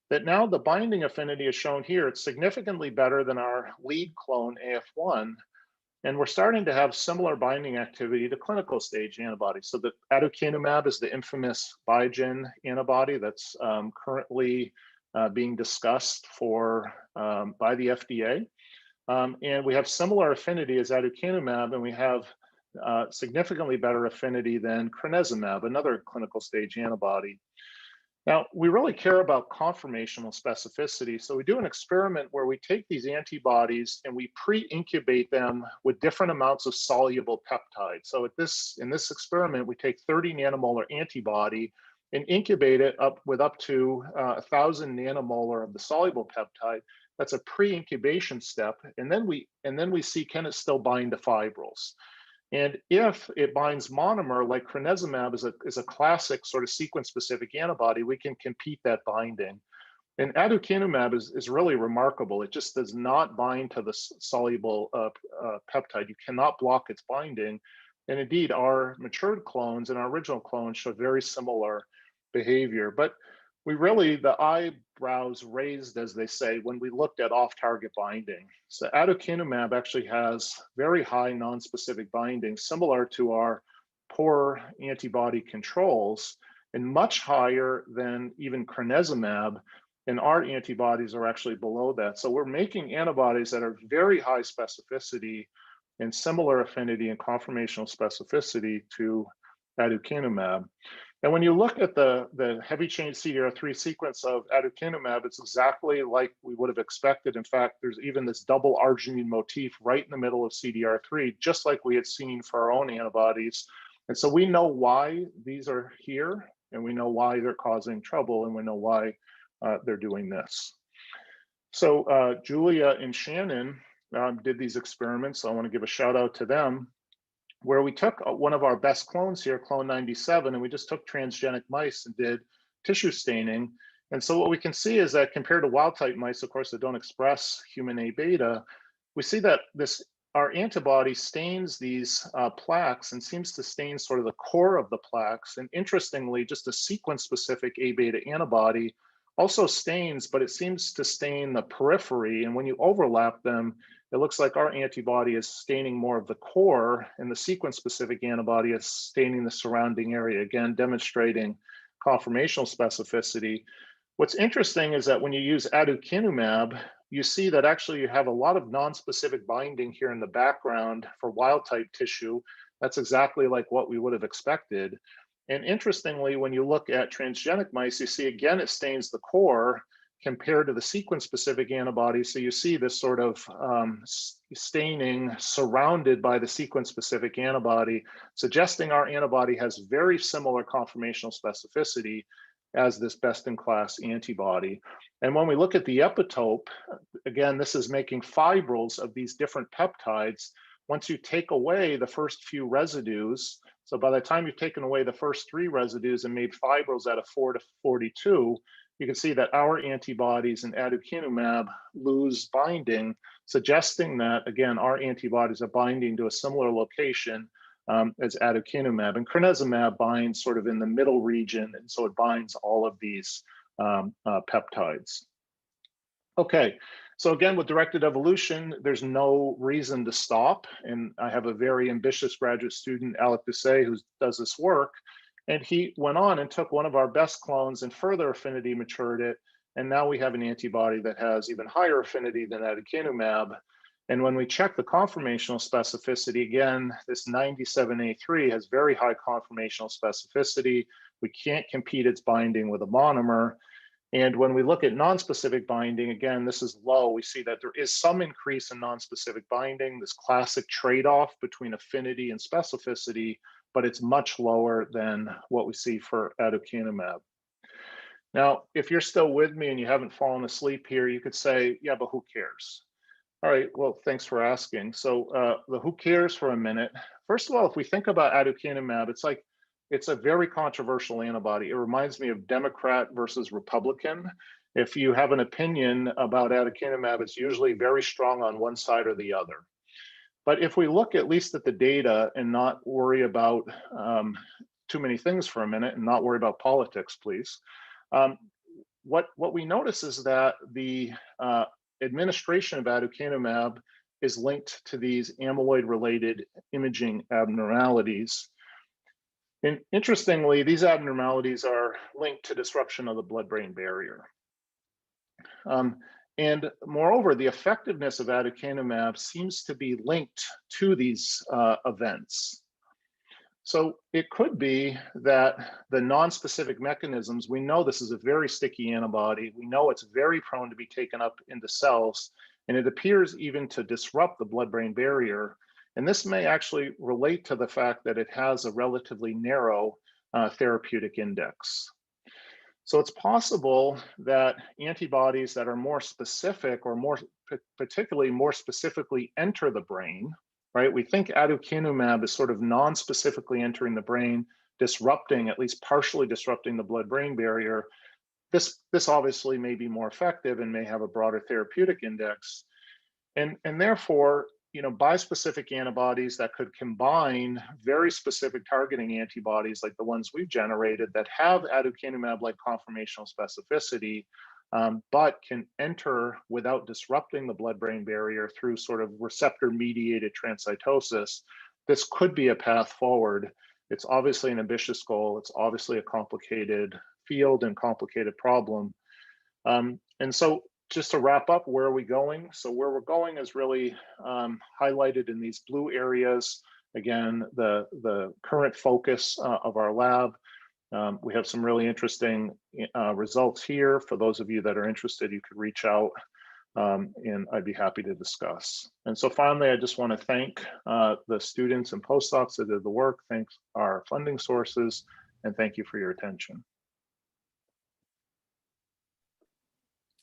That now the binding affinity is shown here. It's significantly better than our lead clone AF1. And we're starting to have similar binding activity to clinical stage antibodies. So the aducanumab is the infamous Biogen antibody that's currently being discussed by the FDA. And we have similar affinity as aducanumab, and we have significantly better affinity than crenezumab, another clinical stage antibody. Now, we really care about conformational specificity. So we do an experiment where we take these antibodies and we pre-incubate them with different amounts of soluble peptide. So in this experiment, we take 30 nanomolar antibody and incubate it with up to 1,000 nanomolar of the soluble peptide. That's a pre-incubation step. And then we see, can it still bind to fibrils? And if it binds monomer, like crenezumab is a classic sort of sequence-specific antibody, we can compete that binding. And aducanumab is really remarkable. It just does not bind to the soluble peptide. You cannot block its binding. And indeed, our matured clones and our original clones showed very similar behavior. But we really, the eyebrows raised, as they say, when we looked at off-target binding. So aducanumab actually has very high non-specific binding, similar to our Pore antibody controls, and much higher than even crenezumab. And our antibodies are actually below that. So we're making antibodies that are very high specificity and similar affinity and conformational specificity to aducanumab. And when you look at the heavy chain CDR3 sequence of aducanumab, it's exactly like we would have expected. In fact, there's even this double arginine motif right in the middle of CDR3, just like we had seen for our own antibodies. And so we know why these are here, and we know why they're causing trouble, and we know why they're doing this. So Julia and Shannon did these experiments. So I want to give a shout out to them, where we took one of our best clones here, clone 97, and we just took transgenic mice and did tissue staining. And so what we can see is that compared to wild type mice, of course, that don't express human A beta, we see that our antibody stains these plaques and seems to stain sort of the core of the plaques. And interestingly, just a sequence-specific A beta antibody also stains, but it seems to stain the periphery. And when you overlap them, it looks like our antibody is staining more of the core, and the sequence-specific antibody is staining the surrounding area, again, demonstrating conformational specificity. What's interesting is that when you use aducanumab, you see that actually you have a lot of non-specific binding here in the background for wild-type tissue. That's exactly like what we would have expected. And interestingly, when you look at transgenic mice, you see again it stains the core, compared to the sequence-specific antibodies. So you see this sort of staining surrounded by the sequence-specific antibody, suggesting our antibody has very similar conformational specificity as this best-in-class antibody. And when we look at the epitope, again, this is making fibrils of these different peptides. Once you take away the first few residues, so by the time you've taken away the first 3 residues and made fibrils out of 4 to 42, you can see that our antibodies and aducanumab lose binding, suggesting that, again, our antibodies are binding to a similar location as aducanumab. And crenezumab binds sort of in the middle region, and so it binds all of these peptides. Okay, so again, with directed evolution, there's no reason to stop. And I have a very ambitious graduate student, Alec Doucet, who does this work. And he went on and took one of our best clones and further affinity matured it. And now we have an antibody that has even higher affinity than aducanumab. And when we check the conformational specificity, again, this 97A3 has very high conformational specificity. We can't compete its binding with a monomer. And when we look at nonspecific binding, again, this is low. We see that there is some increase in nonspecific binding, this classic trade-off between affinity and specificity, but it's much lower than what we see for aducanumab. Now, if you're still with me and you haven't fallen asleep here, you could say, yeah, but who cares? All right, well, thanks for asking. So the who cares for a minute. First of all, if we think about aducanumab, it's a very controversial antibody. It reminds me of Democrat versus Republican. If you have an opinion about aducanumab, it's usually very strong on one side or the other. But if we look at least at the data and not worry about too many things for a minute and not worry about politics, please, what we notice is that the administration of aducanumab is linked to these amyloid-related imaging abnormalities. And interestingly, these abnormalities are linked to disruption of the blood-brain barrier. And moreover, the effectiveness of aducanumab seems to be linked to these events. So it could be that the non-specific mechanisms, we know this is a very sticky antibody. We know it's very prone to be taken up into cells, and it appears even to disrupt the blood-brain barrier. And this may actually relate to the fact that it has a relatively narrow therapeutic index. So it's possible that antibodies that are more specific or particularly more specifically enter the brain, right? We think aducanumab is sort of non-specifically entering the brain, disrupting, at least partially disrupting the blood-brain barrier. This obviously may be more effective and may have a broader therapeutic index. And therefore, bispecific antibodies that could combine very specific targeting antibodies like the ones we've generated that have aducanumab-like conformational specificity, but can enter without disrupting the blood-brain barrier through sort of receptor-mediated transcytosis, this could be a path forward. It's obviously an ambitious goal. It's obviously a complicated field and complicated problem. And so just to wrap up, where are we going? So where we're going is really highlighted in these blue areas. Again, the current focus of our lab. We have some really interesting results here. For those of you that are interested, you could reach out and I'd be happy to discuss. And so finally, I just want to thank the students and postdocs that did the work, thank our funding sources, and thank you for your attention.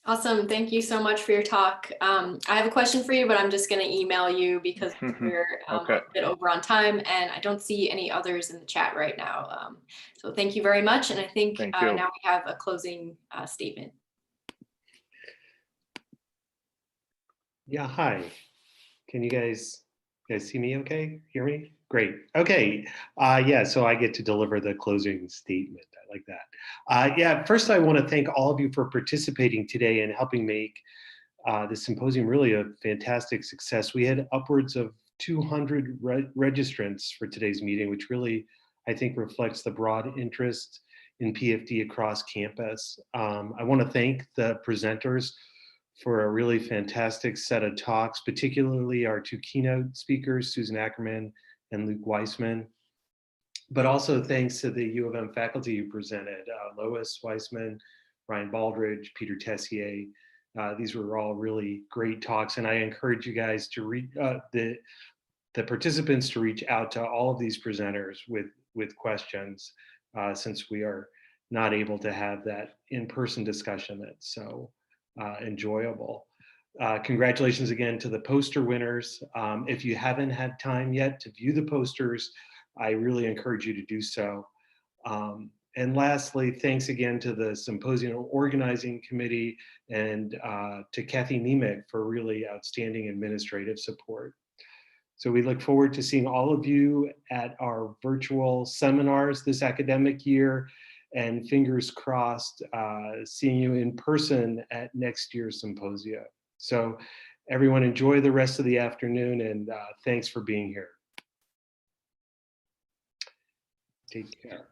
Awesome. Thank you so much for your talk. I have a question for you, but I'm just going to email you because we're okay. a bit over on time and I don't see any others in the chat right now. So thank you very much. And I think now we have a closing statement. Yeah, hi. Can you guys see me okay? Hear me? Great. Okay. Yeah, so I get to deliver the closing statement. I like that. Yeah, first I want to thank all of you for participating today and helping make this symposium really a fantastic success. We had upwards of 200 registrants for today's meeting, which really, I think, reflects the broad interest in PFD across campus. I want to thank the presenters for a really fantastic set of talks, particularly our two keynote speakers, Susan Ackerman and Luke Wiseman, but also thanks to the U of M faculty who presented, Lois Wiseman, Ryan Baldridge, Peter Tessier. These were all really great talks, and I encourage you guys to read the participants to reach out to all of these presenters with questions, since we are not able to have that in-person discussion that's so enjoyable. Congratulations again to the poster winners. If you haven't had time yet to view the posters, I really encourage you to do so. And lastly, thanks again to the Symposium Organizing Committee and to Kathy Nemec for really outstanding administrative support. So we look forward to seeing all of you at our virtual seminars this academic year, and fingers crossed, seeing you in person at next year's symposia. So everyone enjoy the rest of the afternoon, and thanks for being here. Take care.